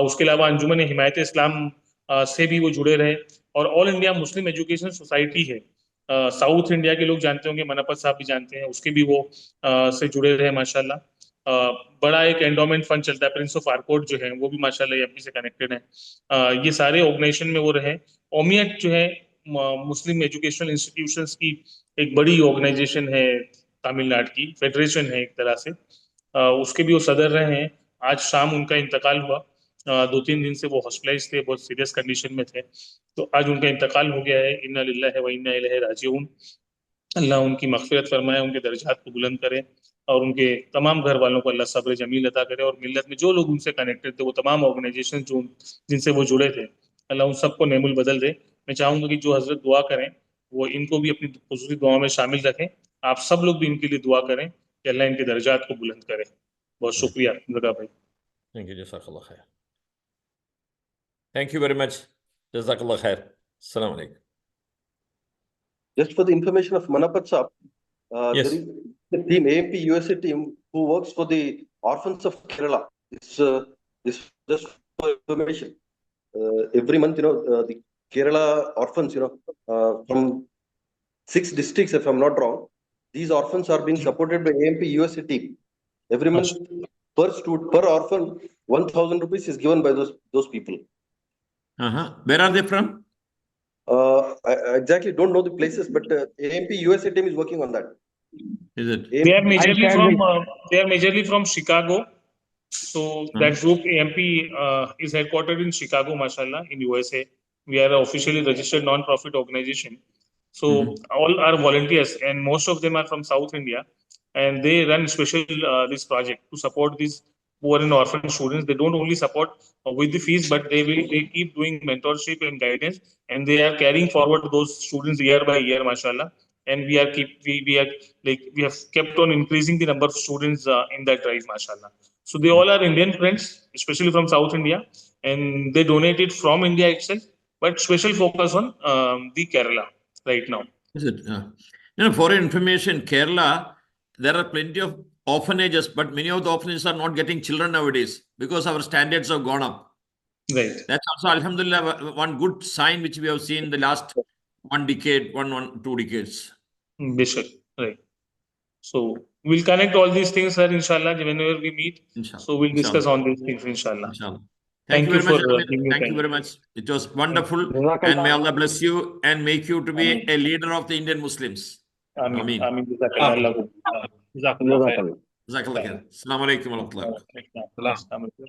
[SPEAKER 3] उसके अलावा अंजुमन हिमायत इस्लाम से भी वो जुड़े रहे, और all India Muslim education society है, साउथ इंडिया के लोग जानते होंगे, मनापत साहब भी जानते हैं, उसके भी वो से जुड़े रहे माशाल्लाह। बड़ा एक एंडोमेंट फंड चलता है, प्रिंस ऑफ आरकोट जो है वो भी माशाल्लाह एमपी से कनेक्टेड है। ये सारे ऑर्गेनाइजेशन में वो रहे। ओमियट जो है मुस्लिम एजुकेशनल इंस्टीट्यूशंस की एक बड़ी ऑर्गेनाइजेशन है तमिलनाडु की, फेडरेशन है एक तरह से, उसके भी वो सदर रहे हैं। आज शाम उनका इंतकाल हुआ, 2-3 दिन से वो हॉस्पिटलाइज थे, बहुत सीरियस कंडीशन में थे, तो आज उनका इंतकाल हो गया है। इन्ना लिल्लाहि व इन्ना इलैहि राजिऊन। अल्लाह उनकी मग़फ़िरत फरमाए, उनके दर्जात को बुलंद करे, और उनके तमाम घर वालों को अल्लाह सब्र जमील अता करे। और मिल्लत में जो लोग उनसे कनेक्टेड थे, वो तमाम ऑर्गेनाइजेशन जो जिनसे वो जुड़े थे, अल्लाह उन सबको नेमुल बदल दे। मैं चाहूँगा कि जो हजरत दुआ करें वो इनको भी अपनी खुसूसी दुआ में शामिल रखें। आप सब लोग भी इनके लिए दुआ करें कि अल्लाह इनके दर्जात को बुलंद करे। बहुत शुक्रिया जगा भाई।
[SPEAKER 4] Thank you, Jazakallah khair. Thank you very much. Jazakallah khair. Assalamu alaikum.
[SPEAKER 18] Just for the information of Manapat Saab,
[SPEAKER 4] Yes.
[SPEAKER 18] there is the team, AMP USA team, who works for the orphans of Kerala. It's just for information. Every month, the Kerala orphans, from 6 districts, if I'm not wrong, these orphans are being supported by AMP USA team. Every month, per orphan, 1,000 rupees is given by those people.
[SPEAKER 4] Where are they from?
[SPEAKER 18] I exactly don't know the places, but AMP USA team is working on that.
[SPEAKER 4] Is it?
[SPEAKER 3] They are majorly from Chicago. So that group AMP is headquartered in Chicago, mashallah, in USA. We are an officially registered non-profit organization. So all are volunteers, and most of them are from South India, and they run special this project to support these poor and orphan students. They don't only support with the fees, but they keep doing mentorship and guidance, and they are carrying forward those students year by year, mashallah. And we have kept on increasing the number of students in that drive, mashallah. So they all are Indian friends, especially from South India, and they donated from India itself, but special focus on the Kerala right now.
[SPEAKER 4] Is it? For your information, Kerala, there are plenty of orphanages, but many of the orphanages are not getting children nowadays because our standards have gone up.
[SPEAKER 3] Right.
[SPEAKER 4] That's also, alhamdulillah, one good sign which we have seen in the last 1 decade, 2 decades.
[SPEAKER 3] Bishop, right. So we'll connect all these things, sir, inshallah, whenever we meet.
[SPEAKER 4] Inshallah.
[SPEAKER 3] So we'll discuss on these things, inshallah.
[SPEAKER 4] Inshallah.
[SPEAKER 3] Thank you
[SPEAKER 4] very
[SPEAKER 3] for
[SPEAKER 4] much.
[SPEAKER 3] giving me
[SPEAKER 4] Thank you
[SPEAKER 3] time.
[SPEAKER 4] very much. It was wonderful. And may Allah bless you and make you to be a leader of the Indian Muslims.
[SPEAKER 3] Ameen.
[SPEAKER 4] Ameen.
[SPEAKER 3] Jazakallah khair.
[SPEAKER 4] Jazakallah khair. Assalamu alaikum wa rahmatullahi wa barakatuh.
[SPEAKER 3] Assalamu alaikum.